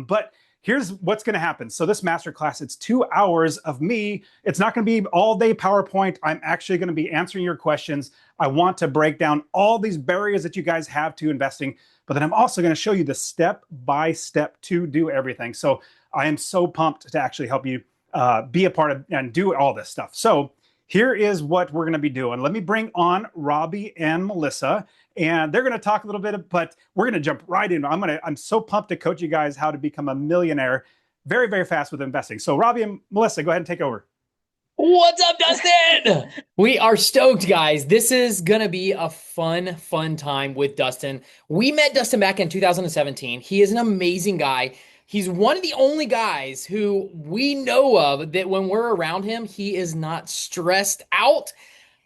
But here's what's going to happen. So this masterclass, it's 2 hours of me. It's not going to be all day PowerPoint. I'm actually going to be answering your questions. I want to break down all these barriers that you guys have to investing, but then I'm also going to show you the step by step to do everything. So I am so pumped to actually help you be a part of and do all this stuff. So here is what we're going to be doing. Let me bring on Robbie and Melissa, and they're going to talk a little bit, but we're going to jump right in. I'm so pumped to coach you guys how to become a millionaire very, very fast with investing. So Robbie and Melissa, go ahead and take over. What's up, Dustin? We are stoked, guys. This is going to be a fun time with Dustin. We met Dustin back in 2017. He is an amazing guy. He's one of the only guys who we know of that when we're around him, he is not stressed out.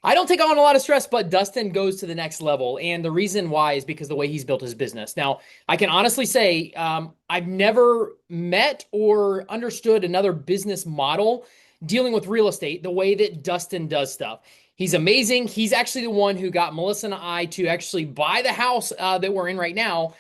I don't take on a lot of stress, but Dustin goes to the next level. And the reason why is because the way he's built his business. Now, I can honestly say I've never met or understood another business model dealing with real estate the way that Dustin does stuff. He's amazing. He's actually the one who got Melissa and I to actually buy the house that we're in right now.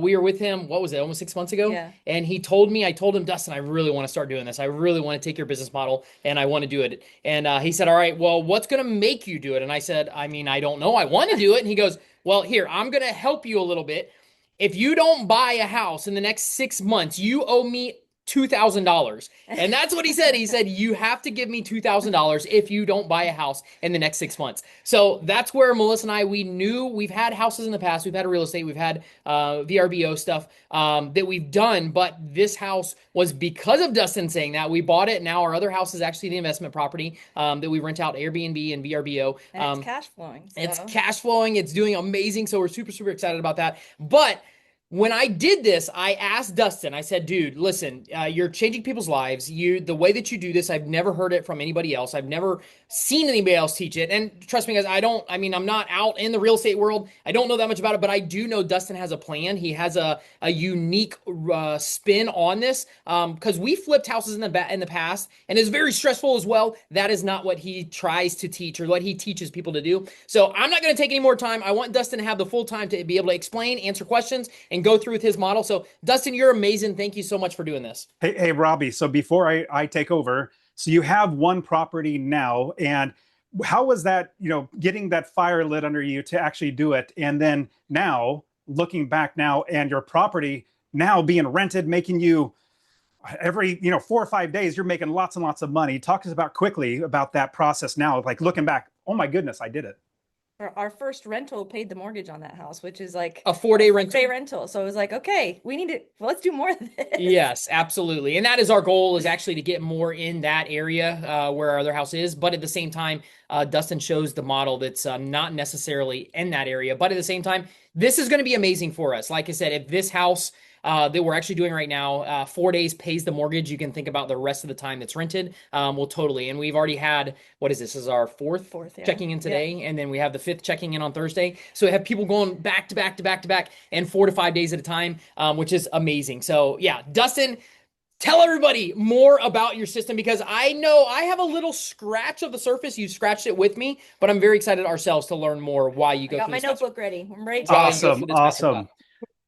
We were with him, what was it, almost 6 months ago? Yeah. And he told me, I told him, Dustin, I really want to start doing this. I really want to take your business model and I want to do it. And he said, all right, well, what's going to make you do it? And I said, I mean, I don't know. I want to do it. And he goes, well, here, I'm going to help you a little bit. If you don't buy a house in the next 6 months, you owe me $2,000. And that's what he said. He said, you have to give me $2,000 if you don't buy a house in the next 6 months. So that's where Melissa and I, we knew we've had houses in the past. We've had real estate. We've had VRBO stuff that we've done. But this house was because of Dustin saying that. We bought it. Now our other house is actually the investment property that we rent out Airbnb and VRBO. And it's cash flowing. So. It's cash flowing. It's doing amazing. So we're super excited about that. But when I did this, I asked Dustin, I said, dude, listen, you're changing people's lives. The way that you do this, I've never heard it from anybody else. I've never seen anybody else teach it. And trust me, guys, I'm not out in the real estate world. I don't know that much about it, but I do know Dustin has a plan. He has a unique spin on this because we flipped houses in the past and it's very stressful as well. That is not what he tries to teach or what he teaches people to do. So I'm not going to take any more time. I want Dustin to have the full time to be able to explain, answer questions, and go through with his model. So Dustin, you're amazing. Thank you so much for doing this. Hey, Robbie. So before I take over, so you have one property now, and how was that, getting that fire lit under you to actually do it? And then now, looking back now, and your property now being rented, making you every, 4 or 5 days, you're making lots and lots of money. Talk to us about quickly about that process now, like looking back, oh my goodness, I did it. Our first rental paid the mortgage on that house, which is like a 4-day rental. So it was like, okay, let's do more of this. Yes, absolutely. And that is our goal, is actually to get more in that area where our other house is. But at the same time, Dustin shows the model that's not necessarily in that area. But at the same time, this is going to be amazing for us. Like I said, if this house that we're actually doing right now, 4 days pays the mortgage, you can think about the rest of the time that's rented. Well, totally. And we've already had, what is this? This is our fourth yeah. checking in today. Yeah. And then we have the 5th checking in on Thursday. So we have people going back to back and 4 to 5 days at a time, which is amazing. So yeah, Dustin, tell everybody more about your system, because I know I have a little scratch of the surface. You scratched it with me, but I'm very excited ourselves to learn more why you go through this. I got my notebook ready. I'm ready. Awesome.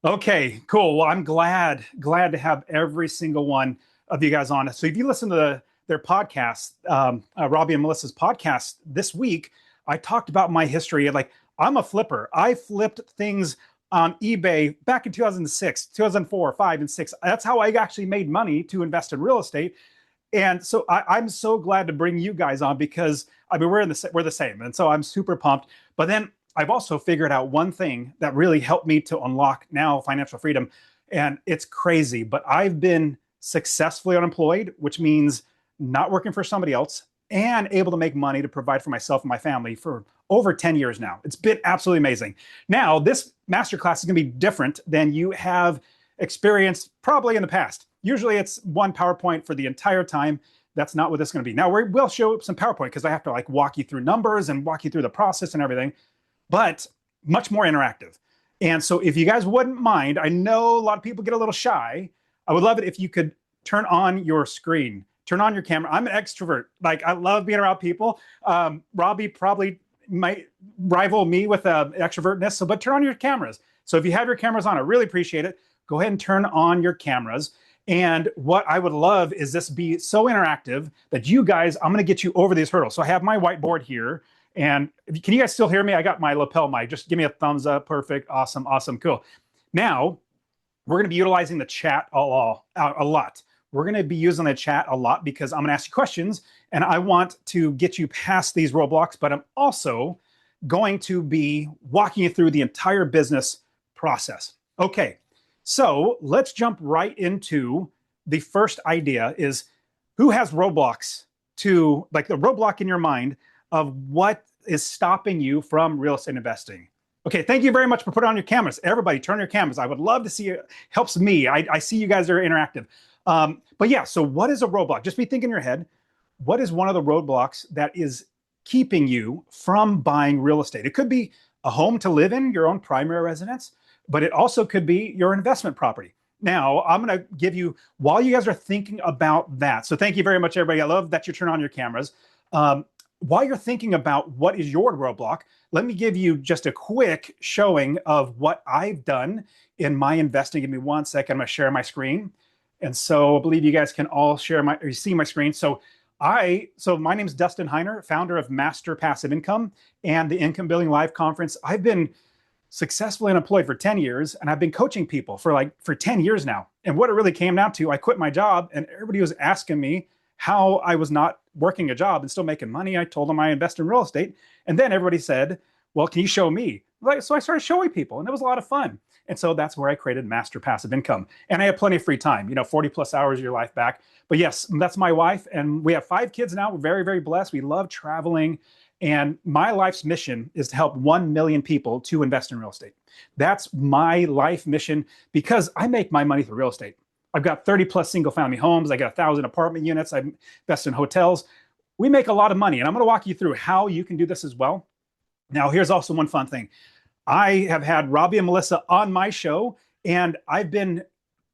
Okay, cool. Well, I'm glad to have every single one of you guys on. So if you listen to their podcast, Robbie and Melissa's podcast this week, I talked about my history. Like, I'm a flipper. I flipped things on eBay back in 2006, 2004, 5, and 6. That's how I actually made money to invest in real estate. And so I'm so glad to bring you guys on, because we're the same. And so I'm super pumped. But then I've also figured out one thing that really helped me to unlock now financial freedom. And it's crazy, but I've been successfully unemployed, which means not working for somebody else, and able to make money to provide for myself and my family for over 10 years now. It's been absolutely amazing. Now, this masterclass is going to be different than you have experienced probably in the past. Usually it's one PowerPoint for the entire time. That's not what this is going to be. Now, we'll show some PowerPoint because I have to walk you through numbers and walk you through the process and everything, but much more interactive. And so if you guys wouldn't mind, I know a lot of people get a little shy. I would love it if you could turn on your screen, turn on your camera. I'm an extrovert. I love being around people. Robbie probably might rival me with extrovertness, but turn on your cameras. So if you have your cameras on, I really appreciate it. go ahead and turn on your cameras. And what I would love is this be so interactive that you guys, I'm going to get you over these hurdles. So I have my whiteboard here. And can you guys still hear me? I got my lapel mic. Just give me a thumbs up. Perfect. Awesome. Awesome. Cool. Now, we're going to be utilizing the chat a lot. We're going to be using the chat a lot because I'm going to ask you questions and I want to get you past these roadblocks, but I'm also going to be walking you through the entire business process. Okay, so let's jump right into the first idea is who has roadblocks to, like the roadblock in your mind of what is stopping you from real estate investing. Okay, thank you very much for putting on your cameras. Everybody turn your cameras. I would love to see it. Helps me. I see you guys are interactive. But yeah, so what is a roadblock? Just be thinking in your head, what is one of the roadblocks that is keeping you from buying real estate? It could be a home to live in, your own primary residence, but it also could be your investment property. Now, I'm going to give you, while you guys are thinking about that, so thank you very much, everybody. I love that you turn on your cameras. While you're thinking about what is your roadblock, let me give you just a quick showing of what I've done in my investing. Give me 1 second. I'm going to share my screen. And so I believe you guys can all share my, or see my screen. So my name is Dustin Heiner, founder of Master Passive Income and the Income Building Live Conference. I've been successfully unemployed for 10 years and I've been coaching people for 10 years now. And what it really came down to, I quit my job and everybody was asking me how I was not working a job and still making money. I told them I invest in real estate. And then everybody said, well, can you show me? So I started showing people and it was a lot of fun. And so that's where I created Master Passive Income. And I have plenty of free time, 40 plus hours of your life back. But yes, that's my wife. And we have 5 kids now. We're very, very blessed. We love traveling. And my life's mission is to help 1 million people to invest in real estate. That's my life mission because I make my money through real estate. I've got 30 plus single family homes. I got 1,000 apartment units. I invest in hotels. We make a lot of money. And I'm going to walk you through how you can do this as well. Now, here's also one fun thing. I have had Robbie and Melissa on my show, and I've been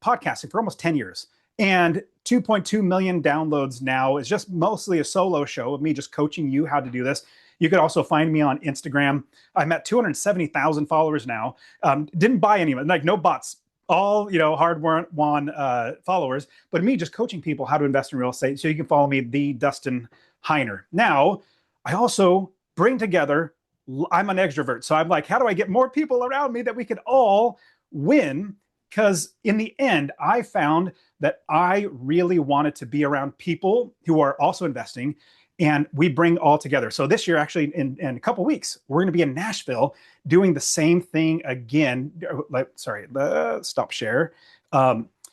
podcasting for almost 10 years. And 2.2 million downloads now is just mostly a solo show of me just coaching you how to do this. You could also find me on Instagram. I'm at 270,000 followers now. Didn't buy any of it, like no bots. All hard-won followers, but me just coaching people how to invest in real estate. So you can follow me, the Dustin Heiner. Now, I also bring together. I'm an extrovert, so I'm like, how do I get more people around me that we could all win? Because in the end, I found that I really wanted to be around people who are also investing, and we bring all together. So this year, actually, in a couple of weeks, we're going to be in Nashville doing the same thing again. Stop share.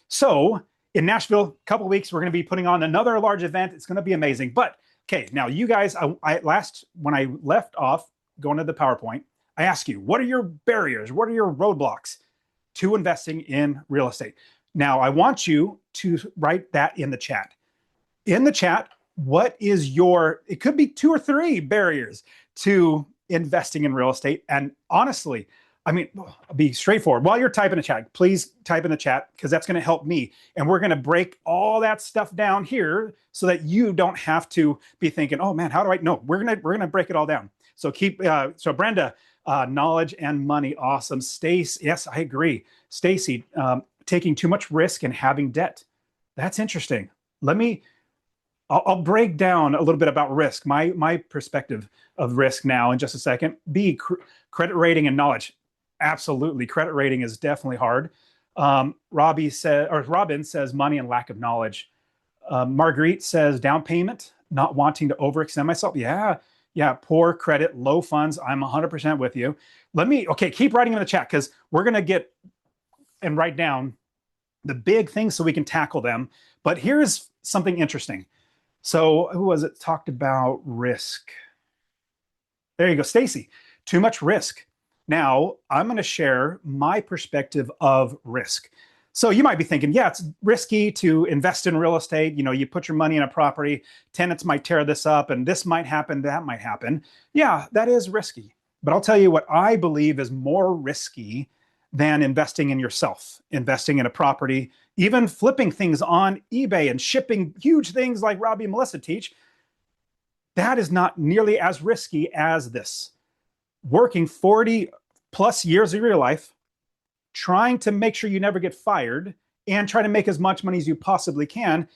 So in Nashville, a couple of weeks, we're going to be putting on another large event. It's going to be amazing. But okay, now you guys, when I left off going to the PowerPoint, I asked you, what are your barriers? What are your roadblocks to investing in real estate? Now, I want you to write that in the chat. In the chat, what is it could be 2 or 3 barriers to investing in real estate. And honestly, I'll be straightforward. While you're typing in the chat, please type in the chat because that's going to help me. And we're going to break all that stuff down here so that you don't have to be thinking, oh man, how do I know? We're going to break it all down. So so Brenda, knowledge and money. Awesome. Stace. Yes, I agree. Stacy, taking too much risk and having debt. That's interesting. I'll break down a little bit about risk, my perspective of risk now in just a second. Credit rating and knowledge. Absolutely. Credit rating is definitely hard. Robin says money and lack of knowledge. Marguerite says down payment, not wanting to overextend myself. Yeah. Poor credit, low funds. I'm 100% with you. Keep writing in the chat because we're going to get and write down the big things so we can tackle them. But here's something interesting. So who was it talked about risk? There you go, Stacy. Too much risk. Now, I'm going to share my perspective of risk. So you might be thinking, yeah, it's risky to invest in real estate. You put your money in a property, tenants might tear this up, and this might happen, that might happen. Yeah, that is risky. But I'll tell you what I believe is more risky than investing in yourself, investing in a property, even flipping things on eBay and shipping huge things like Robbie and Melissa teach. That is not nearly as risky as this. Working 40 plus years of your life, trying to make sure you never get fired and try to make as much money as you possibly can,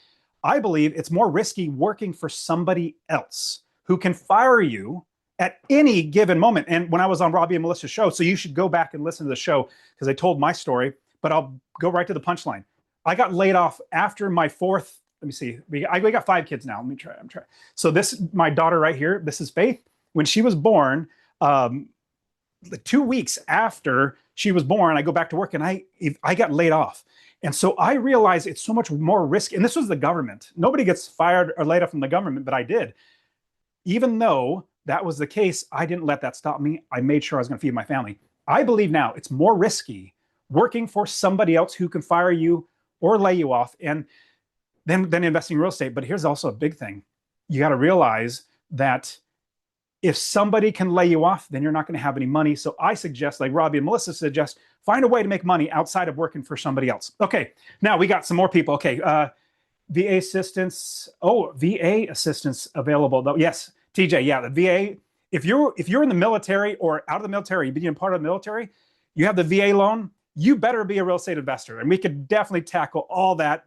I believe it's more risky working for somebody else who can fire you at any given moment. And when I was on Robbie and Melissa's show, so you should go back and listen to the show because I told my story, but I'll go right to the punchline. I got laid off after my fourth. Let me see. We got 5 kids now. Let me try. I'm trying. So this, my daughter right here, this is Faith. When she was born, 2 weeks after she was born, I go back to work and I got laid off. And so I realized it's so much more risky. And this was the government. Nobody gets fired or laid off from the government, but I did. Even though that was the case, I didn't let that stop me. I made sure I was going to feed my family. I believe now it's more risky working for somebody else who can fire you or lay you off and then investing in real estate. But here's also a big thing. You got to realize that if somebody can lay you off, then you're not going to have any money. So I suggest, like Robbie and Melissa suggest, find a way to make money outside of working for somebody else. Okay, now we got some more people. Okay, VA assistance. Oh, VA assistance available though. Yes, TJ. Yeah, the VA. If you're in the military or out of the military, you've been part of the military, you have the VA loan. You better be a real estate investor, and we could definitely tackle all that.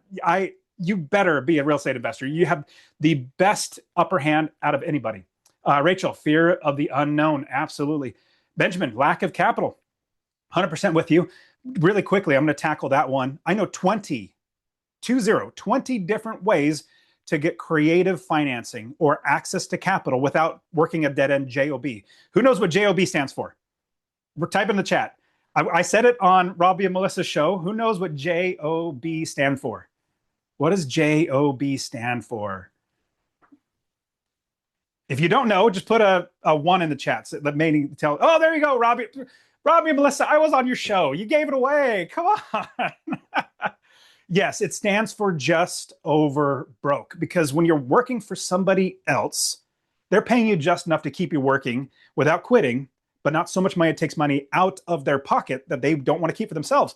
You better be a real estate investor. You have the best upper hand out of anybody. Rachel, fear of the unknown. Absolutely. Benjamin, lack of capital. 100% with you. Really quickly, I'm going to tackle that one. I know 20 different ways to get creative financing or access to capital without working a dead-end JOB. Who knows what JOB stands for? Type in the chat. I said it on Robbie and Melissa's show. Who knows what JOB stand for? What does JOB stand for? If you don't know, just put a 1 in the chat. So that may tell. Oh, there you go, Robbie. Robbie and Melissa, I was on your show. You gave it away. Come on. Yes, it stands for just over broke, because when you're working for somebody else, they're paying you just enough to keep you working without quitting, but not so much money it takes money out of their pocket that they don't want to keep for themselves.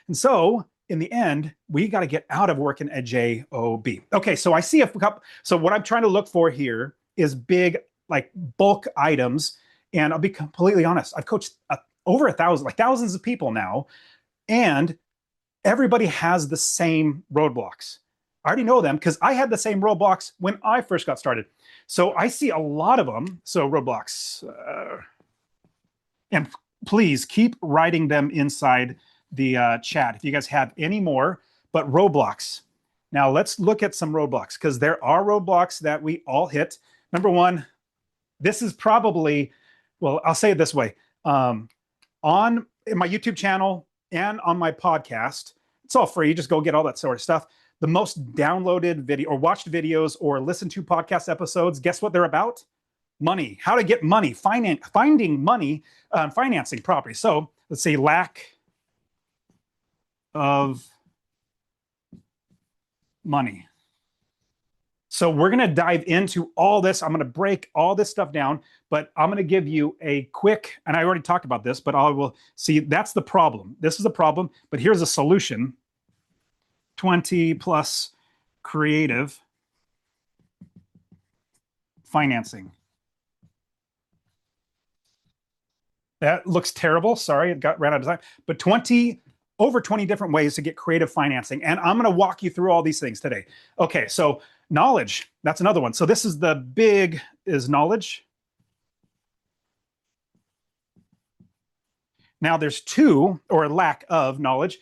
And so in the end, we got to get out of working at JOB. Okay, so I see a couple. So what I'm trying to look for here is big, like bulk items. And I'll be completely honest, I've coached over 1,000, like thousands of people now, and everybody has the same roadblocks. I already know them because I had the same roadblocks when I first got started. So I see a lot of them. So roadblocks. And please keep writing them inside the chat if you guys have any more, but roadblocks. Now let's look at some roadblocks, because there are roadblocks that we all hit. Number one, this is probably, well, I'll say it this way. On my YouTube channel and on my podcast, it's all free. Just go get all that sort of stuff. The most downloaded video or watched videos or listened to podcast episodes, guess what they're about? Money. How to get money, finding money, financing property. So let's say lack of money. So we're going to dive into all this. I'm going to break all this stuff down, but I'm going to give you a quick, and I already talked about this, but I will see that's the problem. This is the problem, but here's a solution. 20 plus creative financing. That looks terrible. Sorry, it ran out of time. But over 20 different ways to get creative financing. And I'm going to walk you through all these things today. Okay, so knowledge, that's another one. So this is the big is knowledge. Now there's two, or lack of knowledge.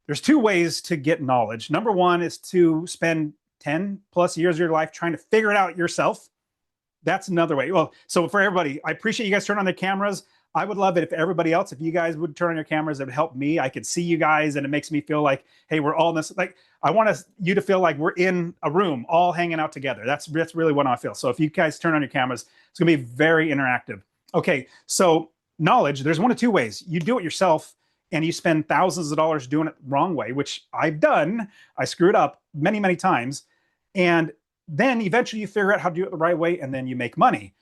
There's 2 ways to get knowledge. Number one is to spend 10 plus years of your life trying to figure it out yourself. That's another way. Well, so for everybody, I appreciate you guys turning on their cameras. I would love it if everybody else, if you guys would turn on your cameras, it would help me. I could see you guys, and it makes me feel like, hey, we're all in this. Like, I want you to feel like we're in a room, all hanging out together. That's really what I feel. So if you guys turn on your cameras, it's going to be very interactive. Okay, so knowledge, there's 1 of 2 ways. You do it yourself, and you spend thousands of dollars doing it the wrong way, which I've done. I screwed up many, many times. And then eventually you figure out how to do it the right way, and then you make money.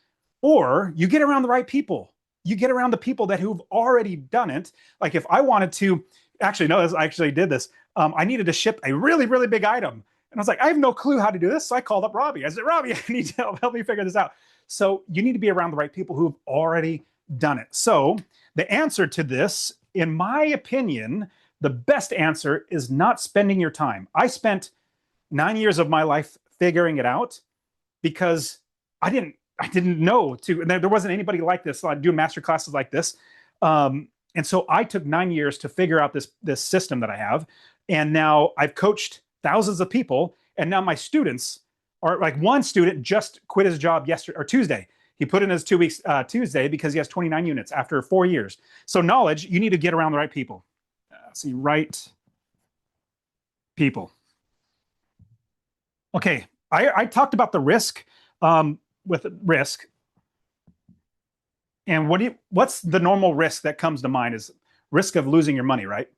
Or you get around the right people. You get around the people who've already done it. Like if I wanted to, actually, no, I actually did this. I needed to ship a really, really big item. And I was like, I have no clue how to do this. So I called up Robbie. I said, Robbie, I need to help me figure this out. So you need to be around the right people who've already done it. So the answer to this in my opinion, the best answer is not spending your time. I spent 9 years of my life figuring it out because I didn't know there wasn't anybody like this. So I'd do master classes like this. And so I took 9 years to figure out this system that I have. And now I've coached thousands of people. And now my students are like, one student just quit his job yesterday or Tuesday. He put in his 2 weeks Tuesday because he has 29 units after 4 years. So knowledge, you need to get around the right people. See, right people. Okay, I talked about the risk with risk. And what's the normal risk that comes to mind is risk of losing your money, right?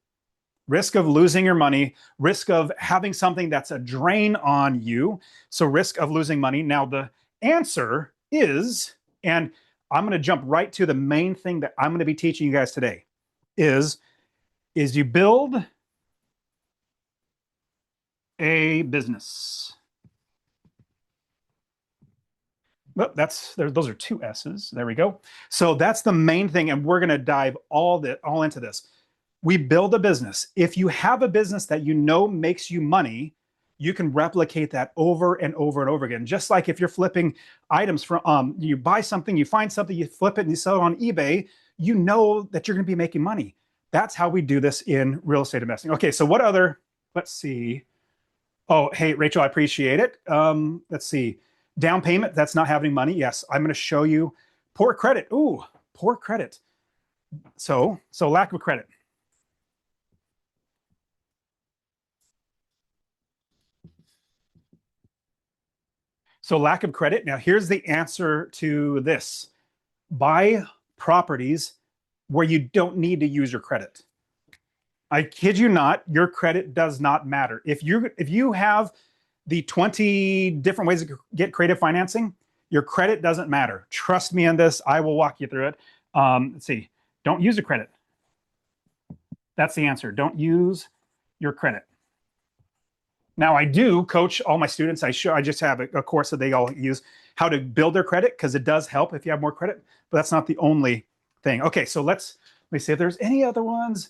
Risk of losing your money, risk of having something that's a drain on you. So risk of losing money. Now the answer is, and I'm going to jump right to the main thing that I'm going to be teaching you guys today, is you build a business. Well, those are two S's. There we go. So that's the main thing, and we're going to dive all into this. We build a business. If you have a business that you know makes you money, you can replicate that over and over and over again. Just like if you're flipping items from, you buy something, you find something, you flip it, and you sell it on eBay, you know that you're going to be making money. That's how we do this in real estate investing. Okay, so what other, let's see. Oh, hey, Rachel, I appreciate it. Let's see. Down payment, that's not having money. Yes, I'm going to show you poor credit. Ooh, poor credit. So lack of credit. So lack of credit. Now, here's the answer to this. Buy properties where you don't need to use your credit. I kid you not, your credit does not matter. If you have the 20 different ways to get creative financing, your credit doesn't matter. Trust me on this. I will walk you through it. Let's see. Don't use your credit. That's the answer. Don't use your credit. Now, I do coach all my students. I just have a course that they all use how to build their credit because it does help if you have more credit, but that's not the only thing. Okay, so let me see if there's any other ones.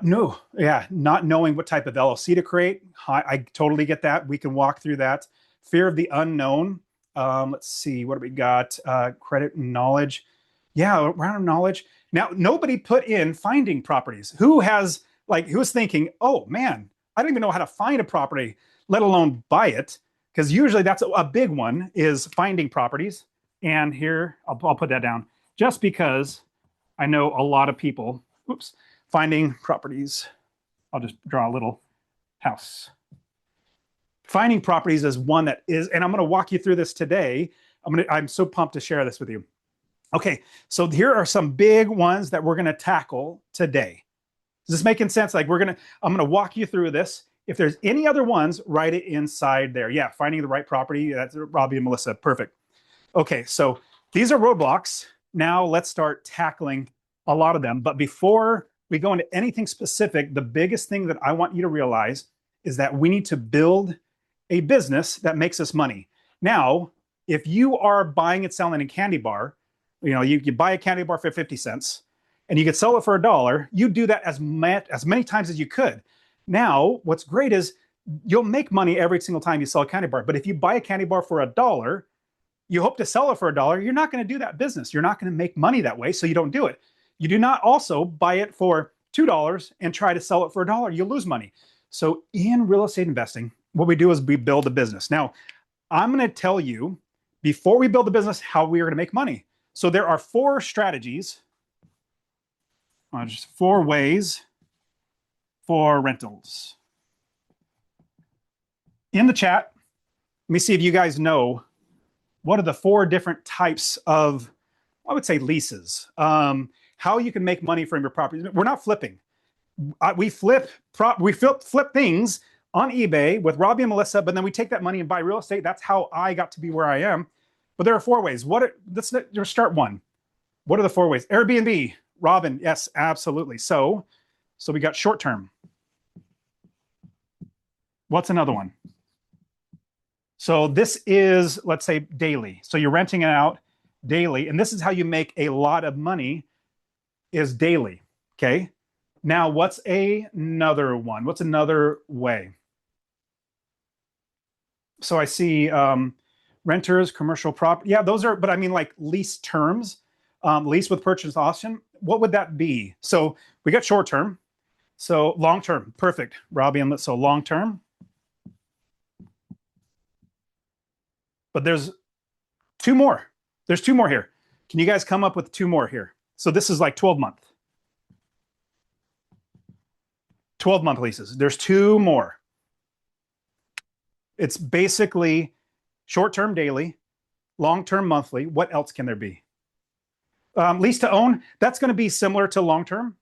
No, yeah, not knowing what type of LLC to create. I totally get that. We can walk through that. Fear of the unknown. Let's see, what do we got? Credit and knowledge. Yeah, around knowledge. Now, nobody put in finding properties. Who's thinking, oh man, I don't even know how to find a property, let alone buy it. Because usually that's a big one is finding properties. And here, I'll put that down just because I know a lot of people, finding properties. I'll just draw a little house. Finding properties is one that is, and I'm going to walk you through this today. I'm so pumped to share this with you. Okay, so here are some big ones that we're going to tackle today. Is this making sense? I'm going to walk you through this. If there's any other ones, write it inside there. Yeah, finding the right property. That's Robbie and Melissa. Perfect. Okay, so these are roadblocks. Now let's start tackling a lot of them. But before we go into anything specific, the biggest thing that I want you to realize is that we need to build a business that makes us money. Now, if you are buying and selling a candy bar, you buy a candy bar for 50 cents and you could sell it for $1, you do that as many times as you could. Now, what's great is you'll make money every single time you sell a candy bar. But if you buy a candy bar for $1, you hope to sell it for $1, you're not going to do that business. You're not going to make money that way, so you don't do it. You do not also buy it for $2 and try to sell it for $1. You'll lose money. So in real estate investing, what we do is we build a business. Now, I'm going to tell you, before we build the business, how we are going to make money. So there are 4 strategies, just 4 ways for rentals. In the chat, let me see if you guys know what are the 4 different types of, I would say, leases. How you can make money from your property. We're not flipping. We flip things on eBay with Robbie and Melissa, but then we take that money and buy real estate. That's how I got to be where I am. But there are 4 ways. Let's start one. What are the 4 ways? Airbnb, Robin, yes, absolutely. So we got short term. What's another one? So this is, let's say, daily. So you're renting it out daily, and this is how you make a lot of money is daily. Okay. Now, what's another one? What's another way? So I see renters, commercial property. Yeah, those are, but I mean like lease terms, lease with purchase option. What would that be? So we got short term. So long term, perfect, Robbie. And so long term. But there's two more. There's two more here. Can you guys come up with two more here? So this is like 12-month. 12-month leases. There's two more. It's basically short-term daily, long-term monthly. What else can there be? Lease to own, that's going to be similar to long-term.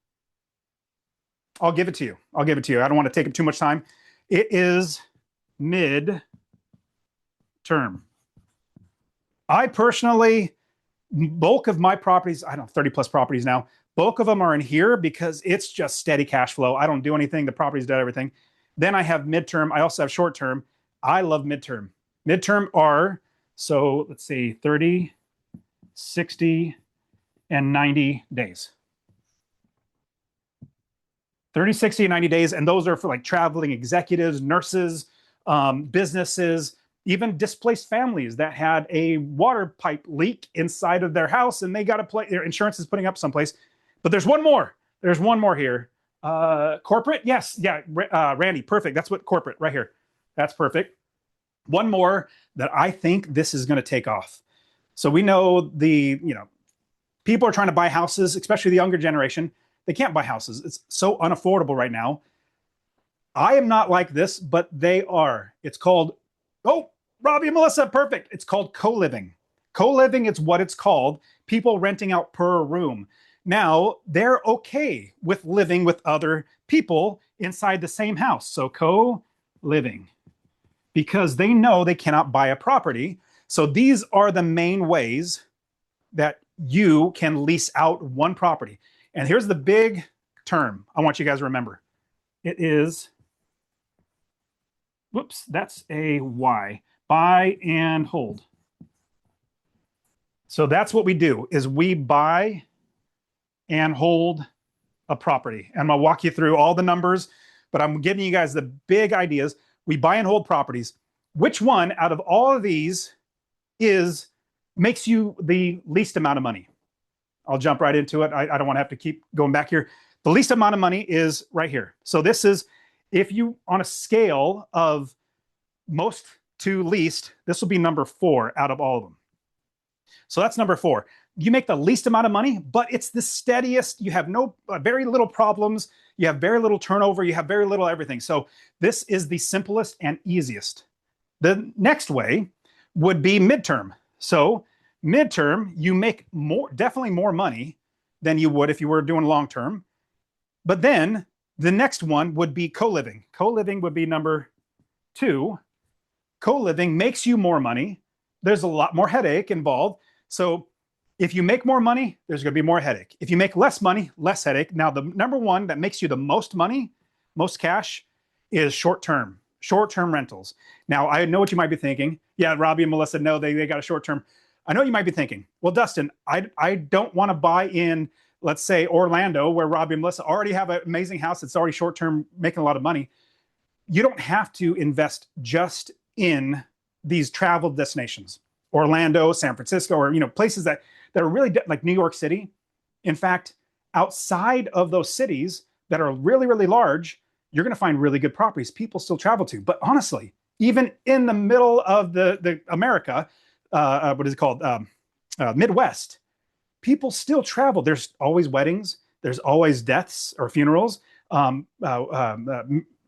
I'll give it to you. I'll give it to you. I don't want to take up too much time. It is mid-term. I personally, bulk of my properties, I don't know, 30 plus properties now, bulk of them are in here because it's just steady cash flow. I don't do anything. The property's done everything. Then I have midterm. I also have short term. I love midterm. Midterm are, so let's see, 30, 60, and 90 days. 30, 60, and 90 days. And those are for like traveling executives, nurses, businesses, even displaced families that had a water pipe leak inside of their house and they got to play, their insurance is putting up someplace. But there's one more. There's one more here. Corporate? Yes. Yeah. Randy, perfect. That's what corporate right here. That's perfect. One more that I think this is going to take off. So we know people are trying to buy houses, especially the younger generation. They can't buy houses. It's so unaffordable right now. I am not like this, but they are. It's called, oh, Robbie and Melissa, perfect. It's called co-living. Co-living is what it's called. People renting out per room. Now, they're okay with living with other people inside the same house. So co-living, because they know they cannot buy a property. So these are the main ways that you can lease out one property. And here's the big term I want you guys to remember. It is, whoops, that's a Y, buy and hold. So that's what we do, is we buy and hold a property. And I'll walk you through all the numbers, but I'm giving you guys the big ideas. We buy and hold properties. Which one out of all of these makes you the least amount of money? I'll jump right into it. I don't want to have to keep going back here. The least amount of money is right here. So this is, if you, on a scale of most to least, this will be number 4 out of all of them. So that's number 4. You make the least amount of money, but it's the steadiest. You have very little problems. You have very little turnover. You have very little everything. So this is the simplest and easiest. The next way would be midterm. So midterm, you make definitely more money than you would if you were doing long term. But then the next one would be co-living. Co-living would be number 2. Co-living makes you more money. There's a lot more headache involved. So if you make more money, there's going to be more headache. If you make less money, less headache. Now, the number one that makes you the most money, most cash, is short-term rentals. Now, I know what you might be thinking. Yeah, Robbie and Melissa know they got a short-term. I know you might be thinking, well, Dustin, I don't want to buy in, let's say, Orlando, where Robbie and Melissa already have an amazing house that's already short-term, making a lot of money. You don't have to invest just in these travel destinations, Orlando, San Francisco, or places that are really like New York City. In fact, outside of those cities that are really, really large, you're going to find really good properties people still travel to. But honestly, even in the middle of the America, what is it called? Midwest, people still travel. There's always weddings. There's always deaths or funerals.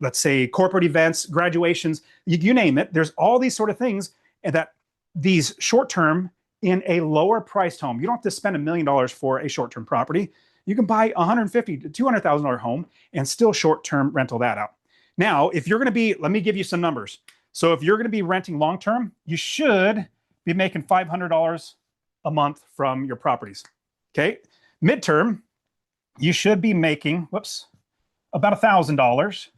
Let's say corporate events, graduations, you name it. There's all these sort of things, and that these short-term in a lower priced home. You don't have to spend $1 million for a short-term property. You can buy $150,000 to $200,000 home and still short-term rental that out. Now, if you're going to be, let me give you some numbers. So if you're going to be renting long-term, you should be making $500 a month from your properties. Okay. Midterm, you should be making, about $1,000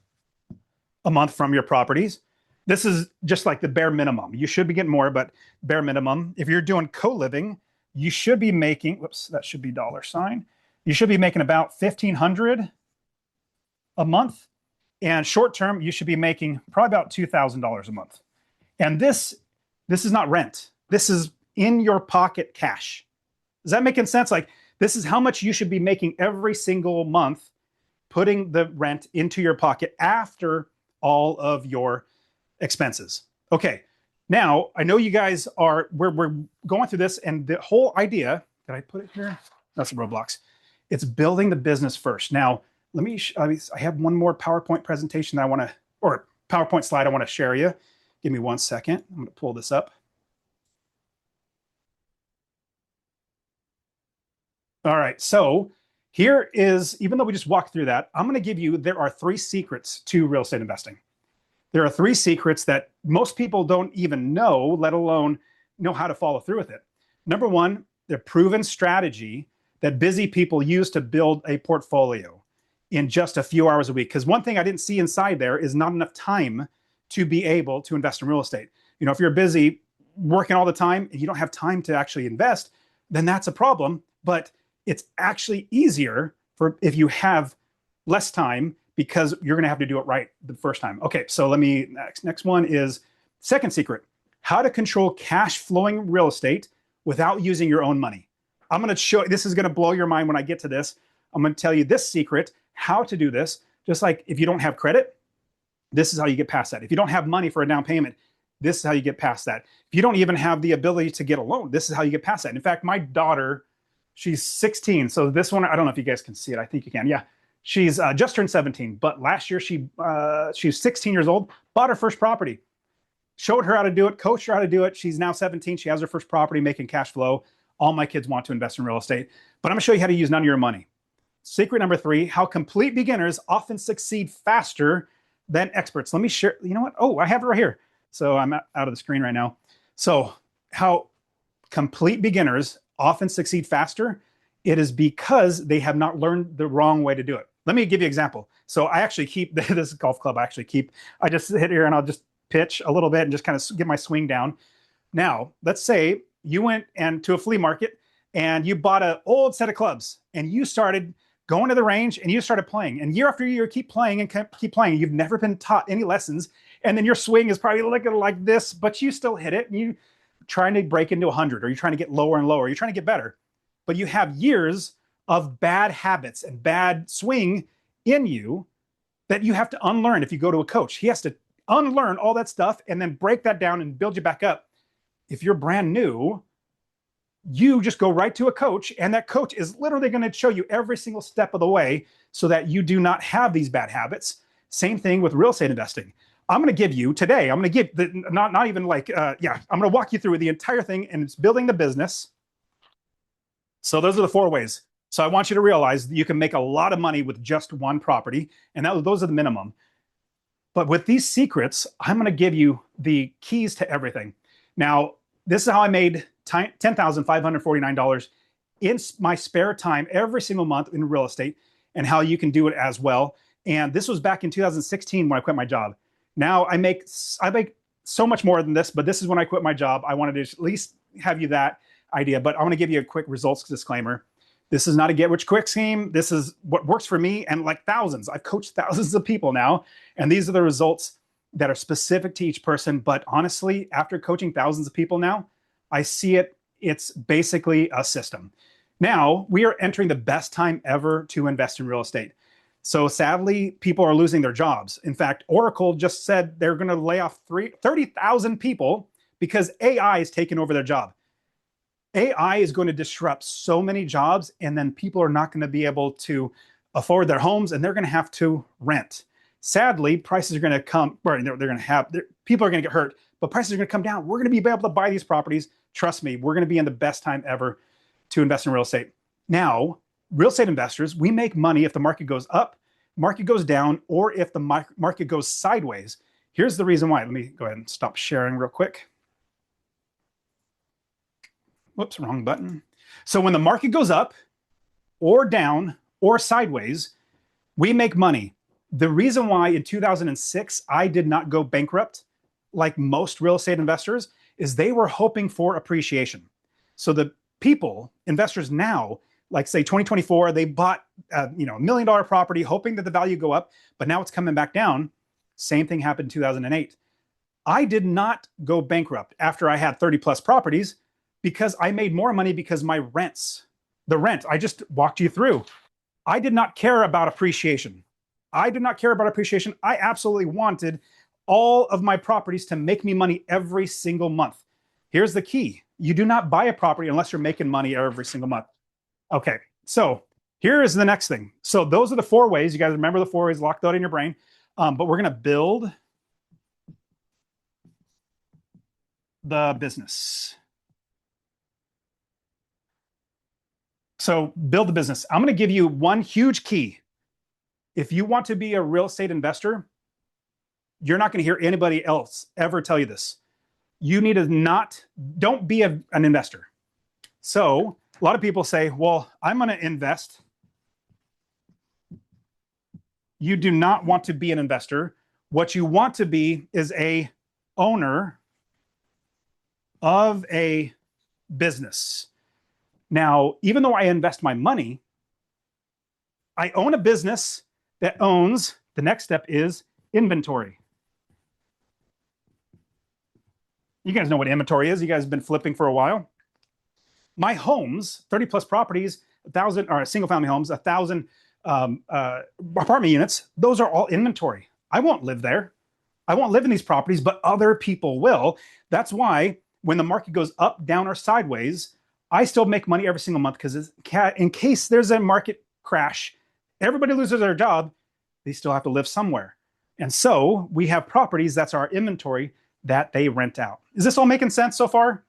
a month from your properties. This is just like the bare minimum. You should be getting more, but bare minimum. If you're doing co-living, you should be making, that should be $. you should be making about $1,500 a month. And short term, you should be making probably about $2,000 a month. And this is not rent. This is in your pocket cash. Does that make sense? Like, this is how much you should be making every single month, putting the rent into your pocket after all of your expenses. Okay, now I know you guys are, we're going through this, and the whole idea, did I put it here? That's the Roblox. It's building the business first. Now, let me, I have one more PowerPoint presentation that I want to, or PowerPoint slide I want to share you. Give me 1 second. I'm going to pull this up. All right, so here is, even though we just walked through that, I'm going to give you, there are 3 secrets to real estate investing. There are 3 secrets that most people don't even know, let alone know how to follow through with it. Number 1, the proven strategy that busy people use to build a portfolio in just a few hours a week. Because one thing I didn't see inside there is not enough time to be able to invest in real estate. You know, if you're busy working all the time and you don't have time to actually invest, then that's a problem. But it's actually easier for if you have less time, because you're going to have to do it right the first time. Okay, so let me, next one is second secret, how to control cash flowing real estate without using your own money. I'm going to show, this is going to blow your mind when I get to this. I'm going to tell you this secret, how to do this. Just like if you don't have credit, this is how you get past that. If you don't have money for a down payment, this is how you get past that. If you don't even have the ability to get a loan, this is how you get past that. In fact, my daughter, she's 16. So this one, I don't know if you guys can see it. I think you can. Yeah. She's just turned 17, but last year she's 16 years old, bought her first property, showed her how to do it, coached her how to do it. She's now 17. She has her first property making cash flow. All my kids want to invest in real estate, but I'm gonna show you how to use none of your money. Secret number 3, how complete beginners often succeed faster than experts. Let me share, you know what? Oh, I have it right here. So I'm out of the screen right now. So how complete beginners often succeed faster, it is because they have not learned the wrong way to do it. Let me give you an example. So I actually keep, this golf club I just hit here and I'll just pitch a little bit and just kind of get my swing down. Now, let's say you went to a flea market and you bought an old set of clubs and you started going to the range and you started playing. And year after year, keep playing and keep playing. You've never been taught any lessons. And then your swing is probably looking like this, but you still hit it. And you trying to break into 100, or you're trying to get lower and lower. You're trying to get better. But you have years of bad habits and bad swing in you that you have to unlearn. If you go to a coach, he has to unlearn all that stuff and then break that down and build you back up. If you're brand new, you just go right to a coach, and that coach is literally going to show you every single step of the way so that you do not have these bad habits. Same thing with real estate investing. I'm going to give you today, I'm going to give the, not even like, I'm going to walk you through the entire thing, and it's building the business. So those are the 4 ways. So I want you to realize that you can make a lot of money with just one property, and those are the minimum. But with these secrets, I'm going to give you the keys to everything. Now, this is how I made $10,549 in my spare time every single month in real estate, and how you can do it as well. And this was back in 2016 when I quit my job. Now I make so much more than this, but this is when I quit my job. I wanted to at least have you that idea, but I want to give you a quick results disclaimer. This is not a get rich quick scheme. This is what works for me and like thousands. I've coached thousands of people now, and these are the results that are specific to each person. But honestly, after coaching thousands of people now, I see it's basically a system. Now we are entering the best time ever to invest in real estate. So sadly, people are losing their jobs. In fact, Oracle just said they're going to lay off 30,000 people because AI is taking over their job. AI is going to disrupt so many jobs, and then people are not going to be able to afford their homes, and they're going to have to rent. Sadly, prices are going to come, or they're going to have, people are going to get hurt, but prices are going to come down. We're going to be able to buy these properties. Trust me, we're going to be in the best time ever to invest in real estate. Now, real estate investors, we make money if the market goes up, market goes down, or if the market goes sideways. Here's the reason why. Let me go ahead and stop sharing real quick. Whoops, wrong button. So when the market goes up or down or sideways, we make money. The reason why in 2006 I did not go bankrupt like most real estate investors is they were hoping for appreciation. So the investors now, like say 2024, they bought $1 million property hoping that the value go up, but now it's coming back down. Same thing happened in 2008. I did not go bankrupt after I had 30 plus properties because I made more money because the rent, I just walked you through. I did not care about appreciation. I absolutely wanted all of my properties to make me money every single month. Here's the key. You do not buy a property unless you're making money every single month. Okay, so here is the next thing. So those are the 4 ways. You guys remember the 4 ways, lock that in your brain. But we're going to build the business. So build the business. I'm going to give you one huge key. If you want to be a real estate investor, you're not going to hear anybody else ever tell you this. You need to don't be an investor. So a lot of people say, well, I'm going to invest. You do not want to be an investor. What you want to be is a owner of a business. Now, even though I invest my money, I own a business that owns, the next step is inventory. You guys know what inventory is. You guys have been flipping for a while. My homes, 30 plus properties, 1,000 or single family homes, 1,000 apartment units, those are all inventory. I won't live there. I won't live in these properties, but other people will. That's why when the market goes up, down, or sideways, I still make money every single month because in case there's a market crash, everybody loses their job, they still have to live somewhere. And so we have properties, that's our inventory, that they rent out. Is this all making sense so far?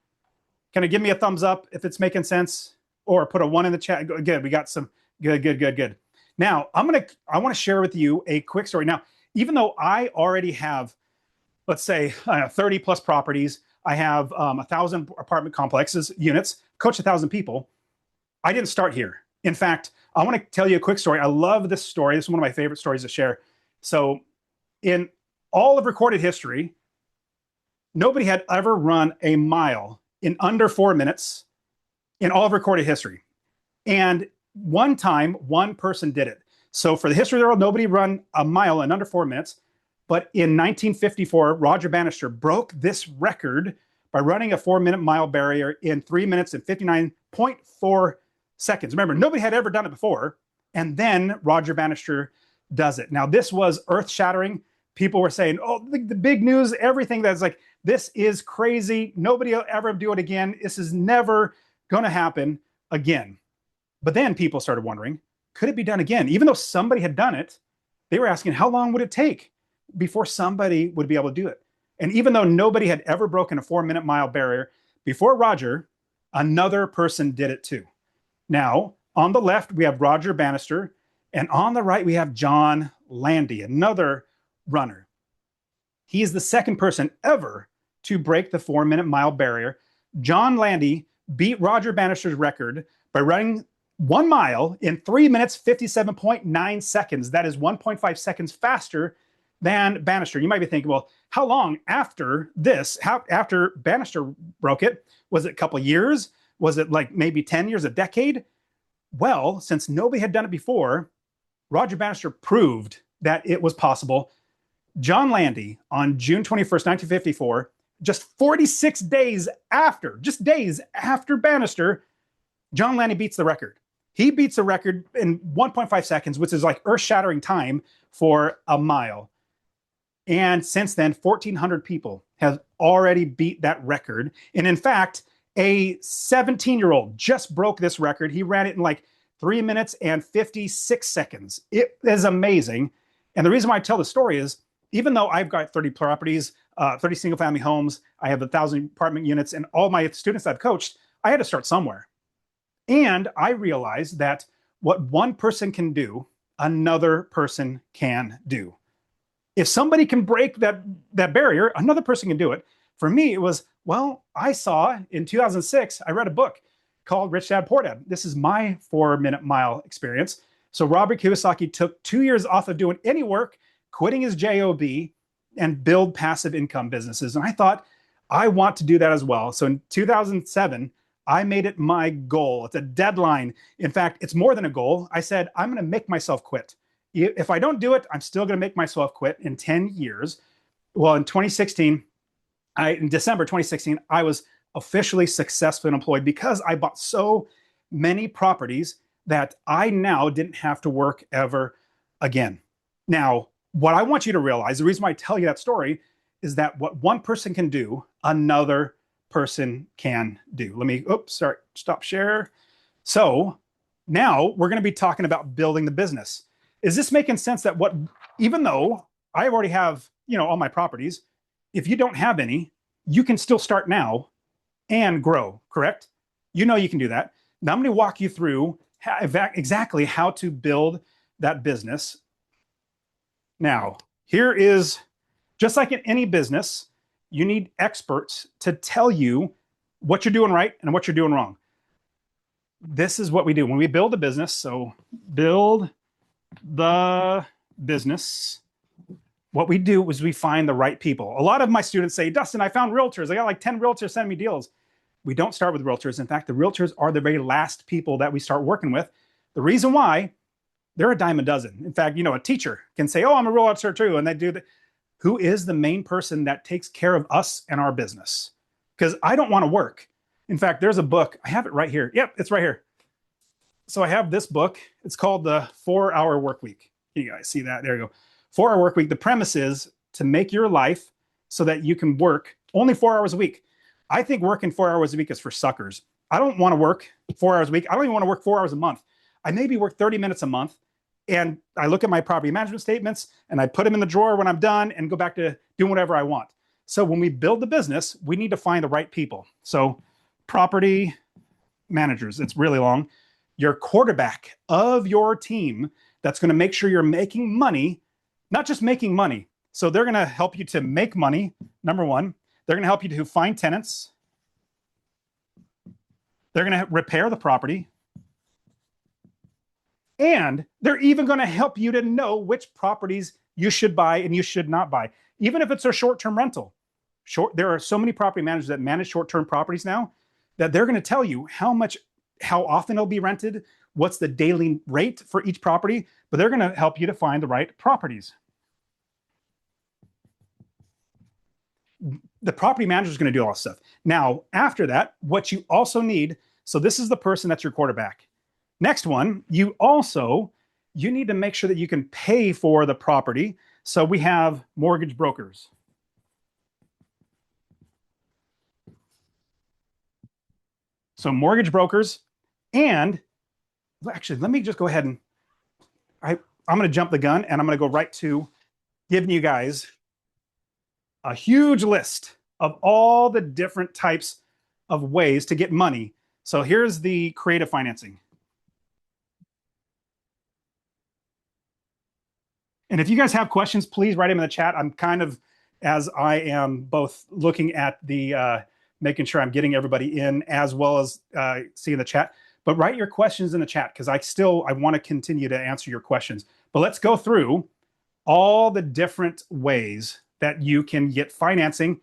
Can I give me a thumbs up if it's making sense? Or put a 1 in the chat. Good, we got some, good. Now, I want to share with you a quick story. Now, even though I already have, let's say, 30 plus properties, I have 1,000 apartment complexes, units, coach 1,000 people, I didn't start here. In fact, I want to tell you a quick story. I love this story. This is one of my favorite stories to share. So in all of recorded history, nobody had ever run a mile in under 4 minutes in all of recorded history. And one time, one person did it. So for the history of the world, nobody run a mile in under 4 minutes. But in 1954, Roger Bannister broke this record by running a 4-minute mile barrier in 3 minutes and 59.4 seconds. Remember, nobody had ever done it before. And then Roger Bannister does it. Now, this was earth-shattering. People were saying, oh, the big news, everything that's like, this is crazy. Nobody will ever do it again. This is never going to happen again. But then people started wondering, could it be done again? Even though somebody had done it, they were asking, how long would it take before somebody would be able to do it? And even though nobody had ever broken a 4-minute mile barrier before Roger, another person did it too. Now, on the left, we have Roger Bannister, and on the right, we have John Landy, another runner. He is the second person ever to break the 4-minute mile barrier. John Landy beat Roger Bannister's record by running 1 mile in 3 minutes, 57.9 seconds. That is 1.5 seconds faster than Bannister. You might be thinking, well, how long after this, after Bannister broke it? Was it a couple years? Was it like maybe 10 years, a decade? Well, since nobody had done it before, Roger Bannister proved that it was possible. John Landy, on June 21st, 1954, just 46 days after, just days after Bannister, John Landy beats the record. He beats the record in 1.5 seconds, which is like earth-shattering time for a mile. And since then, 1,400 people have already beat that record. And in fact, a 17-year-old just broke this record. He ran it in like 3 minutes and 56 seconds. It is amazing. And the reason why I tell the story is, even though I've got 30 properties, 30 single-family homes, I have 1,000 apartment units, and all my students I've coached, I had to start somewhere. And I realized that what one person can do, another person can do. If somebody can break that barrier, another person can do it. For me, it was, well, I saw in 2006, I read a book called Rich Dad Poor Dad. This is my 4-minute mile experience. So Robert Kiyosaki took 2 years off of doing any work, quitting his job, and build passive income businesses. And I thought, I want to do that as well. So in 2007, I made it my goal. It's a deadline. In fact, it's more than a goal. I said, I'm going to make myself quit. If I don't do it, I'm still going to make myself quit in 10 years. Well, in 2016, in December 2016, I was officially successful and employed because I bought so many properties that I now didn't have to work ever again. Now, what I want you to realize, the reason why I tell you that story is that what one person can do, another person can do. Let me, stop share. So now we're going to be talking about building the business. Is this making sense that even though I already have, all my properties, if you don't have any, you can still start now and grow, correct? You can do that. Now I'm going to walk you through exactly how to build that business. Now, here is, just like in any business, you need experts to tell you what you're doing right and what you're doing wrong. This is what we do when we build a business. So build the business. What we do is we find the right people. A lot of my students say, Dustin, I found realtors. I got like 10 realtors sending me deals. We don't start with realtors. In fact, the realtors are the very last people that we start working with. The reason why, they're a dime a dozen. In fact, a teacher can say, oh, I'm a realtor too. And they do that. Who is the main person that takes care of us and our business? Because I don't want to work. In fact, there's a book. I have it right here. Yep, it's right here. So I have this book. It's called The 4-Hour Workweek. You guys see that? There you go. 4-Hour Workweek. The premise is to make your life so that you can work only 4 hours a week. I think working 4 hours a week is for suckers. I don't want to work 4 hours a week. I don't even want to work 4 hours a month. I maybe work 30 minutes a month. And I look at my property management statements and I put them in the drawer when I'm done and go back to doing whatever I want. So when we build the business, we need to find the right people. So property managers, it's really long. Your quarterback of your team that's going to make sure you're making money, not just making money. So they're going to help you to make money, number one. They're going to help you to find tenants. They're going to repair the property. And they're even going to help you to know which properties you should buy and you should not buy, even if it's a short-term rental. There are so many property managers that manage short-term properties now that they're going to tell you how often it'll be rented, what's the daily rate for each property, but they're going to help you to find the right properties. The property manager is going to do all this stuff. Now, after that, what you also need, so this is the person that's your quarterback. Next one, you need to make sure that you can pay for the property. So we have mortgage brokers. So mortgage brokers, and actually, let me just go ahead and I'm going to jump the gun and I'm going to go right to giving you guys a huge list of all the different types of ways to get money. So here's the creative financing. And if you guys have questions, please write them in the chat. I'm kind of, as I am both looking at the, making sure I'm getting everybody in as well as seeing the chat. But write your questions in the chat because I want to continue to answer your questions. But let's go through all the different ways that you can get financing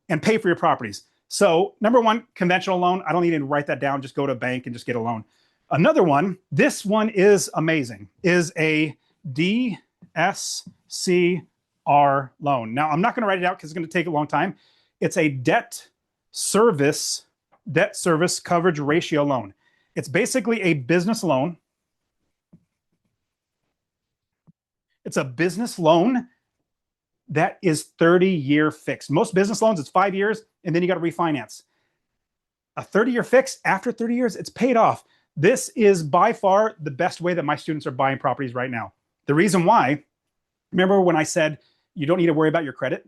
and pay for your properties. So number one, conventional loan. I don't need to write that down. Just go to a bank and just get a loan. Another one, this one is amazing, is a DSCR loan. Now, I'm not going to write it out because it's going to take a long time. It's a debt service coverage ratio loan. It's basically a business loan. It's a business loan that is 30-year fixed. Most business loans, it's 5 years, and then you got to refinance. A 30-year fix, after 30 years, it's paid off. This is by far the best way that my students are buying properties right now. The reason why, remember when I said you don't need to worry about your credit?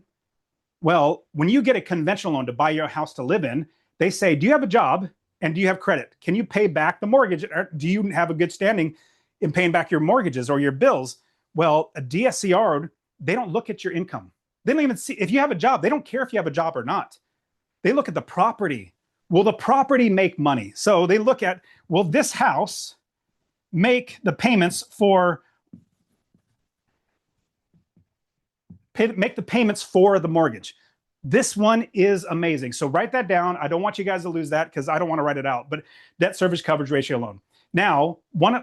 Well, when you get a conventional loan to buy your house to live in, they say, do you have a job and do you have credit? Can you pay back the mortgage? Or do you have a good standing in paying back your mortgages or your bills? Well, a DSCR, they don't look at your income. They don't even see if you have a job. They don't care if you have a job or not. They look at the property. Will the property make money? So they look at, will this house make the payments for the payments for the mortgage? This one is amazing. So write that down. I don't want you guys to lose that because I don't want to write it out, but debt service coverage ratio loan. Now,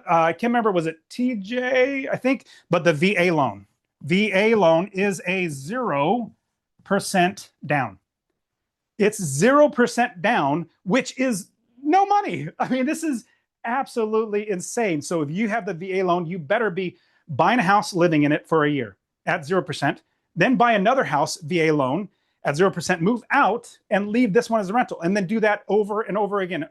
I can't remember, was it TJ, I think, but the VA loan. VA loan is a 0% down. It's 0% down, which is no money. I mean, this is absolutely insane. So if you have the VA loan, you better be buying a house, living in it for a year at 0%, then buy another house, VA loan, at 0%, move out and leave this one as a rental, and then do that over and over again.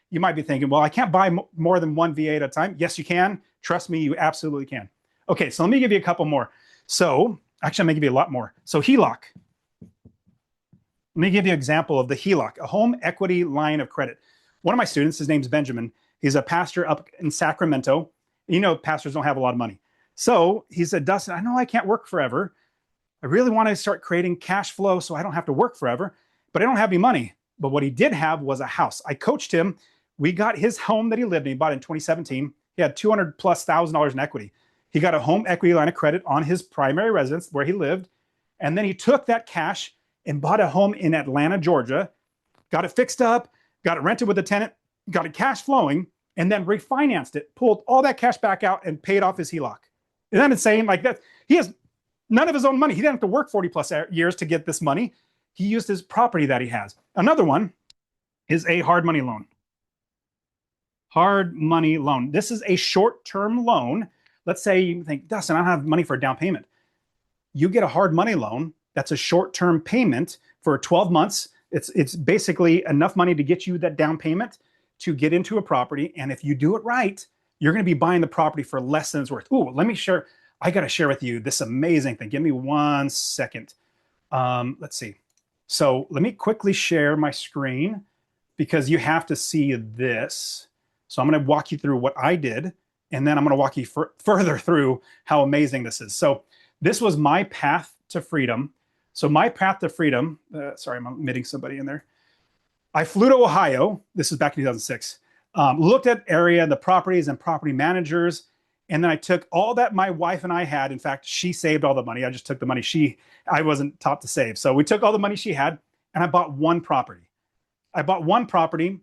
You might be thinking, well, I can't buy more than one VA at a time. Yes, you can. Trust me, you absolutely can. Okay, so let me give you a couple more. So actually, I'm gonna give you a lot more. So HELOC. Let me give you an example of the HELOC, a home equity line of credit. One of my students, his name's Benjamin. He's a pastor up in Sacramento. You know, pastors don't have a lot of money. So he said, Dustin, I know I can't work forever. I really want to start creating cash flow so I don't have to work forever, but I don't have any money. But what he did have was a house. I coached him. We got his home that he lived in. He bought in 2017. He had $200,000+ in equity. He got a home equity line of credit on his primary residence where he lived. And then he took that cash and bought a home in Atlanta, Georgia, got it fixed up, got it rented with a tenant, got it cash flowing, and then refinanced it, pulled all that cash back out and paid off his HELOC. Isn't that insane? Like that, he has none of his own money. He didn't have to work 40+ years to get this money. He used his property that he has. Another one is a hard money loan. Hard money loan. This is a short-term loan. Let's say you think, Dustin, I don't have money for a down payment. You get a hard money loan. That's a short-term payment for 12 months. It's basically enough money to get you that down payment to get into a property. And if you do it right, you're going to be buying the property for less than it's worth. Ooh, let me share. I got to share with you this amazing thing. Give me 1 second. Let's see. So let me quickly share my screen because you have to see this. So I'm going to walk you through what I did, and then I'm going to walk you further through how amazing this is. So this was my path to freedom. So my path to freedom, sorry, I'm omitting somebody in there. I flew to Ohio. This is back in 2006. Looked at area, the properties and property managers. And then I took all that my wife and I had. In fact, she saved all the money. I just took the money I wasn't taught to save. So we took all the money she had and I bought one property. I bought one property.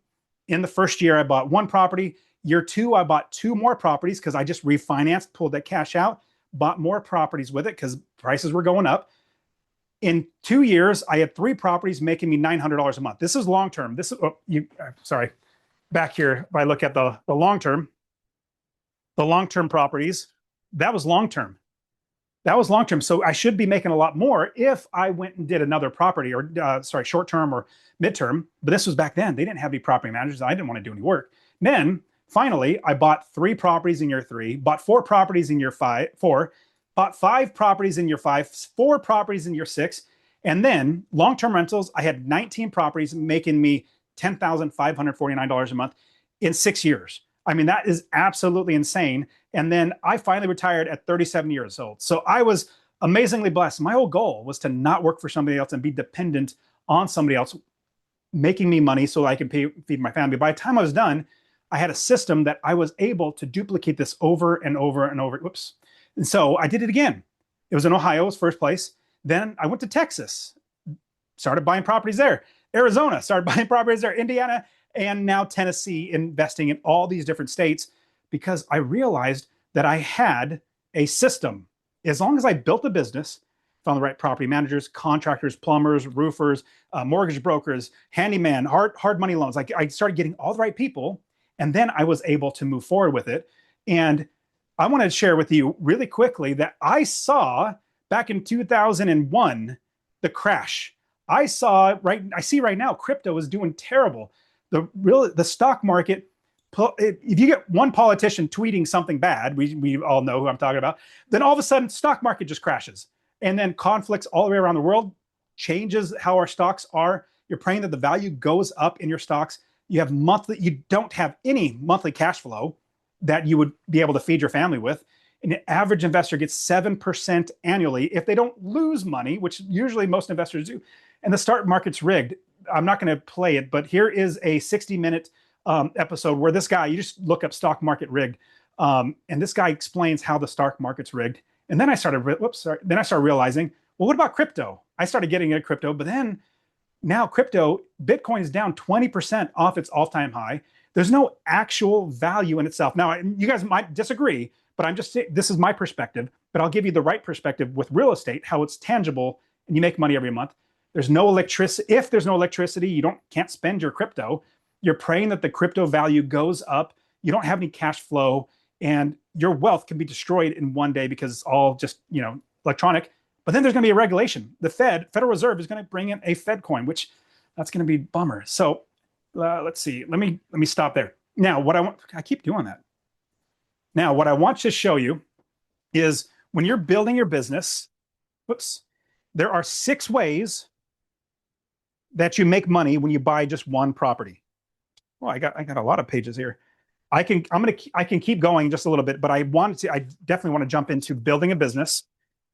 In the first year, I bought one property. Year two, I bought 2 more properties because I just refinanced, pulled that cash out, bought more properties with it because prices were going up. In 2 years, I had 3 properties making me $900 a month. This is long-term. This is, sorry, back here, if I look at the long-term properties, that was long-term. That was long-term. So I should be making a lot more if I went and did another property or, short-term or midterm. But this was back then. They didn't have any property managers. I didn't want to do any work. Then finally, I bought 3 properties in year 3, bought 4 properties in year 4, bought 5 properties in year 5, 4 properties in year 6. And then long-term rentals, I had 19 properties making me $10,549 a month in 6 years. I mean, that is absolutely insane. And then I finally retired at 37 years old. So I was amazingly blessed. My whole goal was to not work for somebody else and be dependent on somebody else making me money so I could feed my family. By the time I was done, I had a system that I was able to duplicate this over and over and over. Whoops. And so I did it again. It was in Ohio, was first place. Then I went to Texas, started buying properties there. Arizona, started buying properties there. Indiana, and now Tennessee, investing in all these different states because I realized that I had a system. As long as I built a business, found the right property managers, contractors, plumbers, roofers, mortgage brokers, handyman, hard money loans. Like I started getting all the right people, and then I was able to move forward with it. And I want to share with you really quickly that I saw back in 2001 the crash. I see right now crypto is doing terrible. The stock market, if you get one politician tweeting something bad, we all know who I'm talking about, then all of a sudden stock market just crashes. And then conflicts all the way around the world changes how our stocks are. You're praying that the value goes up in your stocks. You don't have any monthly cash flow that you would be able to feed your family with. An average investor gets 7% annually if they don't lose money, which usually most investors do. And the stock market's rigged. I'm not going to play it, but here is a 60-minute episode where this guy, you just look up stock market rigged, and this guy explains how the stock market's rigged. And then I started realizing, Well, what about crypto? I started getting into crypto, but then now crypto, Bitcoin is down 20% off its all-time high. There's no actual value in itself. Now, you guys might disagree, but I'm just saying, this is my perspective, but I'll give you the right perspective with real estate, how it's tangible and you make money every month. There's no electricity. If there's no electricity, can't spend your crypto. You're praying that the crypto value goes up. You don't have any cash flow, and your wealth can be destroyed in one day because it's all just, electronic. But then there's going to be a regulation. The Federal Reserve, is going to bring in a Fed coin, which that's going to be a bummer. So let's see. Let me stop there. Now, I keep doing that. Now, what I want to show you is when you're building your business, there are 6 ways that you make money when you buy just one property. Well, I got a lot of pages here. I can keep going just a little bit, but I definitely want to jump into building a business.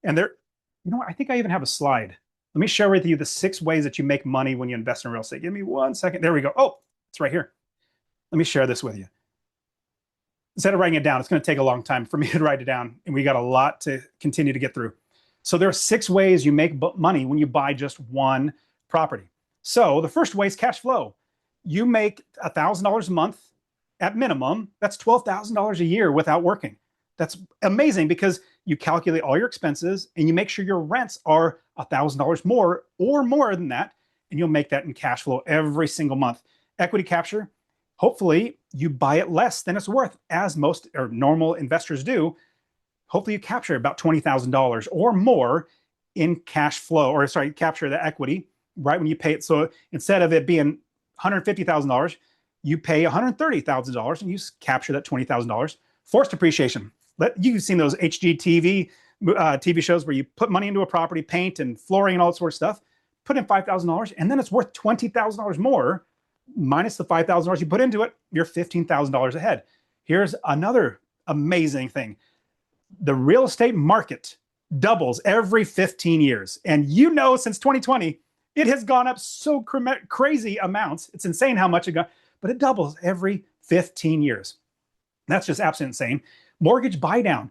And I think I even have a slide. Let me share with you the 6 ways that you make money when you invest in real estate. Give me 1 second. There we go. Oh, it's right here. Let me share this with you. Instead of writing it down, it's going to take a long time for me to write it down, and we got a lot to continue to get through. So there are 6 ways you make money when you buy just one property. So the first way is cash flow. You make $1,000 a month at minimum. That's $12,000 a year without working. That's amazing because you calculate all your expenses and you make sure your rents are $1,000 more or more than that, and you'll make that in cash flow every single month. Equity capture, hopefully you buy it less than it's worth, as most or normal investors do. Hopefully you capture about $20,000 or more in cash flow, capture the equity right when you pay it. So instead of it being $150,000, you pay $130,000 and you capture that $20,000. Forced depreciation. You've seen those HGTV TV shows where you put money into a property, paint and flooring and all that sort of stuff, put in $5,000, and then it's worth $20,000 more, minus the $5,000 you put into it, you're $15,000 ahead. Here's another amazing thing. The real estate market doubles every 15 years. And since 2020, it has gone up so crazy amounts. It's insane how much it got, but it doubles every 15 years. That's just absolutely insane. Mortgage buy down.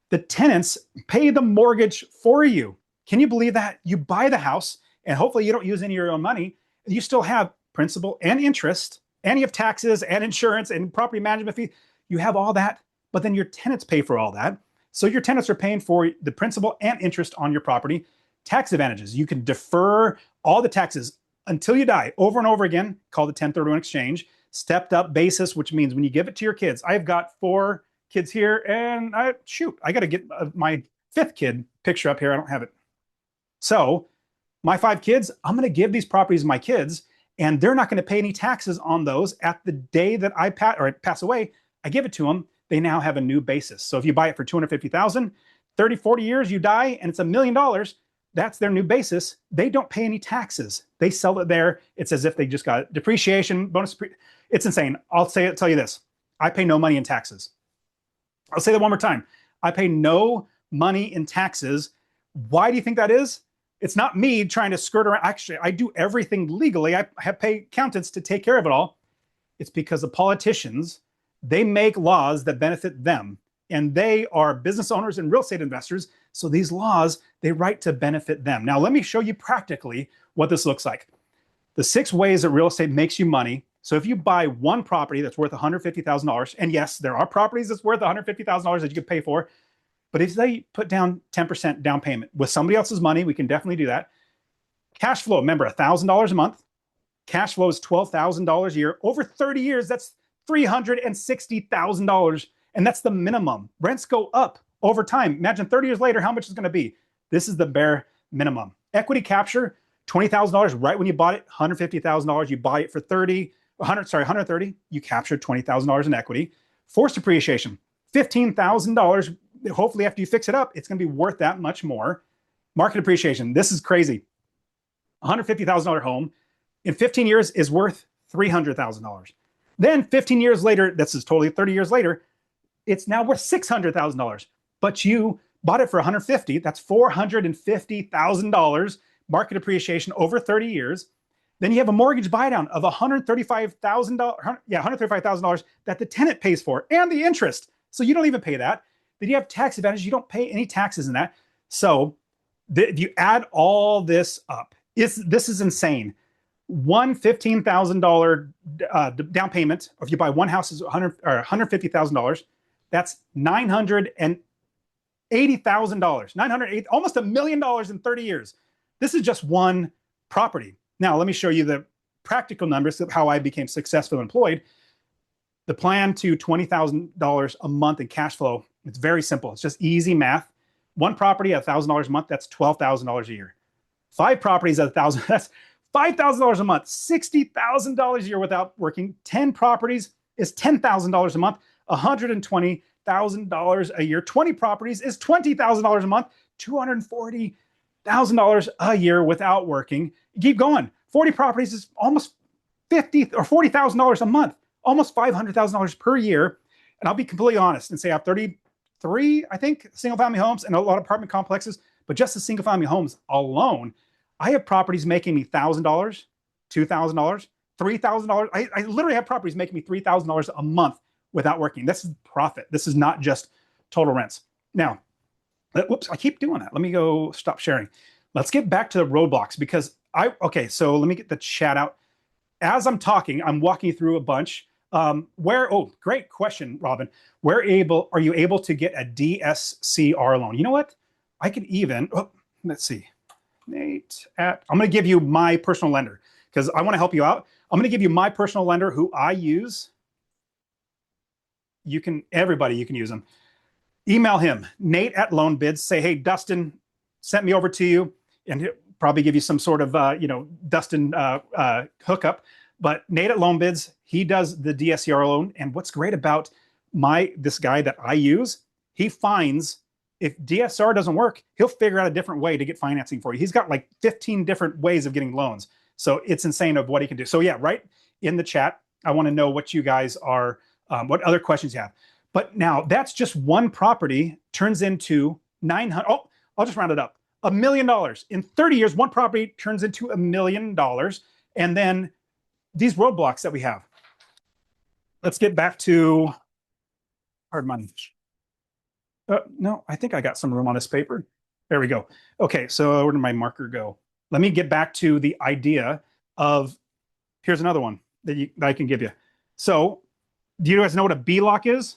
The tenants pay the mortgage for you. Can you believe that? You buy the house and hopefully you don't use any of your own money. You still have principal and interest, and you have taxes and insurance and property management fee. You have all that, but then your tenants pay for all that. So your tenants are paying for the principal and interest on your property. Tax advantages. You can defer all the taxes until you die over and over again, called the 1031 exchange. Stepped up basis, which means when you give it to your kids, I've got 4 kids here, and I got to get my 5th kid picture up here. I don't have it. So my 5 kids, I'm going to give these properties to my kids, and they're not going to pay any taxes on those at the day that I pass away. I give it to them. They now have a new basis. So if you buy it for $250,000, 30, 40 years, you die, and it's $1 million. That's their new basis. They don't pay any taxes. They sell it there. It's as if they just got depreciation, bonus. It's insane. Tell you this. I pay no money in taxes. I'll say that one more time. I pay no money in taxes. Why do you think that is? It's not me trying to skirt around. Actually, I do everything legally. I have paid accountants to take care of it all. It's because the politicians, they make laws that benefit them. And they are business owners and real estate investors. So these laws, they write to benefit them. Now, let me show you practically what this looks like. The 6 ways that real estate makes you money. So if you buy one property that's worth $150,000, and yes, there are properties that's worth $150,000 that you could pay for, but if they put down 10% down payment with somebody else's money, we can definitely do that. Cash flow, remember, $1,000 a month. Cash flow is $12,000 a year. Over 30 years, that's $360,000. And that's the minimum. Rents go up over time. Imagine 30 years later, how much it's going to be. This is the bare minimum. Equity capture, $20,000 right when you bought it, $150,000. You buy it for $130. You captured $20,000 in equity. Forced depreciation, $15,000. Hopefully, after you fix it up, it's going to be worth that much more. Market appreciation. This is crazy. $150,000 home in 15 years is worth $300,000. Then 15 years later, this is totally 30 years later, it's now worth $600,000. But you bought it for $150,000. That's $450,000 market appreciation over 30 years. Then you have a mortgage buy down of $135,000. $135,000 that the tenant pays for, and the interest. So you don't even pay that. Then you have tax advantage. You don't pay any taxes in that. So If you add all this up, this is insane. One $15,000 down payment, or if you buy one house, is $150,000. That's $980,000. 980, almost $1 million in 30 years. This is just one property. Now, let me show you the practical numbers of how I became successful employed. The plan to $20,000 a month in cash flow, it's very simple. It's just easy math. One property at $1,000 a month, that's $12,000 a year. 5 properties at $1,000, that's $5,000 a month, $60,000 a year without working. 10 properties is $10,000 a month, $120,000 a year. 20 properties is $20,000 a month, $240,000 a year without working. Keep going. 40 properties is almost $50,000 or $40,000 a month, almost $500,000 per year. And I'll be completely honest and say I have 33, I think, single-family homes and a lot of apartment complexes. But just the single-family homes alone, I have properties making me $1,000, $2,000, $3,000. I literally have properties making me $3,000 a month without working. This is profit. This is not just total rents. Now, whoops, I keep doing that. Let me go stop sharing. Let's get back to the roadblocks because okay, so let me get the chat out. As I'm talking, I'm walking through a bunch. Oh, great question, Robin. Are you able to get a DSCR loan? You know what? I could even, let's see. Nate I'm going to give you my personal lender because I want to help you out. I'm going to give you my personal lender who I use. Everybody, you can use them. Email him, Nate at Loan Bids. Say, hey, Dustin sent me over to you, and he'll probably give you some sort of, Dustin hookup. But Nate at Loan Bids, he does the DSCR loan. And what's great about this guy that I use, he finds if DSCR doesn't work, he'll figure out a different way to get financing for you. He's got like 15 different ways of getting loans. So it's insane of what he can do. So yeah, right in the chat, I want to know what you guys are, what other questions you have. But now that's just one property turns into 900. Oh, I'll just round it up. $1 million. In 30 years, one property turns into $1 million. And then these roadblocks that we have. Let's get back to hard money. No, I think I got some room on this paper. There we go. Okay, so where did my marker go? Let me get back to the idea of, here's another one that I can give you. So do you guys know what a BLOC is?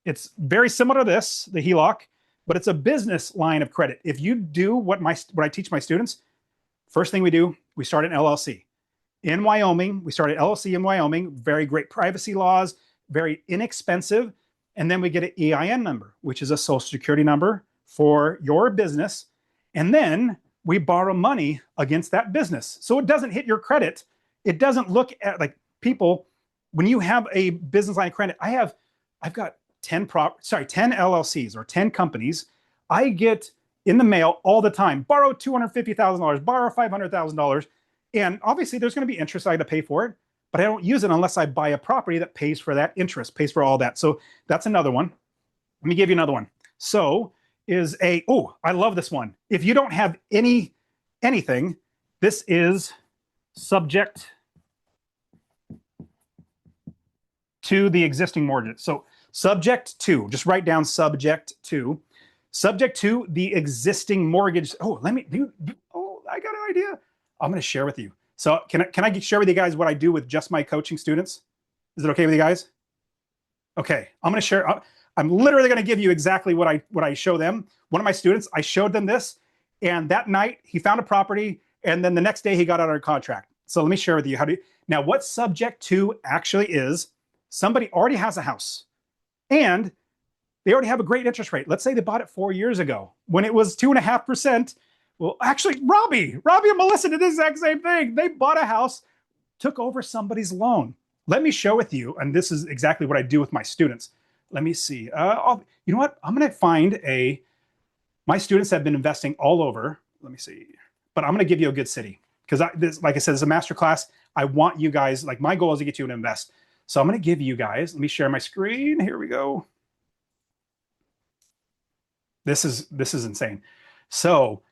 It's very similar to this, the HELOC, but it's a business line of credit. If you do what I teach my students, first thing we do, we start an LLC. In Wyoming, we started LLC in Wyoming, very great privacy laws, very inexpensive. And then we get an EIN number, which is a social security number for your business. And then we borrow money against that business. So it doesn't hit your credit. It doesn't look at like people, when you have a business line of credit, I've got 10 LLCs or 10 companies. I get in the mail all the time, borrow $250,000, borrow $500,000. And obviously there's going to be interest I had to pay for it, but I don't use it unless I buy a property that pays for that interest, pays for all that. So that's another one. Let me give you another one. So I love this one. If you don't have anything, this is subject to the existing mortgage. So subject to, just write down subject to the existing mortgage. Oh, I got an idea. I'm going to share with you. So can I share with you guys what I do with just my coaching students? Is it okay with you guys? Okay, I'm going to share. I'm literally going to give you exactly what I show them. One of my students, I showed them this, and that night he found a property, and then the next day he got out of contract. So let me share with you now what subject to actually is. Somebody already has a house, and they already have a great interest rate. Let's say they bought it 4 years ago when it was 2.5%. Well, actually, Robbie and Melissa did the exact same thing. They bought a house, took over somebody's loan. Let me show with you, and this is exactly what I do with my students. Let me see. You know what? I'm going to find my students have been investing all over. Let me see. But I'm going to give you a good city because like I said, it's a masterclass. I want you guys, like my goal is to get you to invest. So I'm going to give you guys, let me share my screen. Here we go. This is insane. So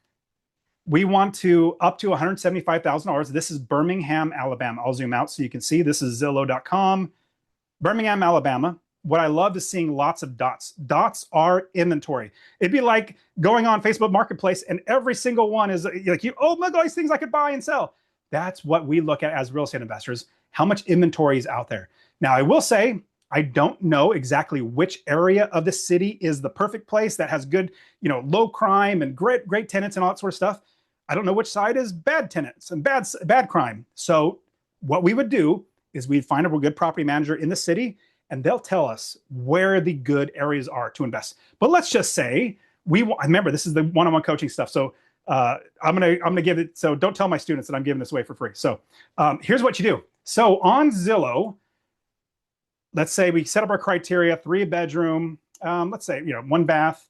we want to up to $175,000. This is Birmingham, Alabama. I'll zoom out so you can see. This is Zillow.com. Birmingham, Alabama. what I loved is seeing lots of dots. Dots are inventory. It'd be like going on Facebook Marketplace and every single one is like, oh, look at all these things I could buy and sell. That's what we look at as real estate investors, how much inventory is out there. Now, I will say, I don't know exactly which area of the city is the perfect place that has good, low crime and great tenants and all that sort of stuff. I don't know which side is bad tenants and bad crime. So what we would do is we'd find a good property manager in the city, and they'll tell us where the good areas are to invest. But let's just say remember, this is the one-on-one coaching stuff. So I'm gonna give it. So don't tell my students that I'm giving this away for free. So here's what you do. So on Zillow, let's say we set up our criteria: 3-bedroom, let's say 1 bath,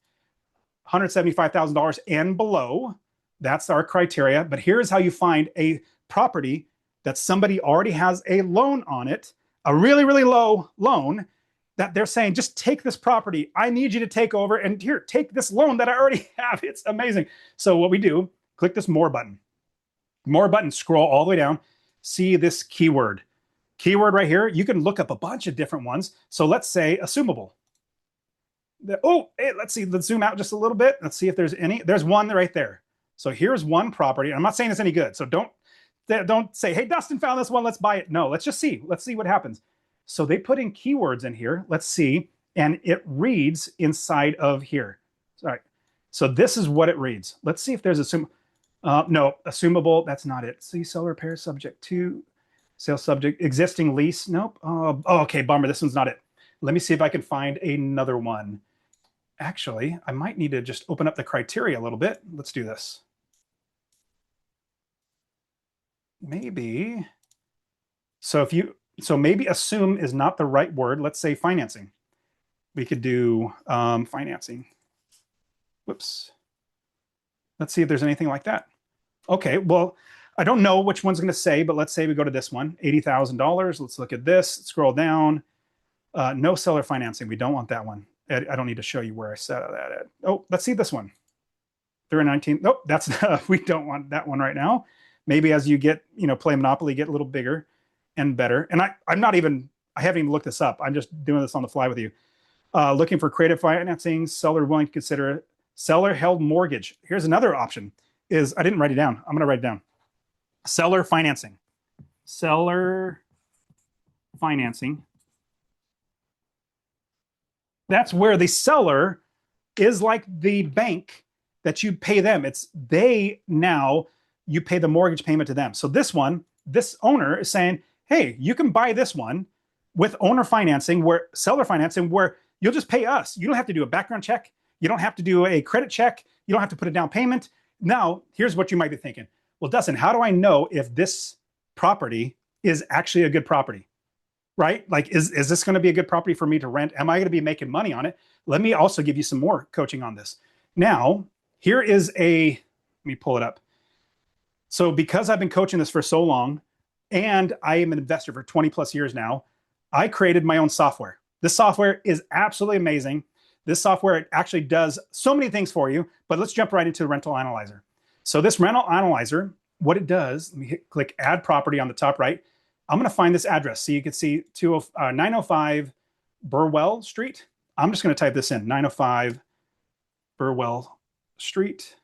$175,000 and below. That's our criteria. But here's how you find a property that somebody already has a loan on it, a really, really low loan, that they're saying, just take this property. I need you to take over, and here, take this loan that I already have. It's amazing. So what we do, click this more button. More button, scroll all the way down, see this keyword. Keyword right here, you can look up a bunch of different ones. So let's say assumable. Hey, let's see, let's zoom out just a little bit. Let's see if there's any. There's one right there. So here's one property. I'm not saying it's any good. So don't say, hey, Dustin found this one, let's buy it. No, let's just see. Let's see what happens. So they put in keywords in here. Let's see. And it reads inside of here. Sorry. So this is what it reads. Let's see if there's no, assumable. That's not it. See, seller repair subject to sales subject, existing lease. Nope. Oh, okay. Bummer. This one's not it. Let me see if I can find another one. Actually, I might need to just open up the criteria a little bit. Let's do this. Maybe. So maybe assume is not the right word. Let's say financing. We could do financing. Whoops. Let's see if there's anything like that. Okay, well, I don't know which one's going to say, but let's say we go to this one, $80,000. Let's look at this, scroll down. No seller financing. We don't want that one. I don't need to show you where I set that at. Oh, let's see this one. 319. Nope, that's we don't want that one right now. Maybe as you get, play Monopoly, get a little bigger and better. And I haven't even looked this up. I'm just doing this on the fly with you. Looking for creative financing, seller willing to consider seller held mortgage. Here's another option is, I didn't write it down. I'm going to write it down. Seller financing. Seller financing. That's where the seller is like the bank that you pay them. It's you pay the mortgage payment to them. So this owner is saying, hey, you can buy this one with owner financing, seller financing, where you'll just pay us. You don't have to do a background check. You don't have to do a credit check. You don't have to put a down payment. Now, here's what you might be thinking. Well, Dustin, how do I know if this property is actually a good property? Right? Like, is this going to be a good property for me to rent? Am I going to be making money on it? Let me also give you some more coaching on this. Now, here is let me pull it up. So because I've been coaching this for so long, and I am an investor for 20 plus years now, I created my own software. This software is absolutely amazing. This software actually does so many things for you, but let's jump right into the rental analyzer. So this rental analyzer, what it does, let me click add property on the top right. I'm going to find this address. So you can see 905 Burwell Street. I'm just going to type this in, 905 Burwell Street.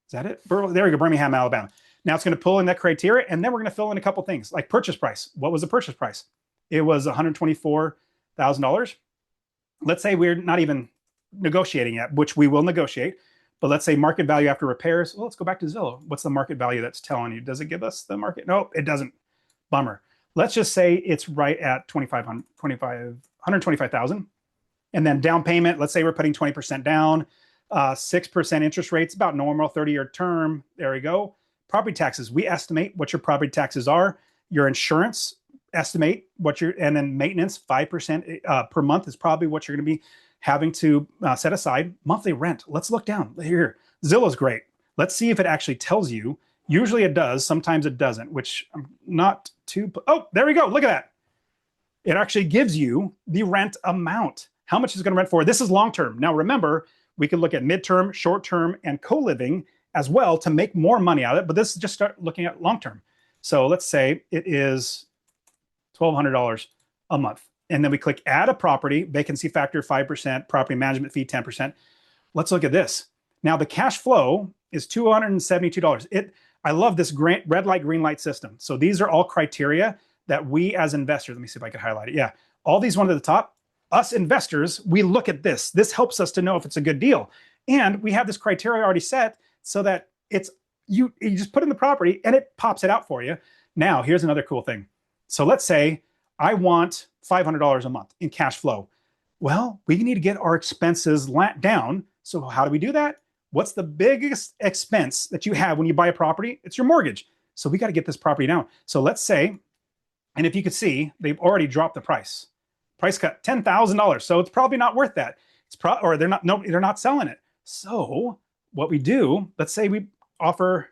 Is that it? There we go, Birmingham, Alabama. Now it's going to pull in that criteria, and then we're going to fill in a couple things like purchase price. What was the purchase price? It was $124,000. Let's say we're not even negotiating yet, which we will negotiate. But let's say market value after repairs. Well, let's go back to Zillow. What's the market value that's telling you? Does it give us the market? No, it doesn't. Bummer. Let's just say it's right at $125,000. And then down payment, let's say we're putting 20% down, 6% interest rates, about normal, 30-year term. There we go. Property taxes, we estimate what your property taxes are. Your insurance, estimate and then maintenance, 5% per month is probably what you're going to be having to set aside. Monthly rent, let's look down here. Zillow's great. Let's see if it actually tells you. Usually it does, sometimes it doesn't, which I'm not too, oh, there we go, look at that. It actually gives you the rent amount. How much is it going to rent for? This is long-term. Now remember, we can look at midterm, short-term, and co-living as well to make more money out of it, but this is just start looking at long-term. So let's say it is $1,200 a month. and then we click add a property, vacancy factor 5%, property management fee 10%. Let's look at this. Now the cash flow is $272. I love this red light, green light system. So these are all criteria that we as investors, let me see if I can highlight it. Yeah, all these ones at the top, us investors, we look at this. This helps us to know if it's a good deal. And we have this criteria already set so that it's, you just put in the property and it pops it out for you. Now, here's another cool thing. So let's say I want $500 a month in cash flow. Well, we need to get our expenses down. So how do we do that? What's the biggest expense that you have when you buy a property? It's your mortgage. So we got to get this property down. So let's say, and if you could see, they've already dropped the price. Price cut $10,000. So it's probably not worth that. Or they're not selling it. So what we do, let's say we offer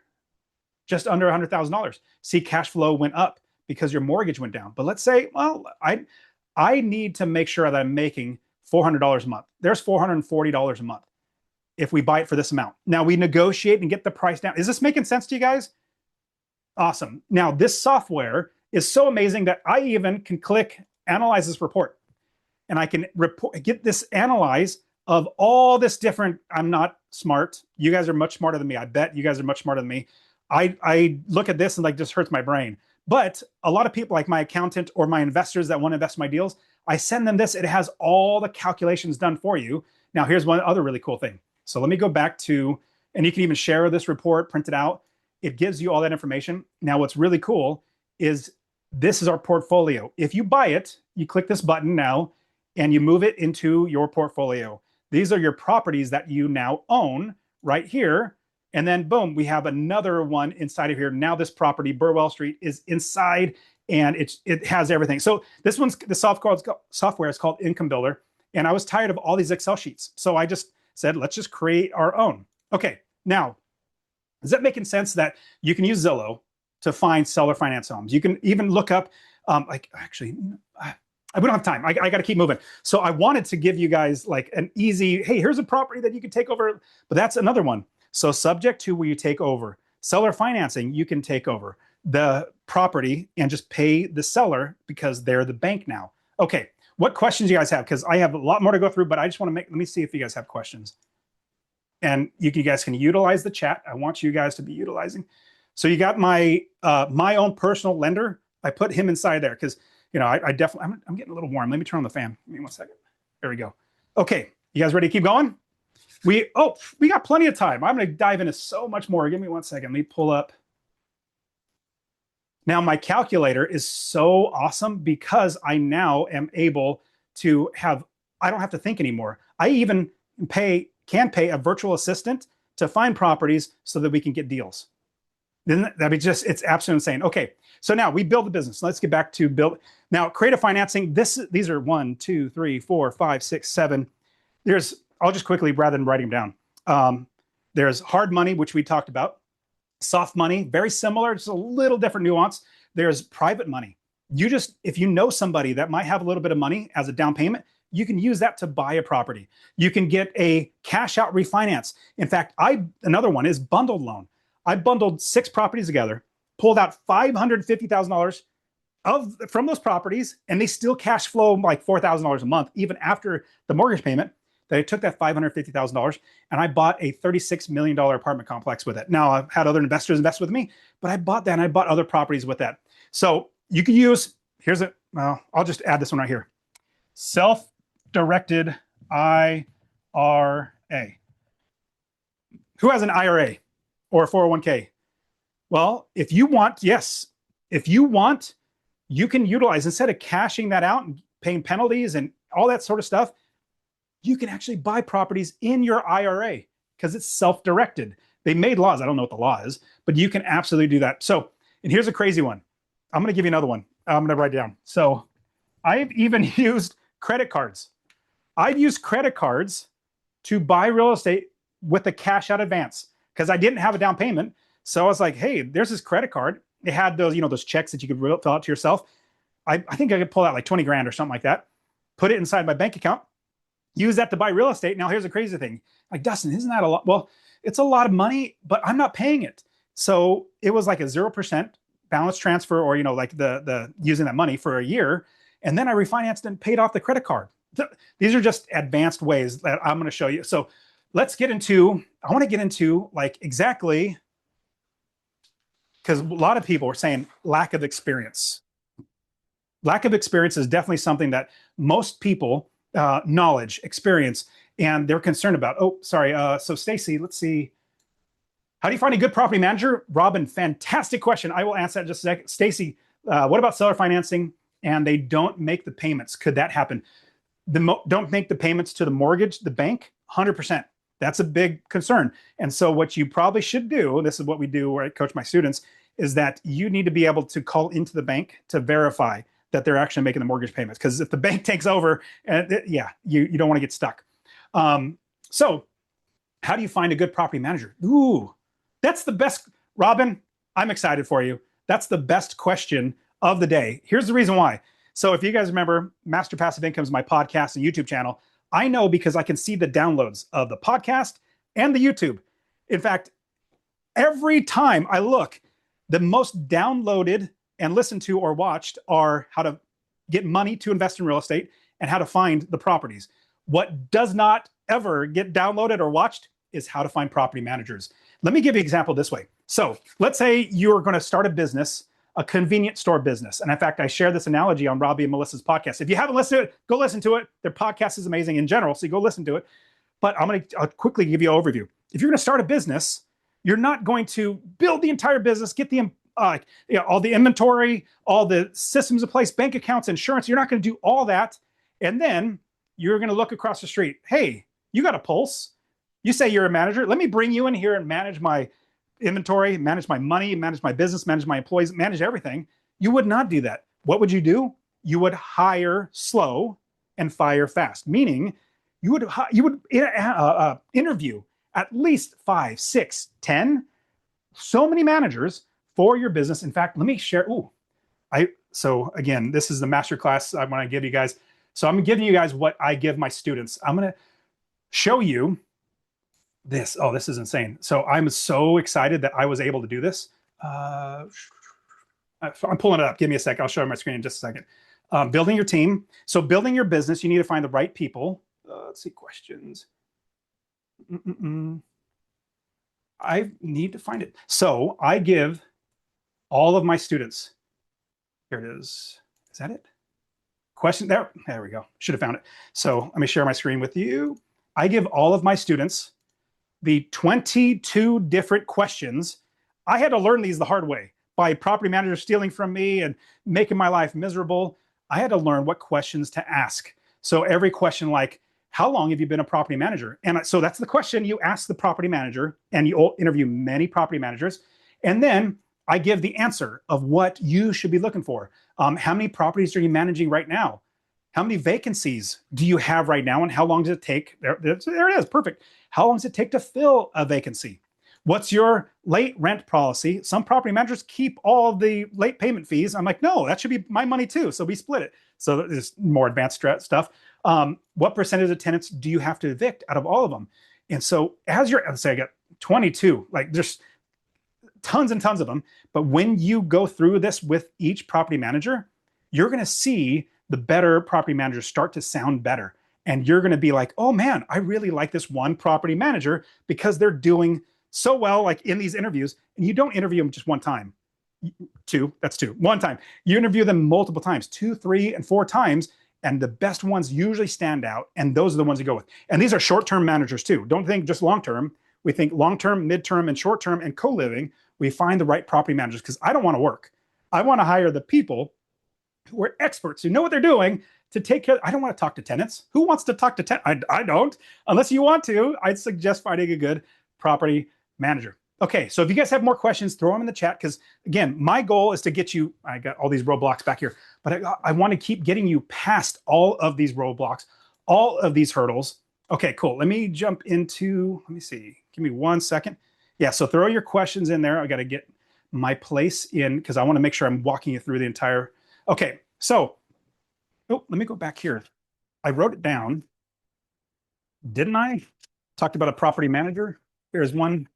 just under $100,000. See, cash flow went up because your mortgage went down. But let's say, well, I need to make sure that I'm making $400 a month. There's $440 a month if we buy it for this amount. Now we negotiate and get the price down. Is this making sense to you guys? Awesome. Now this software is so amazing that I even can click analyze this report. And I can get this analyze of all this different, I'm not smart. You guys are much smarter than me. I bet you guys are much smarter than me. I look at this and like just hurts my brain. But a lot of people like my accountant or my investors that want to invest in my deals, I send them this. It has all the calculations done for you. Now here's one other really cool thing. So let me go back to, and you can even share this report, print it out. It gives you all that information. Now what's really cool is this is our portfolio. If you buy it, you click this button now and you move it into your portfolio. These are your properties that you now own right here. And then boom, we have another one inside of here. Now this property, Burwell Street, is inside and it has everything. So this one's, the software is called Income Builder. And I was tired of all these Excel sheets. So I just said, let's just create our own. Okay, now, is that making sense that you can use Zillow to find seller finance homes? You can even look up, we don't have time. I got to keep moving. So I wanted to give you guys like an easy, hey, here's a property that you can take over, but that's another one. So subject to where you take over. Seller financing, you can take over the property and just pay the seller because they're the bank now. Okay, what questions you guys have? Because I have a lot more to go through, but I just want to let me see if you guys have questions. And you guys can utilize the chat. I want you guys to be utilizing. So you got my own personal lender. I put him inside there because, you know, I definitely, I'm getting a little warm. Let me turn on the fan. Give me 1 second. There we go. Okay, you guys ready to keep going? We got plenty of time. I'm going to dive into so much more. Give me 1 second. Let me pull up. Now my calculator is so awesome because I now am able to have, I don't have to think anymore. I even can pay a virtual assistant to find properties so that we can get deals. Then that'd be just, it's absolutely insane. Okay, so now we build the business. Let's get back to build. Now, creative financing, these are 1, 2, 3, 4, 5, 6, 7. I'll just quickly, rather than writing them down. There's hard money, which we talked about. Soft money, very similar, just a little different nuance. There's private money. If you know somebody that might have a little bit of money as a down payment, you can use that to buy a property. You can get a cash out refinance. In fact, another one is bundled loan. I bundled 6 properties together, pulled out $550,000 from those properties, and they still cash flow like $4,000 a month, even after the mortgage payment. That I took that $550,000 and I bought a $36 million apartment complex with it. Now I've had other investors invest with me, but I bought that and I bought other properties with that. So you can use, I'll just add this one right here. Self-directed IRA. Who has an IRA or a 401k? Well, if you want, you can utilize, instead of cashing that out and paying penalties and all that sort of stuff, you can actually buy properties in your IRA because it's self-directed. They made laws. I don't know what the law is, but you can absolutely do that. So, and here's a crazy one. I'm going to give you another one. I'm going to write it down. So I've even used credit cards. I've used credit cards to buy real estate with a cash out advance because I didn't have a down payment. So I was like, hey, there's this credit card. It had those, those checks that you could fill out to yourself. I think I could pull out like 20 grand or something like that, put it inside my bank account, use that to buy real estate. Now here's the crazy thing. Like, Dustin, isn't that a lot? Well, it's a lot of money, but I'm not paying it. So it was like a 0% balance transfer, or, like the using that money for a year. and then I refinanced and paid off the credit card. These are just advanced ways that I'm going to show you. So let's get into, I want to get into like exactly, because a lot of people are saying lack of experience. Lack of experience is definitely something that most people, knowledge, experience, and they're concerned about. Oh, sorry. So Stacy, let's see. How do you find a good property manager? Robin, fantastic question. I will answer that in just a second. Stacy, what about seller financing and they don't make the payments? Could that happen? Don't make the payments to the mortgage, the bank, 100%. That's a big concern. And so what you probably should do, this is what we do where I coach my students, is that you need to be able to call into the bank to verify that they're actually making the mortgage payments. Because if the bank takes over, yeah, you don't want to get stuck. So how do you find a good property manager? Ooh, that's the best. Robin, I'm excited for you. That's the best question of the day. Here's the reason why. So if you guys remember, Master Passive Income is my podcast and YouTube channel. I know because I can see the downloads of the podcast and the YouTube. In fact, every time I look, the most downloaded and listened to or watched are how to get money to invest in real estate and how to find the properties. What does not ever get downloaded or watched is how to find property managers. Let me give you an example this way. So let's say you're going to start a business, a convenience store business. And in fact, I share this analogy on Robbie and Melissa's podcast. If you haven't listened to it, go listen to it. Their podcast is amazing in general, so you go listen to it. But I'll quickly give you an overview. If you're going to start a business, you're not going to build the entire business, get the all the inventory, all the systems in place, bank accounts, insurance. You're not going to do all that. And then you're going to look across the street. Hey, you got a pulse. You say you're a manager. Let me bring you in here and manage my inventory, manage my money, manage my business, manage my employees, manage everything. You would not do that. What would you do? You would hire slow and fire fast, meaning you would interview at least 5, 6, 10, so many managers for your business. In fact, let me share. So again, this is the masterclass I want to give you guys. So I'm giving you guys what I give my students. I'm going to show you this. Oh, this is insane. So I'm so excited that I was able to do this. I'm pulling it up. Give me a sec. I'll show you my screen in just a second. Building your team. So building your business, you need to find the right people. Let's see, questions. I need to find it. So I give all of my students, here it is. Is that it? Question, there we go. Should have found it. So let me share my screen with you. I give all of my students the 22 different questions. I had to learn these the hard way by property managers stealing from me and making my life miserable. I had to learn what questions to ask. So every question like, how long have you been a property manager? And so that's the question you ask the property manager, and you interview many property managers. And then I give the answer of what you should be looking for. How many properties are you managing right now? How many vacancies do you have right now? And how long does it take? There it is, perfect. How long does it take to fill a vacancy? What's your late rent policy? Some property managers keep all the late payment fees. I'm like, no, that should be my money too. So we split it. So there's more advanced stuff. What percentage of tenants do you have to evict out of all of them? And so as you're, let's say I got 22, like there's tons and tons of them. But when you go through this with each property manager, you're going to see the better property managers start to sound better. And you're going to be like, oh man, I really like this one property manager because they're doing so well, like in these interviews. And you don't interview them just one time. That's two. One time. You interview them multiple times, 2, 3, and 4 times. And the best ones usually stand out. And those are the ones you go with. And these are short-term managers too. Don't think just long-term. We think long-term, mid-term, and short-term, and co-living. We find the right property managers because I don't want to work. I want to hire the people who are experts, who know what they're doing to take care. I don't want to talk to tenants. Who wants to talk to tenants? I don't. Unless you want to, I'd suggest finding a good property manager. Okay, so if you guys have more questions, throw them in the chat because, again, my goal is to get you, I got all these roadblocks back here, but I want to keep getting you past all of these roadblocks, all of these hurdles. Okay, cool. Let me jump into, let me see. Give me 1 second. Yeah, so throw your questions in there. I got to get my place in because I want to make sure I'm walking you through the entire. Okay, so, let me go back here. I wrote it down. Didn't I? Talked about a property manager. There's one.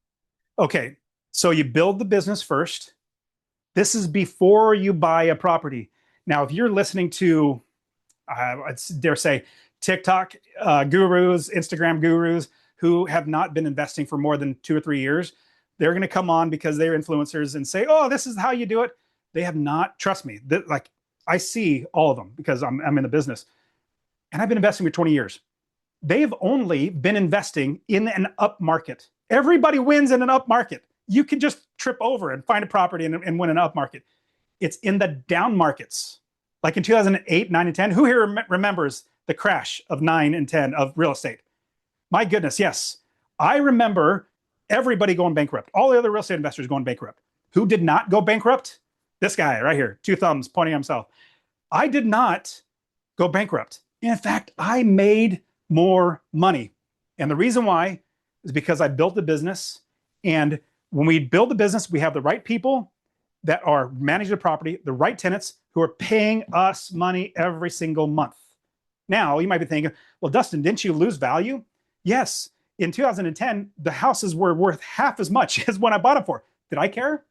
Okay, so you build the business first. This is before you buy a property. Now, if you're listening to I dare say, TikTok gurus, Instagram gurus who have not been investing for more than 2 or 3 years. They're going to come on because they're influencers and say, "Oh, this is how you do it." They have not. Trust me. Like I see all of them because I'm in the business, and I've been investing for 20 years. They've only been investing in an up market. Everybody wins in an up market. You can just trip over and find a property and win an up market. It's in the down markets, like in 2008, 9, and 10. Who here remembers the crash of 9 and 10 of real estate? My goodness, yes. I remember everybody going bankrupt. All the other real estate investors going bankrupt. Who did not go bankrupt? This guy right here, 2 thumbs pointing at himself. I did not go bankrupt. In fact, I made more money. And the reason why is because I built the business. And when we build the business, we have the right people that are managing the property, the right tenants who are paying us money every single month. Now, you might be thinking, well, Dustin, didn't you lose value? Yes. In 2010, the houses were worth half as much as when I bought them for. Did I care?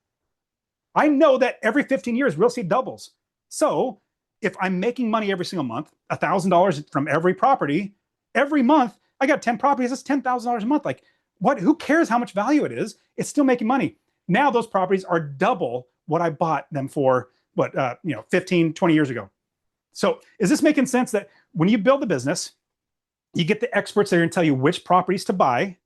I know that every 15 years, real estate doubles. So if I'm making money every single month, $1,000 from every property, every month, I got 10 properties, that's $10,000 a month. Like, what? Who cares how much value it is? It's still making money. Now those properties are double what I bought them for, 15, 20 years ago. So is this making sense that when you build a business, you get the experts that are going to tell you which properties to buy,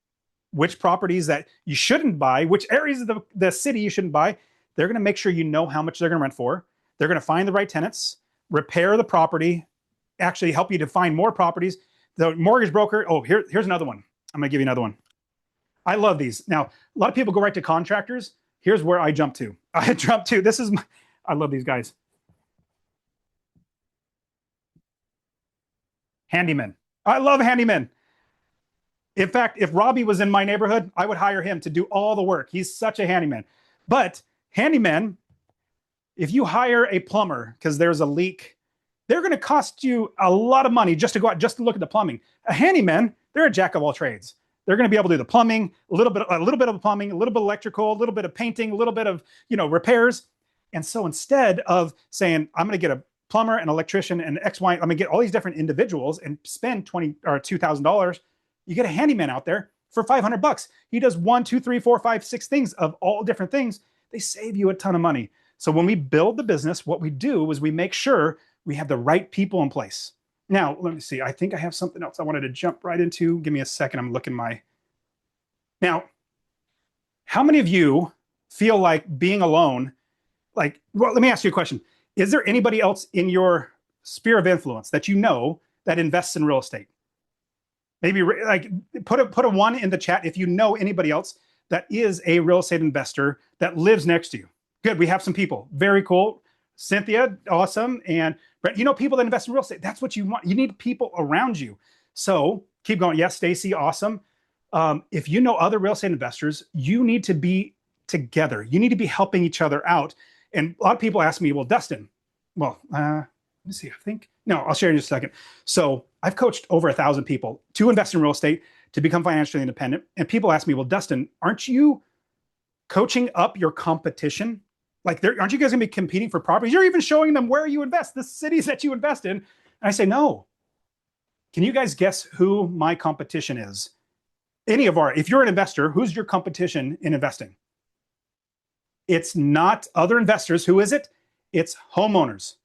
which properties that you shouldn't buy, which areas of the city you shouldn't buy. They're going to make sure you know how much they're going to rent for. They're going to find the right tenants, repair the property, actually help you to find more properties. The mortgage broker, here's another one. I'm going to give you another one. I love these. Now, a lot of people go right to contractors. Here's where I jump to. I love these guys. Handymen. I love handymen. In fact, if Robbie was in my neighborhood, I would hire him to do all the work. He's such a handyman. But handymen, if you hire a plumber because there's a leak, they're going to cost you a lot of money just to go out, just to look at the plumbing. A handyman, they're a jack of all trades. They're going to be able to do the plumbing, a little bit of plumbing, a little bit of electrical, a little bit of painting, a little bit of repairs. And so instead of saying, I'm going to get a plumber, an electrician, and XY, I'm going to get all these different individuals and spend $20 or $2,000, you get a handyman out there for $500. He does 1, 2, 3, 4, 5, 6 things of all different things. They save you a ton of money. So when we build the business, what we do is we make sure we have the right people in place. Now, let me see. I think I have something else I wanted to jump right into. Give me a second. I'm looking Now, how many of you feel like being alone? Let me ask you a question. Is there anybody else in your sphere of influence that you know that invests in real estate? Maybe put a 1 in the chat if you know anybody else that is a real estate investor that lives next to you. Good. We have some people. Very cool. Cynthia, awesome. And Brett, people that invest in real estate, that's what you want. You need people around you. So keep going. Yes, Stacy, awesome. If you know other real estate investors, you need to be together. You need to be helping each other out. And a lot of people ask me, well, Dustin, let me see, I'll share in just a second. So I've coached over 1,000 people to invest in real estate, to become financially independent. And people ask me, well, Dustin, aren't you coaching up your competition? Aren't you guys going to be competing for properties? You're even showing them where you invest, the cities that you invest in. And I say, no. Can you guys guess who my competition is? If you're an investor, who's your competition in investing? It's not other investors. Who is it? It's homeowners.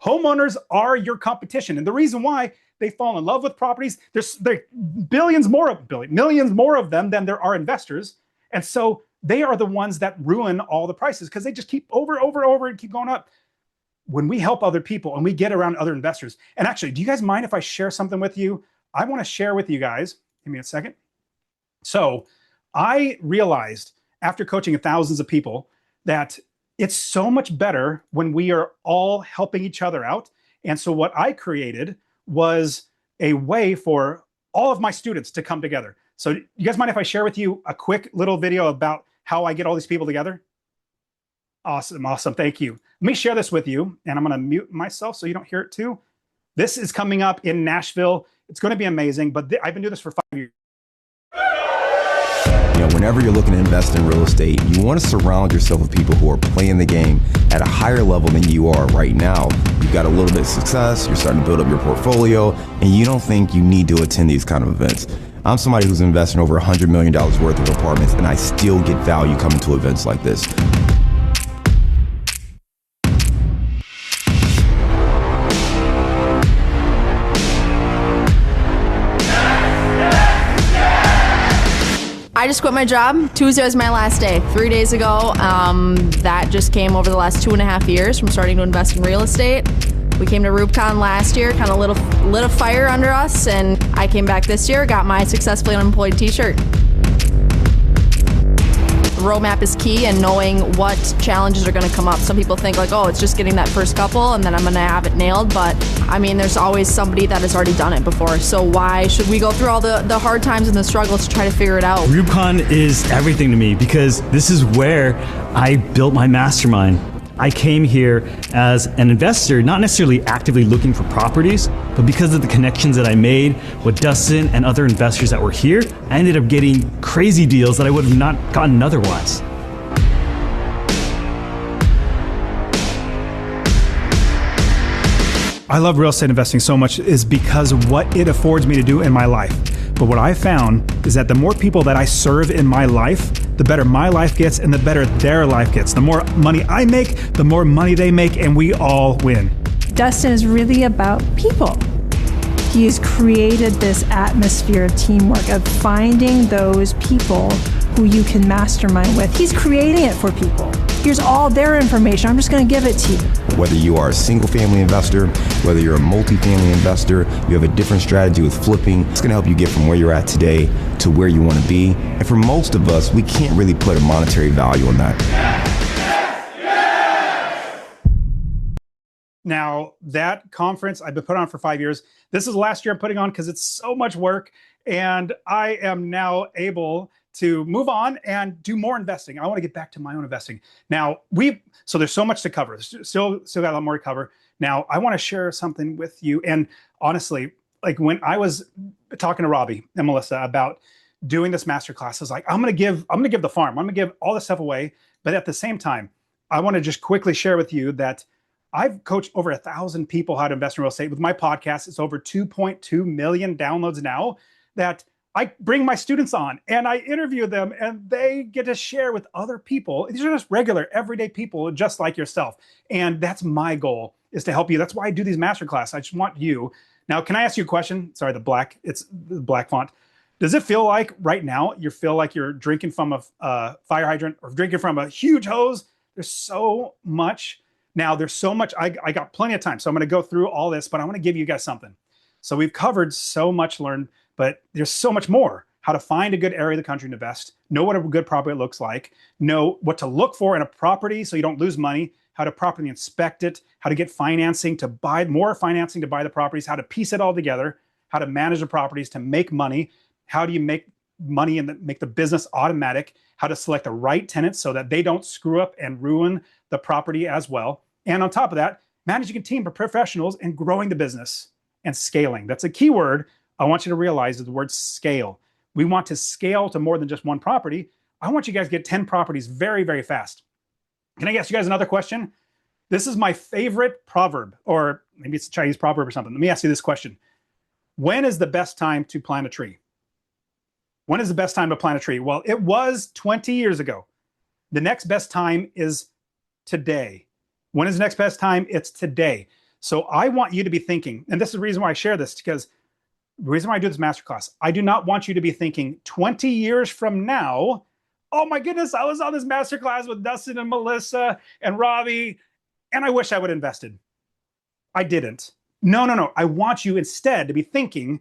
Homeowners are your competition. And the reason why they fall in love with properties, there's millions more of them than there are investors. And so they are the ones that ruin all the prices because they just keep over and keep going up. When we help other people and we get around other investors, and actually, do you guys mind if I share something with you? I want to share with you guys. Give me a second. So I realized after coaching thousands of people that it's so much better when we are all helping each other out. And so what I created was a way for all of my students to come together. So you guys mind if I share with you a quick little video about how I get all these people together? Awesome. Thank you. Let me share this with you, and I'm going to mute myself so you don't hear it too. This is coming up in Nashville. It's going to be amazing, but I've been doing this for 5 years. whenever you're looking to invest in real estate, you want to surround yourself with people who are playing the game at a higher level than you are right now. You've got a little bit of success, you're starting to build up your portfolio, and you don't think you need to attend these kind of events. I'm somebody who's investing over $100 million worth of apartments, and I still get value coming to events like this. I just quit my job. Tuesday was my last day. 3 days ago, that just came over the last 2.5 years from starting to invest in real estate. We came to RubeCon last year, kind of lit a fire under us, and I came back this year, got my Successfully Unemployed t-shirt. The roadmap is key, and knowing what challenges are going to come up. Some people think like, oh, it's just getting that first couple and then I'm going to have it nailed. But I mean, there's always somebody that has already done it before. So why should we go through all the hard times and the struggles to try to figure it out? RubeCon is everything to me because this is where I built my mastermind. I came here as an investor, not necessarily actively looking for properties, but because of the connections that I made with Dustin and other investors that were here, I ended up getting crazy deals that I would have not gotten otherwise. I love real estate investing so much is because of what it affords me to do in my life. But what I found is that the more people that I serve in my life, the better my life gets and the better their life gets. The more money I make, the more money they make, and we all win. Dustin is really about people. He has created this atmosphere of teamwork, of finding those people who you can mastermind with. He's creating it for people. Here's all their information. I'm just going to give it to you. Whether you are a single family investor, whether you're a multifamily investor, you have a different strategy with flipping, it's going to help you get from where you're at today to where you want to be. And for most of us, we can't really put a monetary value on that. Now, that conference I've been putting on for 5 years. This is the last year I'm putting on because it's so much work. And I am now able to move on and do more investing. I want to get back to my own investing. Now, so there's so much to cover. Still got a lot more to cover. Now, I want to share something with you. And honestly, like when I was talking to Robbie and Melissa about doing this masterclass, I was like, I'm going to give the farm. I'm going to give all this stuff away. But at the same time, I want to just quickly share with you that I've coached over 1,000 people how to invest in real estate with my podcast. It's over 2.2 million downloads now that I bring my students on and I interview them and they get to share with other people. These are just regular, everyday people just like yourself. And that's my goal, is to help you. That's why I do these masterclass. I just want you. Now, can I ask you a question? Sorry, it's the black font. Does it feel like right now you feel like you're drinking from a fire hydrant or drinking from a huge hose? There's so much. Now, there's so much. I got plenty of time, so I'm going to go through all this, but I want to give you guys something. So we've covered so much, learned, but there's so much more. How to find a good area of the country to invest, know what a good property looks like, know what to look for in a property so you don't lose money, how to properly inspect it, how to get financing to buy more financing to buy the properties, how to piece it all together, how to manage the properties to make money, how do you make money and make the business automatic, how to select the right tenants so that they don't screw up and ruin the property as well. And on top of that, managing a team of professionals and growing the business and scaling. That's a key word I want you to realize is the word scale. We want to scale to more than just one property. I want you guys to get 10 properties very, very fast. Can I ask you guys another question? This is my favorite proverb, or maybe it's a Chinese proverb or something. Let me ask you this question. When is the best time to plant a tree? When is the best time to plant a tree? Well, it was 20 years ago. The next best time is today. When is the next best time? It's today. So I want you to be thinking, and this is the reason why I share this, because the reason why I do this masterclass, I do not want you to be thinking 20 years from now, oh my goodness, I was on this masterclass with Dustin and Melissa and Robbie, and I wish I would have invested. I didn't. No. I want you instead to be thinking,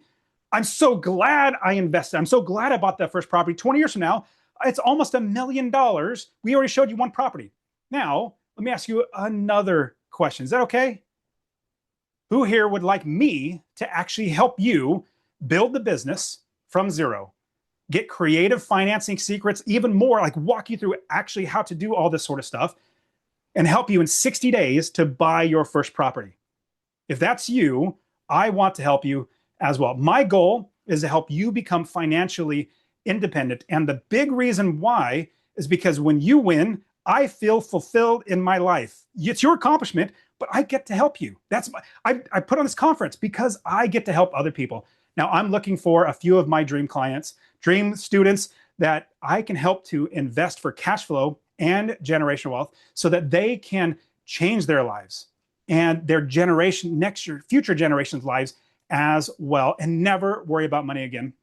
I'm so glad I invested. I'm so glad I bought that first property. 20 years from now, it's almost $1 million. We already showed you one property. Now, let me ask you another question. Is that okay? Who here would like me to actually help you build the business from zero, get creative financing secrets, even more, like walk you through actually how to do all this sort of stuff and help you in 60 days to buy your first property? If that's you, I want to help you as well. My goal is to help you become financially independent. And the big reason why is because when you win, I feel fulfilled in my life. It's your accomplishment, but I get to help you. I put on this conference because I get to help other people. Now I'm looking for a few of my dream clients, dream students that I can help to invest for cash flow and generational wealth so that they can change their lives and their generation, next year, future generations' lives as well, and never worry about money again.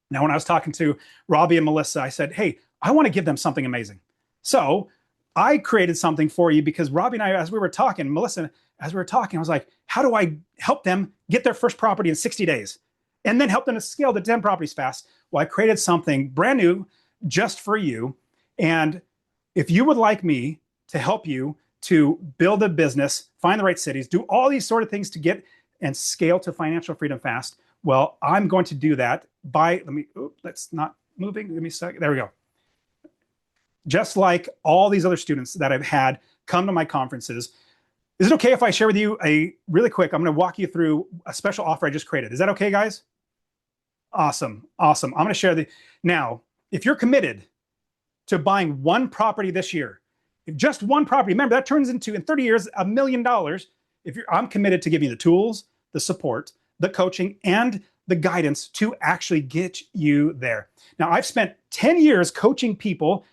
Now, when I was talking to Robbie and Melissa, I said, hey, I want to give them something amazing. So I created something for you because Robbie and I, as we were talking, Melissa, as we were talking, I was like, how do I help them get their first property in 60 days and then help them to scale to 10 properties fast? Well, I created something brand new just for you. And if you would like me to help you to build a business, find the right cities, do all these sort of things to get and scale to financial freedom fast, well, I'm going to do that by, that's not moving. Give me a second. There we go. Just like all these other students that I've had come to my conferences, is it okay if I share with you really quick, I'm going to walk you through a special offer I just created. Is that okay, guys? Awesome. Awesome. I'm going to share now, if you're committed to buying one property this year, if just one property, remember that turns into, in 30 years, $1 million. I'm committed to giving you the tools, the support, the coaching, and the guidance to actually get you there. Now, I've spent 10 years coaching people,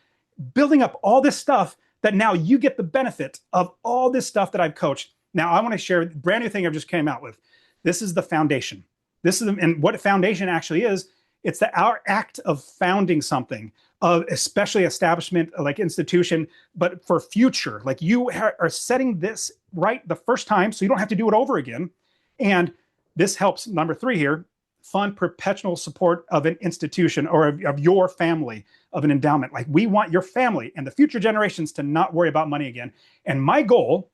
building up all this stuff that now you get the benefit of all this stuff that I've coached. Now, I want to share a brand new thing I've just came out with. This is the foundation. And what a foundation actually is, it's our act of founding something, of especially establishment, like institution, but for future. Like you are setting this right the first time so you don't have to do it over again. And this helps, number 3 here, fund perpetual support of an institution or of your family, of an endowment. Like we want your family and the future generations to not worry about money again. And my goal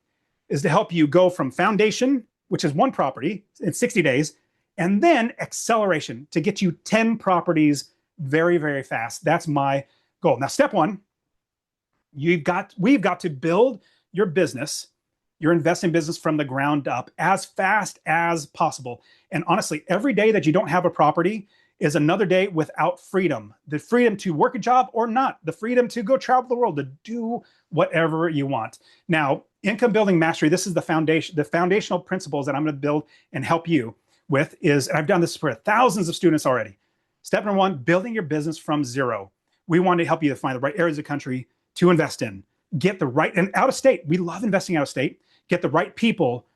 is to help you go from foundation, which is one property in 60 days, and then acceleration to get you 10 properties very, very fast. That's my goal. Now, step 1, we've got to build your business, your investing business from the ground up as fast as possible. And honestly, every day that you don't have a property is another day without freedom. The freedom to work a job or not, the freedom to go travel the world, to do whatever you want. Now, income building mastery, this is the foundation, the foundational principles that I'm going to build and help you with is, and I've done this for thousands of students already. Step number 1, building your business from zero. We want to help you to find the right areas of the country to invest in. Get the right, and out of state, we love investing out of state. Get the right people,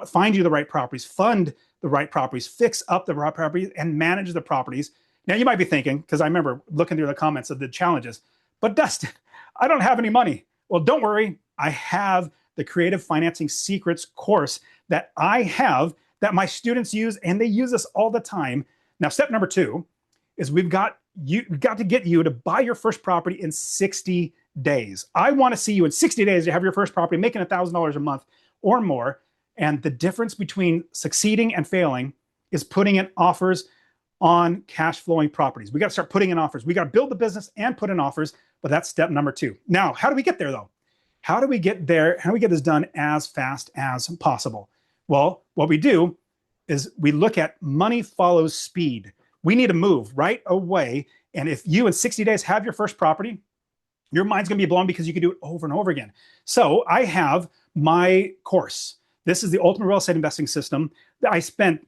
find you the right properties, fund the right properties, fix up the right properties, and manage the properties. Now you might be thinking, because I remember looking through the comments of the challenges, but Dustin, I don't have any money. Well, don't worry. I have the Creative Financing Secrets course that I have that my students use, and they use this all the time. Now, step number 2 is we've got to get you to buy your first property in 60 days. I want to see you in 60 days to have your first property making $1,000 a month or more. And the difference between succeeding and failing is putting in offers on cash flowing properties. We got to start putting in offers. We got to build the business and put in offers, but that's step number 2. Now, how do we get there though? How do we get there? How do we get this done as fast as possible? Well, what we do is we look at money follows speed. We need to move right away. And if you in 60 days have your first property, your mind's going to be blown because you can do it over and over again. So I have my course. This is the Ultimate Real Estate Investing System. I spent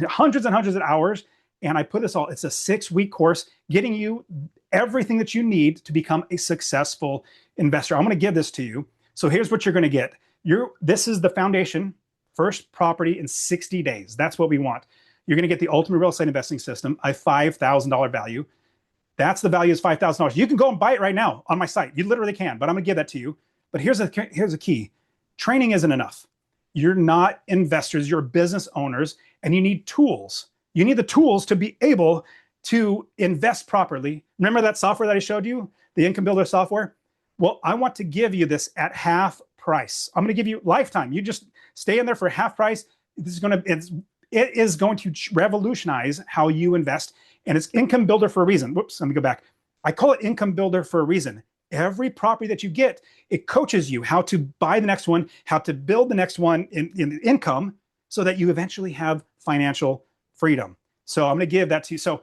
hundreds and hundreds of hours, and I put this all, it's a 6-week course getting you everything that you need to become a successful investor. I'm going to give this to you. So here's what you're going to get. This is the foundation, first property in 60 days. That's what we want. You're going to get the Ultimate Real Estate Investing System, a $5,000 value. That's the value is $5,000. You can go and buy it right now on my site. You literally can, but I'm going to give that to you. But here's a key. Training isn't enough. You're not investors, you're business owners, and you need tools. You need the tools to be able to invest properly. Remember that software that I showed you, the Income Builder software? Well, I want to give you this at half price. I'm going to give you lifetime. You just stay in there for half price. It is going to revolutionize how you invest. And it's Income Builder for a reason. Whoops, let me go back. I call it Income Builder for a reason. Every property that you get, it coaches you how to buy the next one, how to build the next one in income so that you eventually have financial freedom. So I'm going to give that to you. So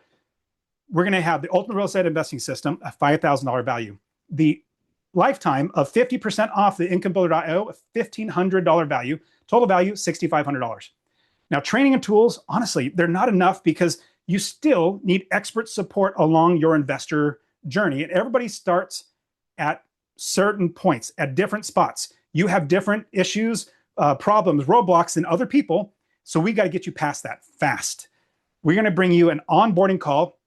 we're going to have the ultimate real estate investing system, a $5,000 value. The lifetime of 50% off the incomebuilder.io, a $1,500 value. Total value, $6,500. Now, training and tools, honestly, they're not enough because you still need expert support along your investor journey. And everybody starts at certain points, at different spots. You have different issues, problems, roadblocks than other people. So we got to get you past that fast. We're going to bring you an onboarding call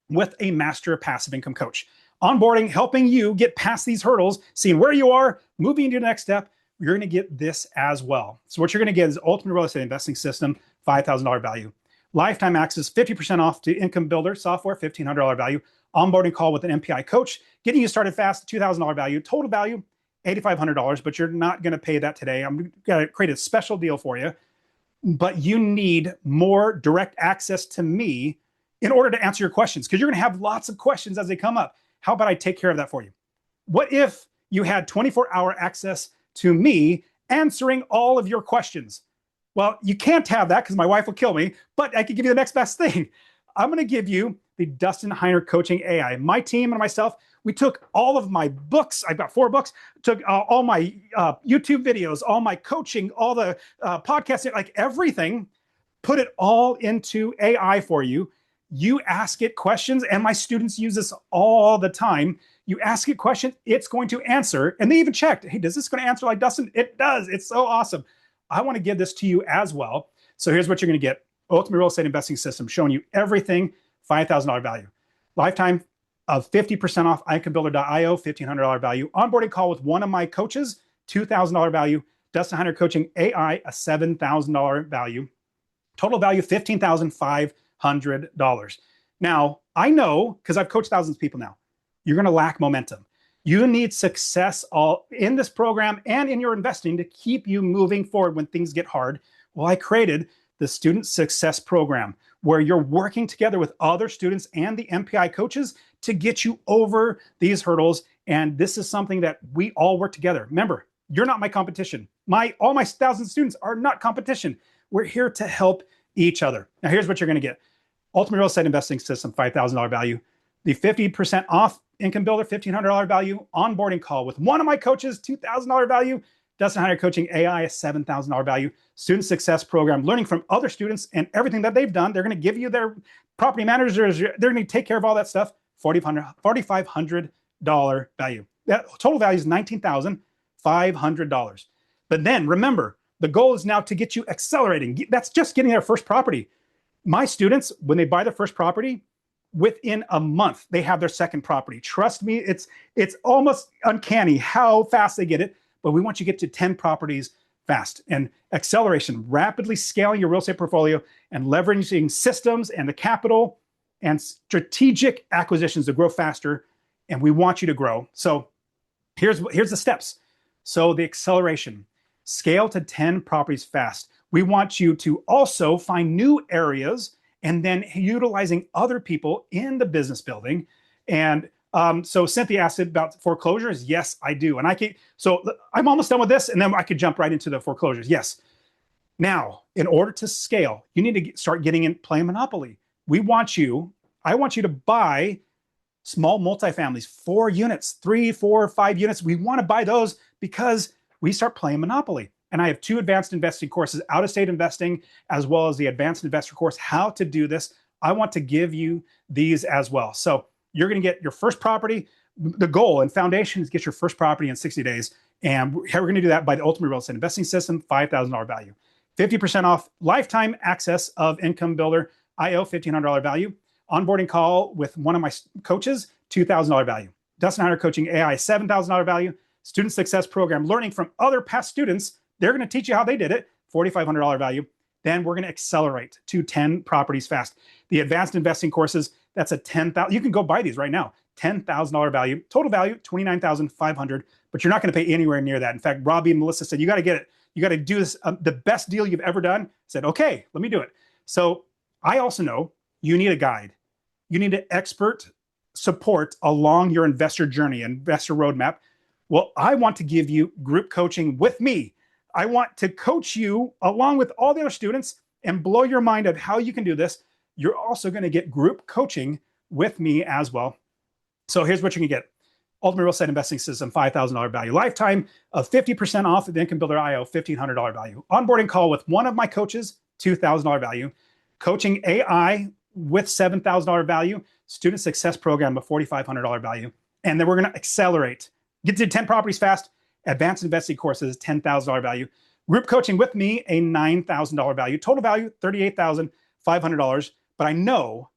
with a master passive income coach. Onboarding, helping you get past these hurdles, seeing where you are, moving into the next step. You're going to get this as well. So what you're going to get is Ultimate Real Estate Investing System, $5,000 value. Lifetime access, 50% off to Income Builder software, $1,500 value. Onboarding call with an MPI coach, getting you started fast, $2,000 value. Total value, $8,500, but you're not going to pay that today. I'm going to create a special deal for you. But you need more direct access to me in order to answer your questions, because you're going to have lots of questions as they come up. How about I take care of that for you? What if you had 24-hour access to me answering all of your questions? Well, you can't have that because my wife will kill me, but I could give you the next best thing. I'm going to give you the Dustin Heiner Coaching AI. My team and myself, we took all of my books. I've got 4 books, took all my YouTube videos, all my coaching, all the podcasting, like everything, put it all into AI for you. You ask it questions, and my students use this all the time. You ask it questions, it's going to answer. And they even checked, hey, does this going to answer like Dustin? It does. It's so awesome. I want to give this to you as well. So here's what you're going to get. Ultimate Real Estate Investing System, showing you everything, $5,000 value. Lifetime of 50% off incomebuilder.io, $1,500 value. Onboarding call with one of my coaches, $2,000 value. Dustin Heiner Coaching AI, a $7,000 value. Total value, $15,500. Now, I know, because I've coached thousands of people now, you're going to lack momentum. You need success all in this program and in your investing to keep you moving forward when things get hard. Well, I created the Student Success Program, where you're working together with other students and the MPI coaches to get you over these hurdles. And this is something that we all work together. Remember, you're not my competition. All my 1,000 students are not competition. We're here to help each other. Now, here's what you're going to get. Ultimate Real Estate Investing System, $5,000 value. The 50% off Income Builder, $1,500 value. Onboarding call with one of my coaches, $2,000 value. Dustin Heiner Coaching AI, a $7,000 value. Student Success Program, learning from other students and everything that they've done. They're going to give you their property managers. They're going to take care of all that stuff. $4,500 value. That total value is $19,500. But then remember, the goal is now to get you accelerating. That's just getting their first property. My students, when they buy their first property, within a month, they have their second property. Trust me, it's almost uncanny how fast they get it, but we want you to get to 10 properties fast. And acceleration, rapidly scaling your real estate portfolio and leveraging systems and the capital and strategic acquisitions to grow faster. And we want you to grow. So here's the steps. So the acceleration, scale to 10 properties fast. We want you to also find new areas and then utilizing other people in the business building. And so Cynthia asked about foreclosures. Yes, I do. And so I'm almost done with this, and then I could jump right into the foreclosures. Yes. Now, in order to scale, you need to start getting in playing Monopoly. I want you to buy small multifamilies, 4 units, 3, 4, 5 units. We want to buy those because we start playing Monopoly. And I have 2 advanced investing courses, out-of-state investing, as well as the advanced investor course, how to do this. I want to give you these as well. So you're going to get your first property. The goal and foundation is get your first property in 60 days. And we're going to do that by the Ultimate Real Estate Investing System, $5,000 value. 50% off lifetime access of Income Builder IO, $1,500 value. Onboarding call with one of my coaches, $2,000 value. Dustin Heiner Coaching AI, $7,000 value. Student Success Program, learning from other past students. They're going to teach you how they did it, $4,500 value. Then we're going to accelerate to 10 properties fast. The advanced investing courses, that's a $10,000. You can go buy these right now. $10,000 value. Total value, $29,500. But you're not going to pay anywhere near that. In fact, Robbie and Melissa said, you got to get it. You got to do this. The best deal you've ever done. I said, okay, let me do it. So I also know you need a guide. You need an expert support along your investor journey, investor roadmap. Well, I want to give you group coaching with me. I want to coach you along with all the other students and blow your mind of how you can do this. You're also going to get group coaching with me as well. So here's what you can get. Ultimate Real Estate Investing System, $5,000 value. Lifetime of 50% off of the Income Builder IO, $1,500 value. Onboarding call with one of my coaches, $2,000 value. Coaching AI with $7,000 value. Student Success Program of $4,500 value. And then we're going to accelerate. Get to 10 properties fast. Advanced Investing courses, $10,000 value. Group coaching with me, a $9,000 value. Total value, $38,500. But I know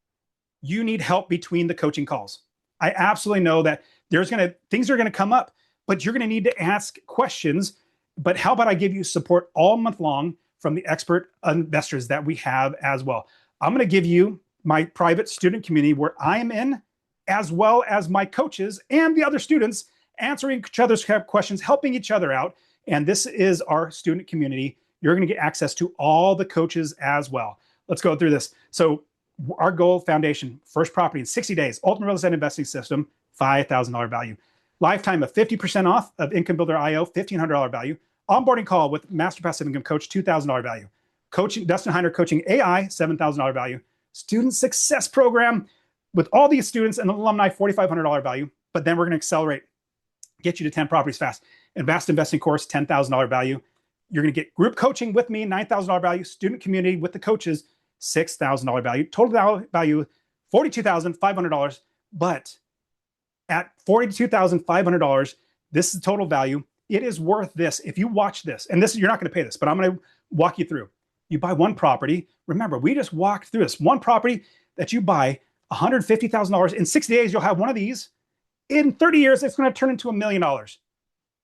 you need help between the coaching calls. I absolutely know that things are going to come up, but you're going to need to ask questions. But how about I give you support all month long from the expert investors that we have as well? I'm going to give you my private student community where I am in, as well as my coaches and the other students answering each other's questions, helping each other out. And this is our student community. You're going to get access to all the coaches as well. Let's go through this. So our goal foundation, first property in 60 days, Ultimate Real Estate Investing System, $5,000 value. Lifetime of 50% off of Income Builder IO, $1,500 value. Onboarding call with Master Passive Income Coach, $2,000 value. Coaching, Dustin Heiner Coaching AI, $7,000 value. Student Success Program with all these students and alumni, $4,500 value. But then we're going to accelerate, get you to 10 properties fast. Advanced Investing course, $10,000 value. You're going to get group coaching with me, $9,000 value. Student community with the coaches, $6,000 value. Total value, $42,500. But at $42,500, this is the total value. It is worth this. If you watch this, and this, you're not going to pay this, but I'm going to walk you through. You buy one property. Remember, we just walked through this. One property that you buy, $150,000. In 60 days, you'll have one of these. In 30 years, it's going to turn into $1 million.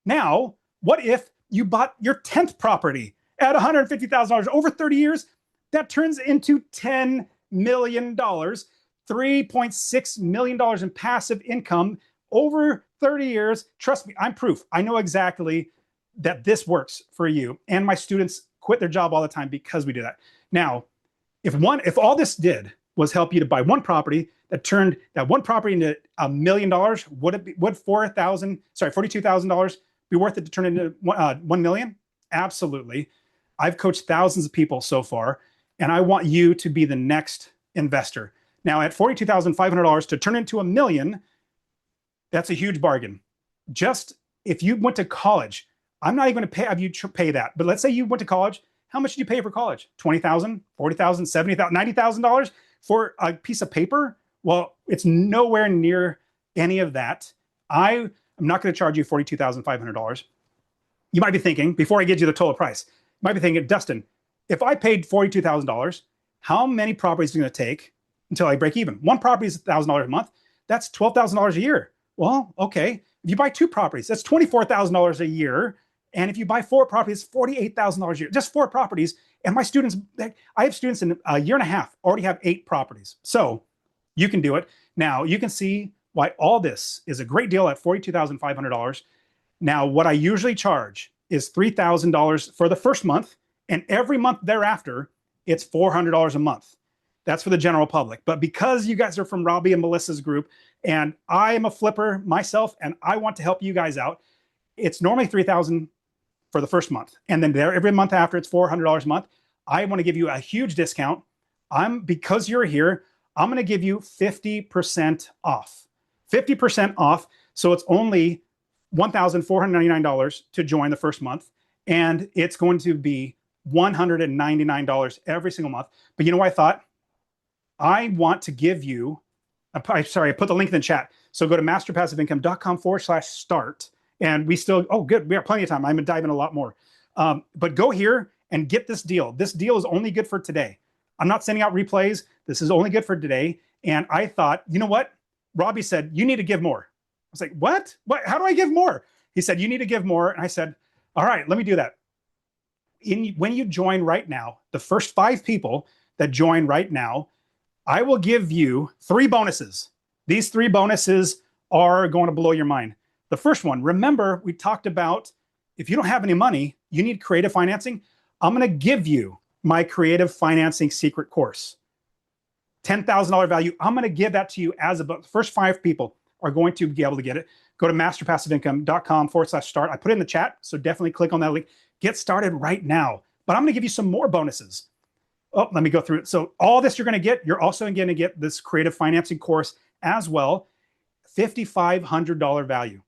Now, what if you bought your 10th property at $150,000 over 30 years? That turns into $10 million, $3.6 million in passive income over 30 years. Trust me, I'm proof. I know exactly that this works for you. And my students quit their job all the time because we do that. Now, if all this did was help you to buy one property that turned that one property into $1 million, would $42,000 be worth it to turn into 1 million? Absolutely. I've coached thousands of people so far, and I want you to be the next investor. Now, at $42,500 to turn into $1 million, that's a huge bargain. Just if you went to college, I'm not even going to have you pay that. But let's say you went to college. How much did you pay for college? $20,000, $40,000, $70,000, $90,000 for a piece of paper? Well, it's nowhere near any of that. I'm not going to charge you $42,500. You might be thinking, before I get you the total price, you might be thinking, Dustin, if I paid $42,000, how many properties is it going to take until I break even? One property is $1,000 a month. That's $12,000 a year. Well, okay. If you buy two properties, that's $24,000 a year. And if you buy four properties, $48,000 a year. Just four properties. And my students, I have students in a year and a half already have 8 properties. So you can do it. Now, you can see why all this is a great deal at $42,500. Now, what I usually charge is $3,000 for the first month. And every month thereafter, it's $400 a month. That's for the general public. But because you guys are from Robbie and Melissa's group, and I am a flipper myself, and I want to help you guys out, it's normally $3,000 for the first month. And then every month after, it's $400 a month. I want to give you a huge discount. Because you're here, I'm going to give you 50% off. 50% off. So it's only $1,499 to join the first month. And it's going to be $199 every single month. But you know what I thought? I want to give you, I put the link in the chat. So go to masterpassiveincome.com/start. And we still, oh, good. We have plenty of time. I'm going to dive in a lot more. But go here and get this deal. This deal is only good for today. I'm not sending out replays. This is only good for today. And I thought, you know what? Robbie said, you need to give more. I was like, what? How do I give more? He said, you need to give more. And I said, all right, let me do that. When you join right now, the first 5 people that join right now, I will give you 3 bonuses. These 3 bonuses are going to blow your mind. The first one, remember, we talked about if you don't have any money, you need creative financing. I'm going to give you my creative financing secret course. $10,000 value. I'm going to give that to you as about the first 5 people are going to be able to get it. Go to masterpassiveincome.com/start. I put it in the chat, so definitely click on that link. Get started right now. But I'm going to give you some more bonuses. Oh, let me go through it. So all this you're going to get, you're also going to get this creative financing course as well $5,500 value.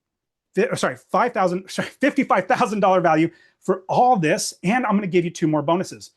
$55,000 value for all this. And I'm going to give you 2 more bonuses.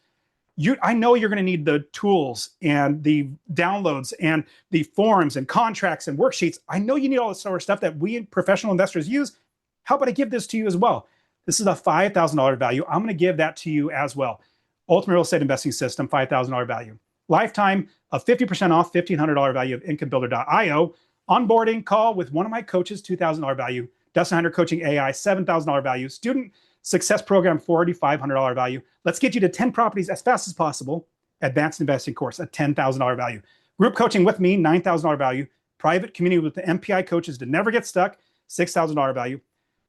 I know you're going to need the tools and the downloads and the forms and contracts and worksheets. I know you need all this sort of stuff that we professional investors use. How about I give this to you as well? This is a $5,000 value. I'm going to give that to you as well. Ultimate Real Estate Investing System, $5,000 value. Lifetime of 50% off, $1,500 value of incomebuilder.io. Onboarding call with one of my coaches, $2,000 value. Dustin Hunter Coaching AI, $7,000 value. Student Success Program, $4,500 value. Let's get you to 10 properties as fast as possible. Advanced Investing Course, a $10,000 value. Group coaching with me, $9,000 value. Private community with the MPI coaches to never get stuck, $6,000 value.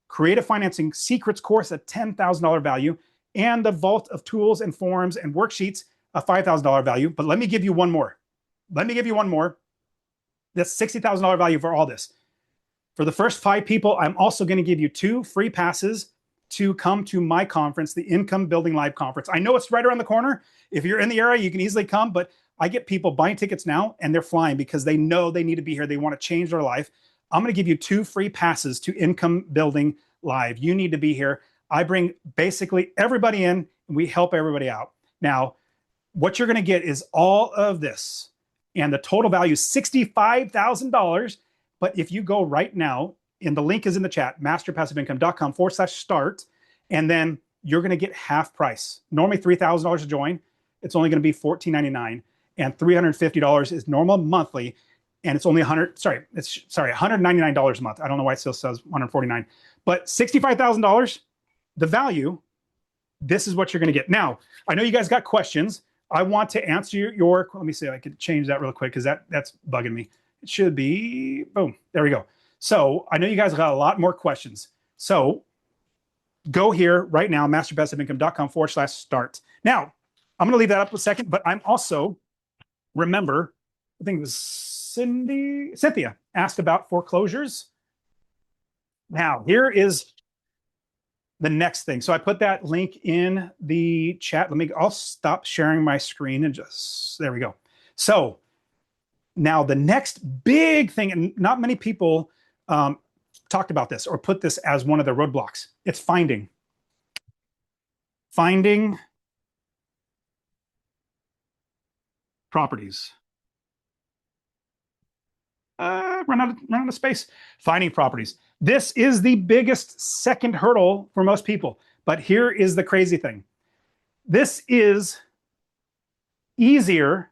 Creative Financing Secrets course, a $10,000 value. And the vault of tools and forms and worksheets, a $5,000 value. But let me give you one more. That's $60,000 value for all this. For the first 5 people, I'm also going to give you 2 free passes to come to my conference, the Income Building Live Conference. I know it's right around the corner. If you're in the area, you can easily come, but I get people buying tickets now and they're flying because they know they need to be here. They want to change their life. I'm going to give you 2 free passes to Income Building Live. You need to be here. I bring basically everybody in and we help everybody out. Now, what you're going to get is all of this and the total value is $65,000. But if you go right now, and the link is in the chat, masterpassiveincome.com/start, and then you're going to get half price. Normally $3,000 to join. It's only going to be $14.99, and $350 is normal monthly, and it's only $199 a month. I don't know why it still says $149, but $65,000, the value. This is what you're going to get. Now, I know you guys got questions. I want to answer your. Let me see if I could change that real quick because that's bugging me. It should be boom. There we go. So I know you guys got a lot more questions. So go here right now, masterpassiveincome.com/start. Now, I'm going to leave that up a second, but I'm also, remember, I think it was Cynthia asked about foreclosures. Now, here is the next thing. So I put that link in the chat. I'll stop sharing my screen and there we go. So now the next big thing, and not many people talked about this or put this as one of the roadblocks. It's finding properties. Run out of space. Finding properties. This is the biggest second hurdle for most people. But here is the crazy thing. This is easier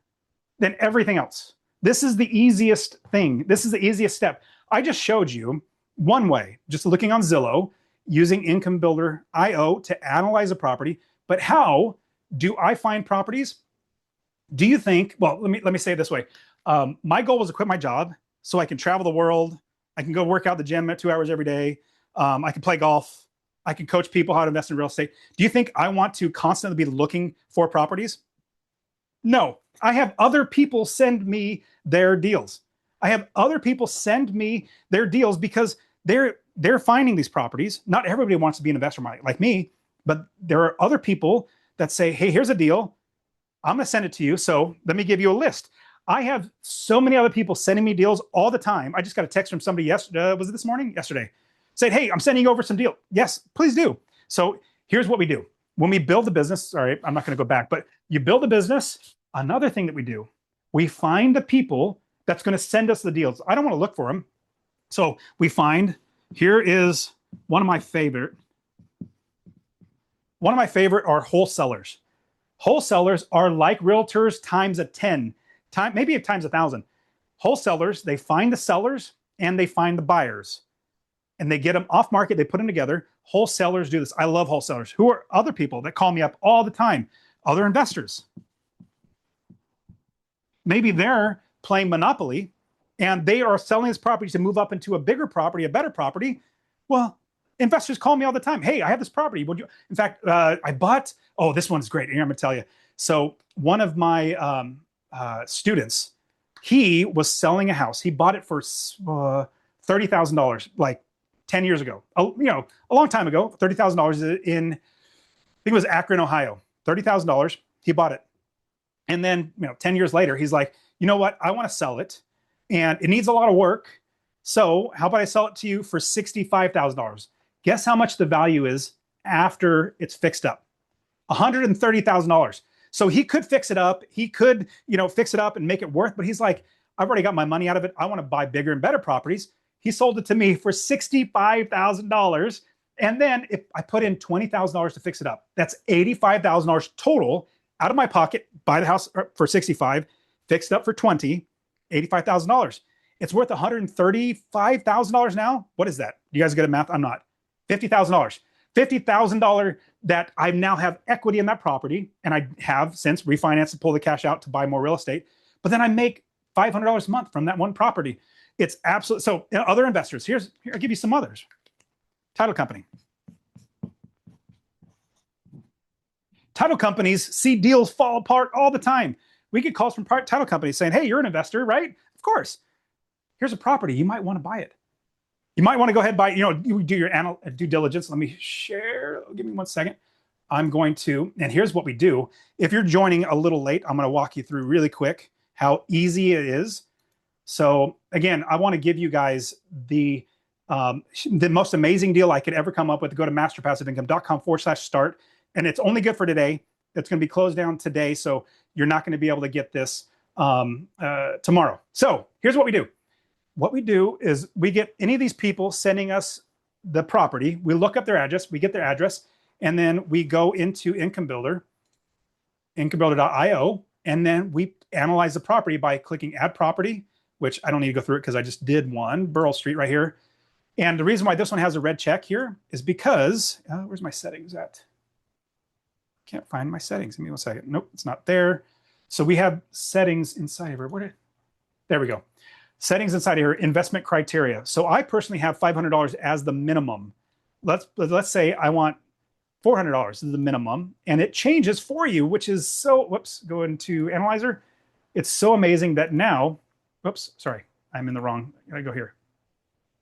than everything else. This is the easiest thing. This is the easiest step. I just showed you one way, just looking on Zillow, using Income Builder IO to analyze a property. But how do I find properties? Do you think, well, let me say it this way. My goal was to quit my job so I can travel the world. I can go work out the gym at 2 hours every day. I can play golf. I can coach people how to invest in real estate. Do you think I want to constantly be looking for properties? No, I have other people send me their deals. I have other people send me their deals because they're finding these properties. Not everybody wants to be an investor like me, but there are other people that say, hey, here's a deal. I'm going to send it to you. So let me give you a list. I have so many other people sending me deals all the time. I just got a text from somebody yesterday. Was it this morning? Yesterday. Said, hey, I'm sending you over some deal. Yes, please do. So here's what we do. When we build the business, sorry, I'm not going to go back, but you build a business. Another thing that we do, we find the people that's going to send us the deals. I don't want to look for them. So we find, here is one of my favorite are wholesalers. Wholesalers are like realtors times 10, maybe times 1,000. Wholesalers, they find the sellers and they find the buyers. And they get them off market, they put them together. Wholesalers do this. I love wholesalers. Who are other people that call me up all the time? Other investors. Maybe they're playing Monopoly and they are selling this property to move up into a bigger property, a better property. Well, investors call me all the time. Hey, I have this property. Would you? In fact, I bought, oh, this one's great. Here, I'm gonna tell you. So one of my students, he was selling a house. He bought it for $30,000, like 10 years ago. A long time ago, $30,000 in, I think it was Akron, Ohio. $30,000, he bought it. And then, 10 years later, he's like, you know what? I want to sell it. and it needs a lot of work. So how about I sell it to you for $65,000? Guess how much the value is after it's fixed up? $130,000. So he could fix it up. He could, fix it up and make it worth, but he's like, I've already got my money out of it. I want to buy bigger and better properties. He sold it to me for $65,000. And then if I put in $20,000 to fix it up, that's $85,000 total out of my pocket, buy the house for 65, fix it up for 20, $85,000. It's worth $135,000 now. What is that? You guys good at math? I'm not. $50,000. $50,000 that I now have equity in that property, and I have since refinanced and pulled the cash out to buy more real estate. But then I make $500 a month from that one property. It's absolute. So other investors, here, I'll give you some others. Title company. Title companies see deals fall apart all the time. We get calls from title companies saying, hey, you're an investor, right? Of course. Here's a property. You might want to buy it. You might want to go ahead and buy, you do your due diligence. Let me share. Give me 1 second. I'm going to, and here's what we do. If you're joining a little late, I'm going to walk you through really quick how easy it is. So again, I want to give you guys the most amazing deal I could ever come up with. Go to masterpassiveincome.com/start. And it's only good for today. It's going to be closed down today. So you're not going to be able to get this tomorrow. So here's what we do. What we do is we get any of these people sending us the property. We look up their address. We get their address. And then we go into Income Builder, incomebuilder.io. And then we analyze the property by clicking Add Property, which I don't need to go through it because I just did one, Burrell Street right here. And the reason why this one has a red check here is because, where's my settings at? Can't find my settings. Give me 1 second. Nope, it's not there. So we have settings inside of here. There we go. Settings inside of here, investment criteria. So I personally have $500 as the minimum. Let's say I want $400 is the minimum, and it changes for you, which is so, go into Analyzer. It's so amazing that now, sorry, I'm in the wrong, I gotta go here.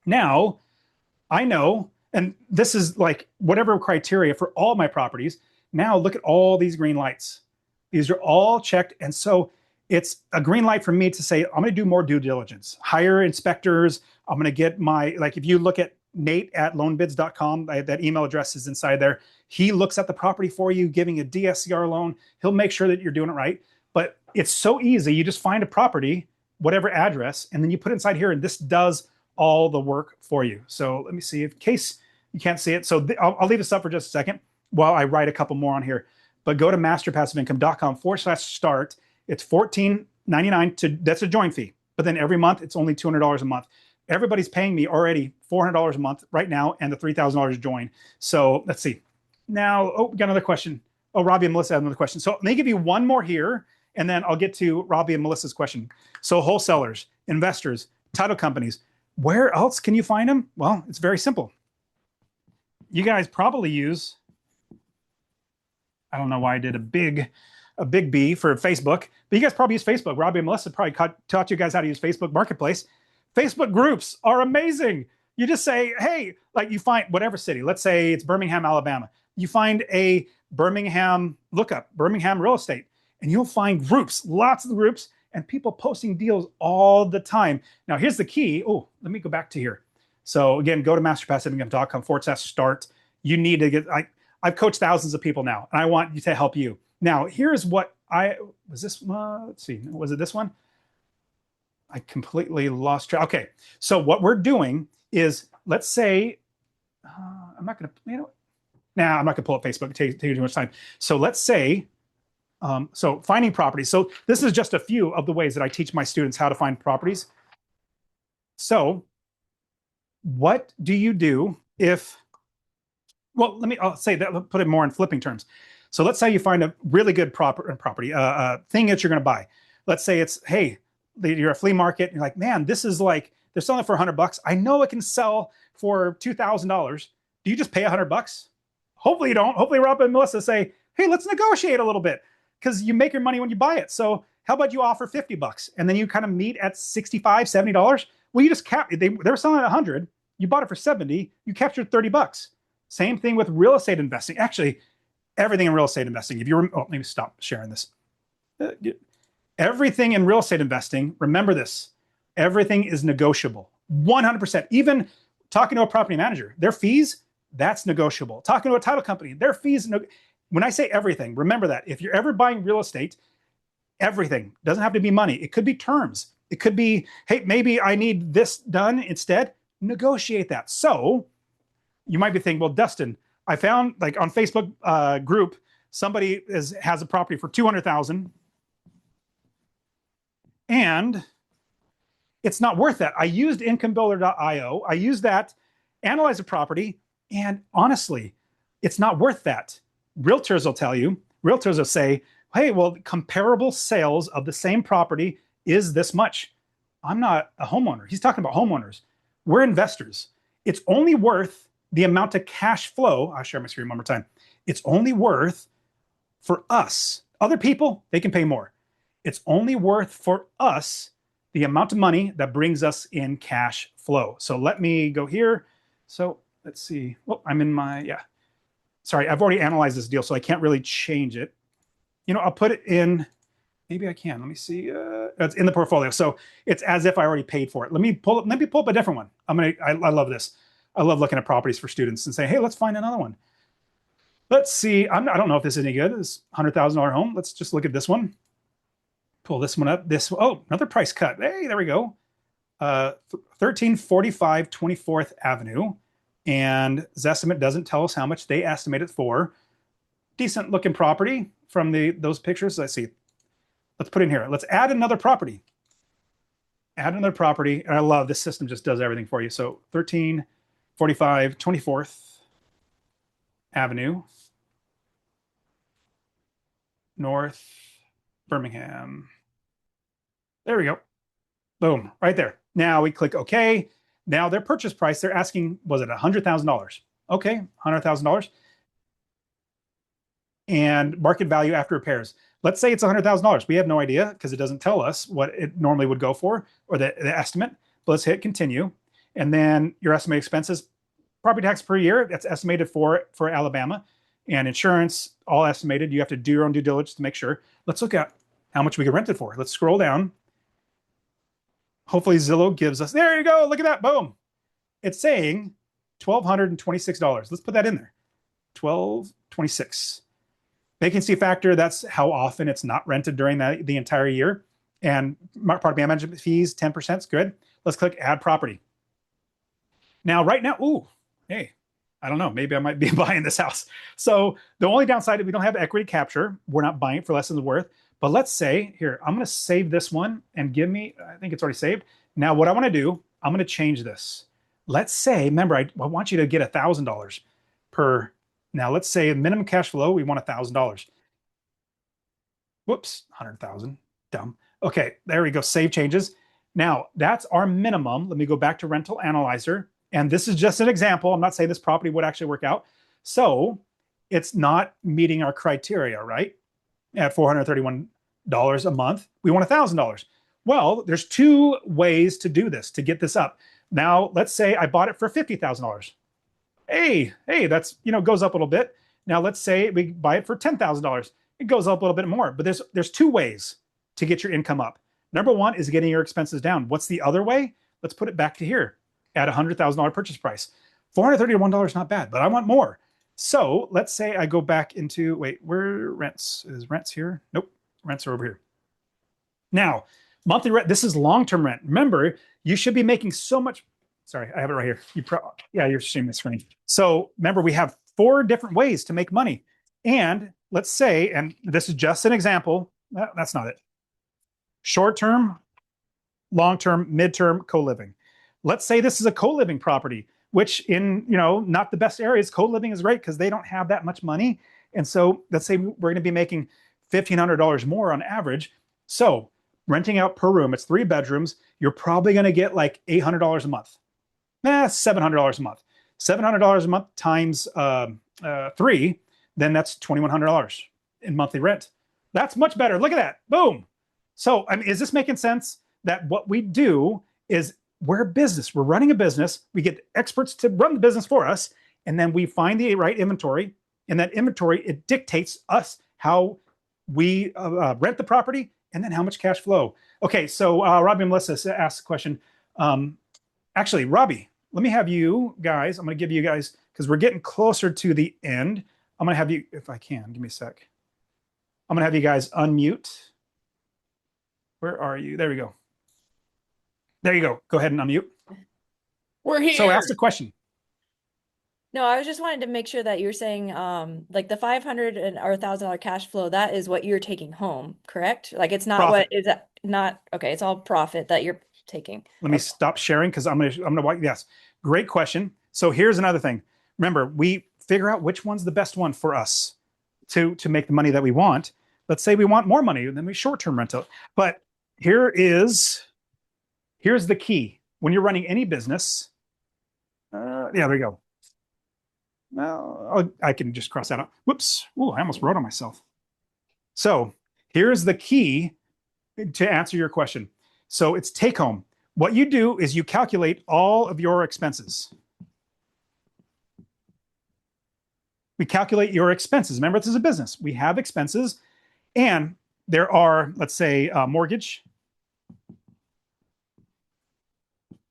Now, I know, and this is like whatever criteria for all my properties. Now look at all these green lights. These are all checked. And so it's a green light for me to say, I'm going to do more due diligence, hire inspectors. I'm going to get if you look at Nate@loanbids.com, that email address is inside there. He looks at the property for you, giving a DSCR loan. He'll make sure that you're doing it right. But it's so easy. You just find a property, whatever address, and then you put it inside here, and this does all the work for you. So let me see, in case you can't see it. So I'll leave this up for just a second while I write a couple more on here. But go to masterpassiveincome.com/start. It's $14.99 that's a join fee. But then every month, it's only $200 a month. Everybody's paying me already $400 a month right now, and the $3,000 join. So let's see. Now, we got another question. Oh, Robbie and Melissa have another question. So let me give you one more here, and then I'll get to Robbie and Melissa's question. So wholesalers, investors, title companies, where else can you find them? Well, it's very simple. You guys probably use, I don't know why I did a big B for Facebook, but you guys probably use Facebook. Robbie and Melissa probably taught you guys how to use Facebook Marketplace. Facebook groups are amazing. You just say, hey, like you find whatever city, let's say it's Birmingham, Alabama. You find a Birmingham, look up Birmingham real estate, and you'll find groups, lots of groups, and people posting deals all the time. Now, here's the key. Oh, let me go back to here. So again, go to masterpassiveincome.com/start. You need to get, I've coached thousands of people now, and I want you to help you. Now, here's what let's see, was it this one? I completely lost track. Okay, so what we're doing is, let's say, I'm not going to, I'm not going to pull up Facebook. Take too much time. So let's say, so finding properties. So this is just a few of the ways that I teach my students how to find properties. So what do you do if, well, I'll say that, put it more in flipping terms. So let's say you find a really good property, thing that you're going to buy. Let's say it's, hey, you're a flea market. And you're like, man, this is like, they're selling it for $100. I know it can sell for $2,000. Do you just pay $100? Hopefully you don't. Hopefully Rob and Melissa say, hey, let's negotiate a little bit, because you make your money when you buy it. So how about you offer $50 and then you kind of meet at $65, $70? Well, you just they were selling at $100. You bought it for $70. You captured $30. Same thing with real estate investing. Actually, everything in real estate investing. If you're, let me stop sharing this. Everything in real estate investing, remember this. Everything is negotiable, 100%. Even talking to a property manager, their fees, that's negotiable. Talking to a title company, their fees. When I say everything, remember that. If you're ever buying real estate, everything doesn't have to be money. It could be terms. It could be, hey, maybe I need this done instead. Negotiate that. So you might be thinking, well, Dustin, I found like on Facebook group, somebody has a property for $200,000 and it's not worth that. I used incomebuilder.io. I used that, analyze a property, and honestly, it's not worth that. Realtors will tell you, realtors will say, hey, well, comparable sales of the same property is this much. I'm not a homeowner. He's talking about homeowners. We're investors. It's only worth the amount of cash flow. I'll share my screen one more time. It's only worth for us. Other people, they can pay more. It's only worth for us the amount of money that brings us in cash flow. So let me go here. So let's see. Well, I'm in my, yeah. Sorry, I've already analyzed this deal, so I can't really change it. You know, I'll put it in, maybe I can. Let me see. It's in the portfolio. So it's as if I already paid for it. Let me pull up a different one. I love this. I love looking at properties for students and say, hey, let's find another one. Let's see. I don't know if this is any good. This $100,000 home. Let's just look at this one. Pull this one up. Oh, another price cut. Hey, there we go. 1345 24th Avenue. And Zestimate doesn't tell us how much they estimate it for. Decent looking property from those pictures. Let's see. Let's put in here. Let's add another property. Add another property. And I love this system, just does everything for you. So 1345 24th Avenue, North Birmingham. There we go. Boom, right there. Now we click OK. Now their purchase price, they're asking, was it $100,000? Okay, $100,000. And market value after repairs. Let's say it's $100,000. We have no idea because it doesn't tell us what it normally would go for or the estimate. But let's hit continue. And then your estimated expenses, property tax per year, that's estimated for Alabama. And insurance, all estimated. You have to do your own due diligence to make sure. Let's look at how much we can rent it for. Let's scroll down. Hopefully Zillow gives us, there you go, look at that, boom. It's saying $1,226. Let's put that in there, $1,226. Vacancy factor, that's how often it's not rented during the entire year. And property management fees, 10% is good. Let's click add property. Now, right now, ooh, hey, I don't know, maybe I might be buying this house. So the only downside is we don't have equity capture. We're not buying it for less than the worth. But let's say, here, I'm going to save this one and give me, I think it's already saved. Now, what I want to do, I'm going to change this. Let's say, remember, I want you to get $1,000 per, now let's say minimum cash flow, we want $1,000. Whoops, 100,000, dumb. Okay, there we go, save changes. Now, that's our minimum. Let me go back to Rental Analyzer. And this is just an example. I'm not saying this property would actually work out. So it's not meeting our criteria, right? At $431 a month, we want $1,000. Well, there's two ways to do this, to get this up. Now, let's say I bought it for $50,000. Hey, that's, goes up a little bit. Now, let's say we buy it for $10,000. It goes up a little bit more, but there's two ways to get your income up. Number one is getting your expenses down. What's the other way? Let's put it back to here at $100,000 purchase price. $431 is not bad, but I want more. So let's say I go back into, wait, where rents? Is rents here? Nope, rents are over here. Now, monthly rent, this is long-term rent. Remember, you should be making so much, sorry, I have it right here. You're seeing the screen. So remember, we have 4 different ways to make money. And let's say, and this is just an example, that's not it. Short-term, long-term, mid-term, co-living. Let's say this is a co-living property, which in, not the best areas, co-living is great because they don't have that much money. And so let's say we're going to be making $1,500 more on average. So renting out per room, it's 3 bedrooms. You're probably going to get like $800 a month. $700 a month. $700 a month times 3, then that's $2,100 in monthly rent. That's much better. Look at that. Boom. So, is this making sense that what we do is we're a business. We're running a business. We get experts to run the business for us, and then we find the right inventory. And that inventory, it dictates us how we rent the property and then how much cash flow. Okay, so Robbie and Melissa asked the question. Actually, Robbie, let me have you guys, I'm going to give you guys, because we're getting closer to the end. I'm going to have you, if I can, give me a sec. I'm going to have you guys unmute. Where are you? There we go. There you go. Go ahead and unmute. We're here. So ask the question. No, I was just wanting to make sure that you're saying like the 500 or $1,000 cash flow, that is what you're taking home, correct? Like it's not Profit. what is that not okay, it's all profit that you're taking. Let me stop sharing because I'm gonna yes. Great question. So here's another thing. Remember, we figure out which one's the best one for us to make the money that we want. Let's say we want more money than we short-term rental. But here's the key. When you're running any business, yeah, there we go. Well, I can just cross that out. Whoops. Ooh, I almost wrote on myself. So here's the key to answer your question. So it's take home. What you do is you calculate all of your expenses. We calculate your expenses. Remember, this is a business. We have expenses, and there are, let's say, mortgage,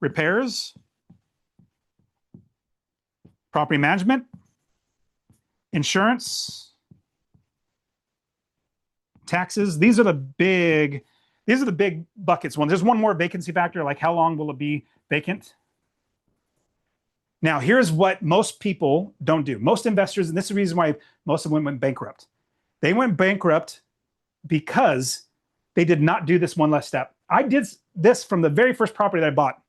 repairs, property management, insurance, taxes. These are the big buckets. There's one more vacancy factor, like how long will it be vacant? Now, here's what most people don't do. Most investors, and this is the reason why most of them went bankrupt. They went bankrupt because they did not do this one last step. I did this from the very first property that I bought.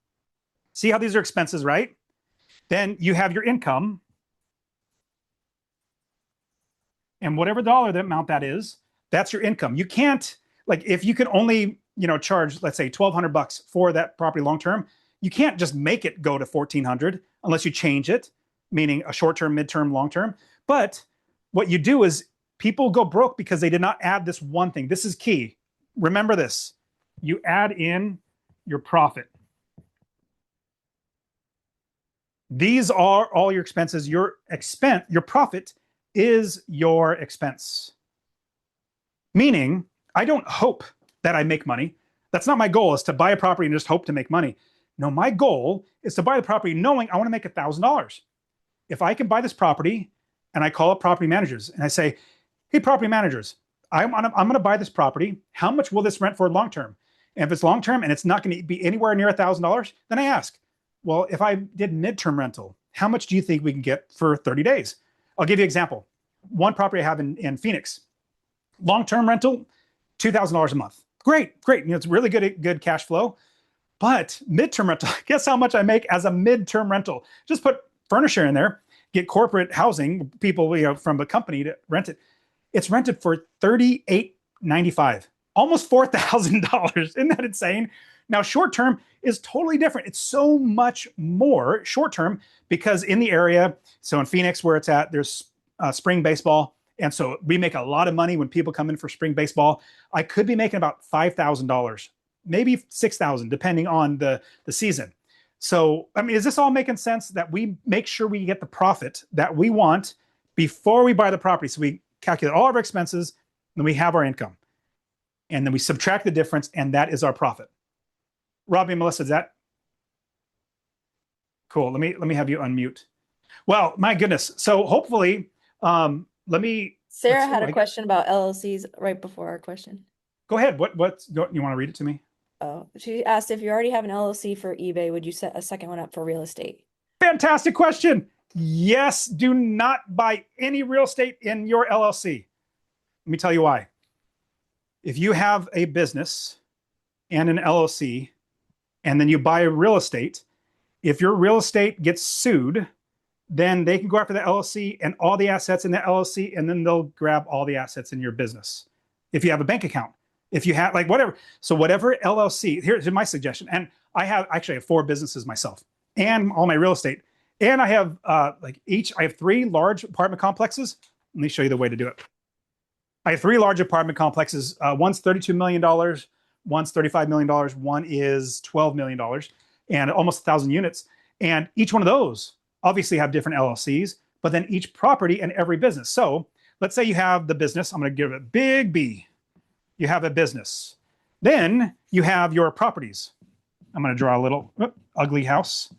See how these are expenses, right? Then you have your income. And whatever dollar the amount that is, that's your income. You can't, like, if you can only, charge, let's say $1,200 for that property long-term, you can't just make it go to $1,400 unless you change it, meaning a short-term, mid-term, long-term. But what you do is people go broke because they did not add this one thing. This is key. Remember this. You add in your profit. These are all your expenses. Your profit is your expense. Meaning, I don't hope that I make money. That's not my goal, is to buy a property and just hope to make money. No, my goal is to buy the property knowing I want to make $1,000. If I can buy this property and I call up property managers and I say, hey, property managers, I'm going to buy this property. How much will this rent for long-term? And if it's long-term and it's not going to be anywhere near $1,000, then I ask, well, if I did mid-term rental, how much do you think we can get for 30 days? I'll give you an example. One property I have in Phoenix, long-term rental, $2,000 a month. Great. It's really good cash flow. But mid-term rental, guess how much I make as a mid-term rental? Just put furniture in there, get corporate housing, people from the company to rent it. It's rented for $38.95, almost $4,000. Isn't that insane? Now, short-term is totally different. It's so much more short-term because in the area, so in Phoenix where it's at, there's spring baseball. And so we make a lot of money when people come in for spring baseball. I could be making about $5,000, maybe $6,000, depending on the season. So, I mean, is this all making sense that we make sure we get the profit that we want before we buy the property? So we calculate all of our expenses, then we have our income. And then we subtract the difference, and that is our profit. Robbie and Melissa, is that cool? Let me have you unmute. Well, my goodness. So hopefully, Sarah had a question about LLCs right before our question. Go ahead. You want to read it to me? Oh, she asked if you already have an LLC for eBay, would you set a second one up for real estate? Fantastic question. Yes, do not buy any real estate in your LLC. Let me tell you why. If you have a business and an LLC, and then you buy real estate, if your real estate gets sued, then they can go after the LLC and all the assets in the LLC, and then they'll grab all the assets in your business. If you have a bank account, if you have whatever. So whatever LLC, here's my suggestion. And I have 4 businesses myself and all my real estate. And I have I have 3 large apartment complexes. Let me show you the way to do it. I have 3 large apartment complexes. One's $32 million. One's $35 million. One is $12 million and almost 1,000 units. And each one of those obviously have different LLCs, but then each property and every business. So let's say you have the business. I'm going to give it a big B. You have a business. Then you have your properties. I'm going to draw a little ugly house.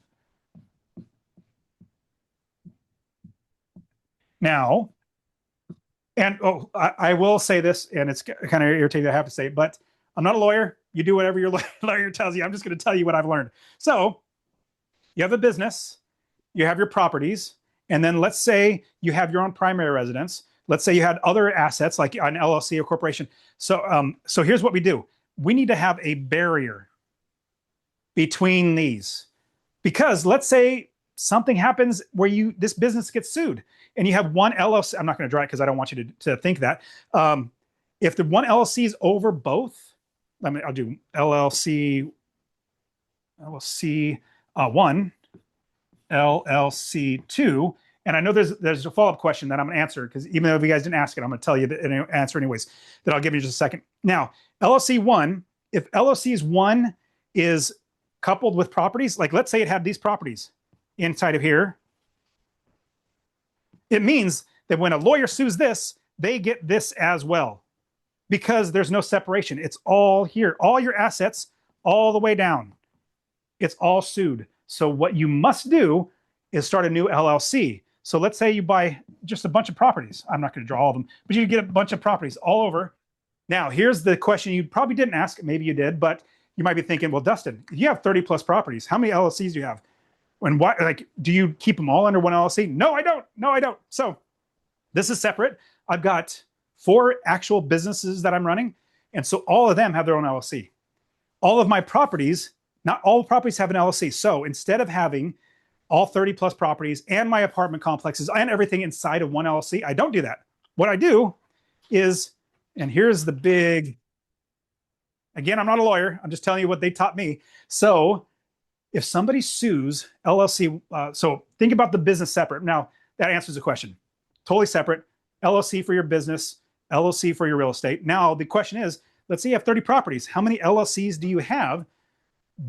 Now, and I will say this, and it's kind of irritating I have to say, but I'm not a lawyer. You do whatever your lawyer tells you. I'm just going to tell you what I've learned. So you have a business, you have your properties, and then let's say you have your own primary residence. Let's say you had other assets like an LLC or corporation. So, so here's what we do. We need to have a barrier between these, because let's say something happens where this business gets sued and you have one LLC. I'm not going to draw it because I don't want you to think that. If the one LLC is over both, I'll do LLC 1, LLC 2. And I know there's a follow-up question that I'm going to answer, because even though if you guys didn't ask it, I'm going to tell you the answer anyways, that I'll give you just a second. Now, LLC 1, if LLC's 1 is coupled with properties, like let's say it had these properties inside of here, it means that when a lawyer sues this, they get this as well, because there's no separation. It's all here, all your assets, all the way down. It's all sued. So what you must do is start a new LLC. So let's say you buy just a bunch of properties. I'm not going to draw all of them, but you get a bunch of properties all over. Now, here's the question you probably didn't ask. Maybe you did, but you might be thinking, well, Dustin, you have 30 plus properties. How many LLCs do you have? And why, like, do you keep them all under one LLC? No, I don't. No, I don't. So this is separate. I've got 4 actual businesses that I'm running. And so all of them have their own LLC. All of my properties, not all properties have an LLC. So instead of having all 30 plus properties and my apartment complexes and everything inside of one LLC, I don't do that. What I do is, and here's the big, again, I'm not a lawyer. I'm just telling you what they taught me. So if somebody sues LLC, so think about the business separate. Now, that answers the question. Totally separate. LLC for your business, LLC for your real estate. Now, the question is, let's say you have 30 properties. How many LLCs do you have?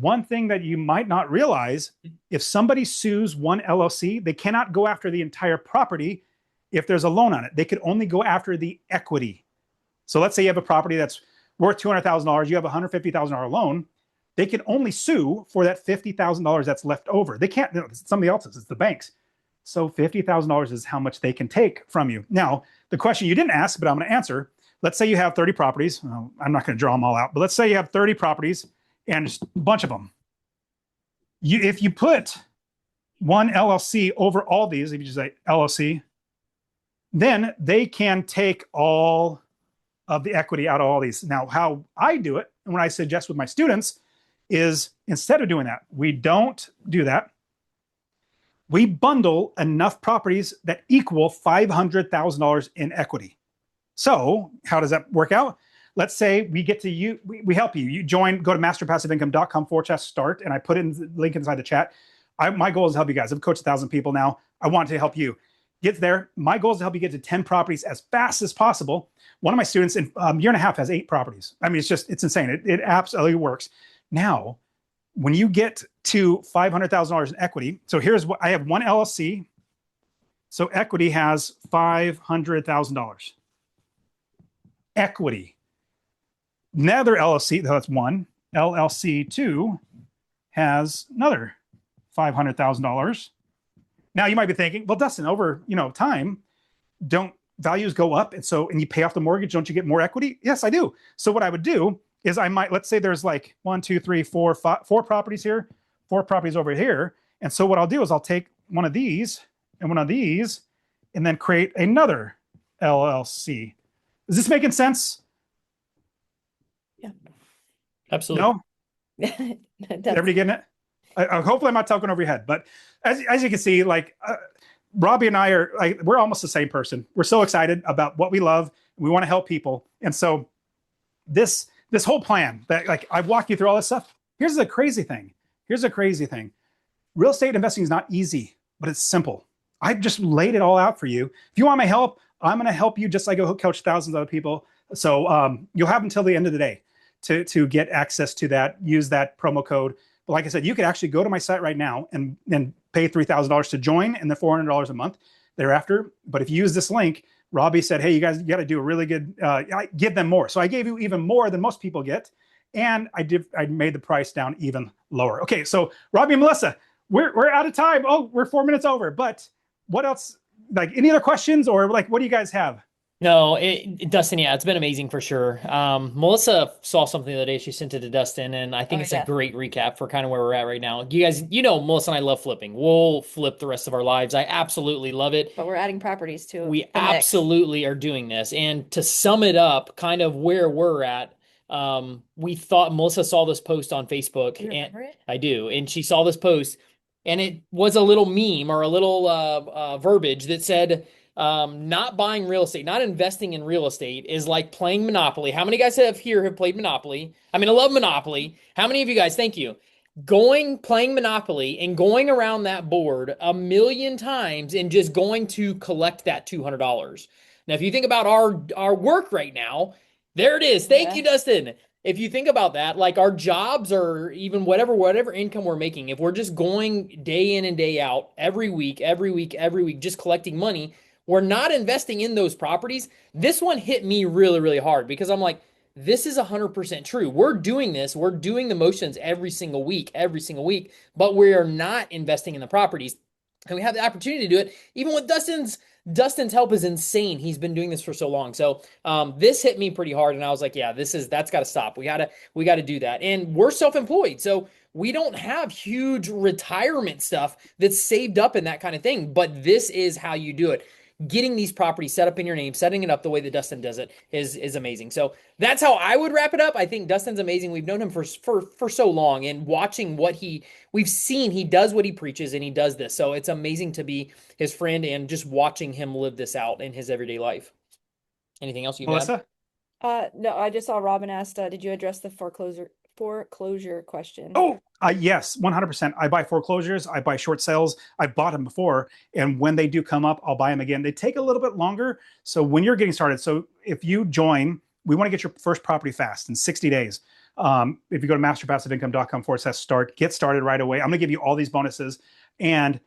One thing that you might not realize, if somebody sues one LLC, they cannot go after the entire property if there's a loan on it. They could only go after the equity. So let's say you have a property that's worth $200,000, you have a $150,000 loan. They can only sue for that $50,000 that's left over. They can't, it's somebody else's, it's the banks. So $50,000 is how much they can take from you. Now, the question you didn't ask, but I'm going to answer, let's say you have 30 properties. Well, I'm not going to draw them all out, but let's say you have 30 properties and just a bunch of them. If you put one LLC over all these, if you just say LLC, then they can take all of the equity out of all these. Now, how I do it, and what I suggest with my students, is instead of doing that, we don't do that. We bundle enough properties that equal $500,000 in equity. So how does that work out? Let's say we get to you, we help you. You join, go to masterpassiveincome.com/start, and I put in the link inside the chat. My goal is to help you guys. I've coached 1,000 people now. I want to help you get there. My goal is to help you get to 10 properties as fast as possible. One of my students in a year and a half has 8 properties. I mean, it's insane. It absolutely works. Now, when you get to $500,000 in equity, so here's what I have: one LLC. So equity has $500,000. Equity. Another LLC, that's one. LLC 2 has another $500,000. Now you might be thinking, well, Dustin, over time, don't values go up, and you pay off the mortgage? Don't you get more equity? Yes, I do. So what I would do is let's say there's like 1, 2, 3, 4, 5, 4 properties here, 4 properties over here. And so what I'll do is I'll take one of these and one of these and then create another LLC. Is this making sense? Yeah, absolutely. No? Everybody getting it? Hopefully I'm not talking over your head, but as you can see, Robbie and I are we're almost the same person. We're so excited about what we love. We want to help people. And so this whole plan that I walk you through all this stuff. Here's the crazy thing. Real estate investing is not easy, but it's simple. I've just laid it all out for you. If you want my help, I'm going to help you just like I coach thousands of other people. So you'll have until the end of the day to get access to that. Use that promo code. But like I said, you could actually go to my site right now and pay $3,000 to join, and then $400 a month thereafter. But if you use this link, Robbie said, hey, you got to do a really good, give them more. So I gave you even more than most people get. and I made the price down even lower. Okay, so Robbie and Melissa, we're out of time. Oh, we're 4 minutes over. But what else? Like any other questions, or like what do you guys have? No, Dustin, yeah, it's been amazing for sure. Melissa saw something the other day. She sent it to Dustin, and I think Oh, it's yeah. a great recap for kind of where we're at right now. You guys, Melissa and I love flipping. We'll flip the rest of our lives. I absolutely love it. But we're adding properties to We the mix. absolutely are doing this. And to sum it up, kind of where we're at, we thought Melissa saw this post on Facebook. You And remember it? I do. And she saw this post, and it was a little meme or a little verbiage that said, not buying real estate, not investing in real estate is like playing Monopoly. How many guys have played Monopoly? I mean, I love Monopoly. How many of you guys, thank you, playing Monopoly and going around that board a million times and just going to collect that $200? Now, if you think about our work right now, there it is. Thank you, Dustin. If you think about that, like our jobs or even whatever income we're making, if we're just going day in and day out, every week, just collecting money, we're not investing in those properties. This one hit me really, really hard because I'm like, this is 100% true. We're doing this. We're doing the motions every single week, but we are not investing in the properties. And we have the opportunity to do it. Even with Dustin's help is insane. He's been doing this for so long. So this hit me pretty hard. And I was like, yeah, that's got to stop. We got to do that. And we're self-employed. So we don't have huge retirement stuff that's saved up in that kind of thing. But this is how you do it. Getting these properties set up in your name, setting it up the way that Dustin does it is amazing. So that's how I would wrap it up. I think Dustin's amazing. We've known him for so long, and watching we've seen he does what he preaches, and he does this. So it's amazing to be his friend and just watching him live this out in his everyday life. Anything else you Melissa? No, I just saw Robin asked, did you address the foreclosure question? Oh, yes, 100%. I buy foreclosures. I buy short sales. I've bought them before. And when they do come up, I'll buy them again. They take a little bit longer. So when you're getting started, so if you join, we want to get your first property fast in 60 days. If you go to masterpassiveincome.com/start, get started right away. I'm going to give you all these bonuses. And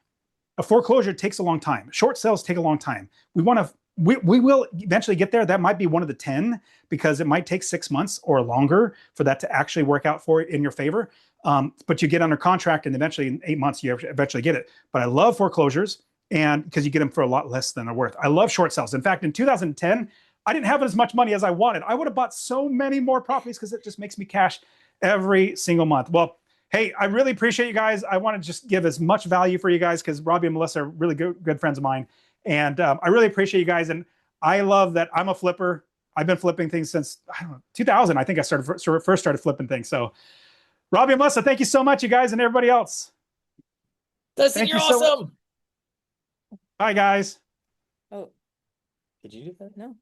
a foreclosure takes a long time. Short sales take a long time. We will eventually get there. That might be one of the 10 because it might take 6 months or longer for that to actually work out for it in your favor. But you get under contract and eventually in 8 months, you eventually get it. But I love foreclosures and because you get them for a lot less than they're worth. I love short sales. In fact, in 2010, I didn't have as much money as I wanted. I would have bought so many more properties because it just makes me cash every single month. Well, hey, I really appreciate you guys. I want to just give as much value for you guys because Robbie and Melissa are really good friends of mine. And I really appreciate you guys. And I love that I'm a flipper. I've been flipping things since, I don't know, 2000. I think I first started flipping things. So Robbie and Melissa, thank you so much, you guys, and everybody else. Dustin, you're awesome. Bye, guys. Oh, Did you do that? no.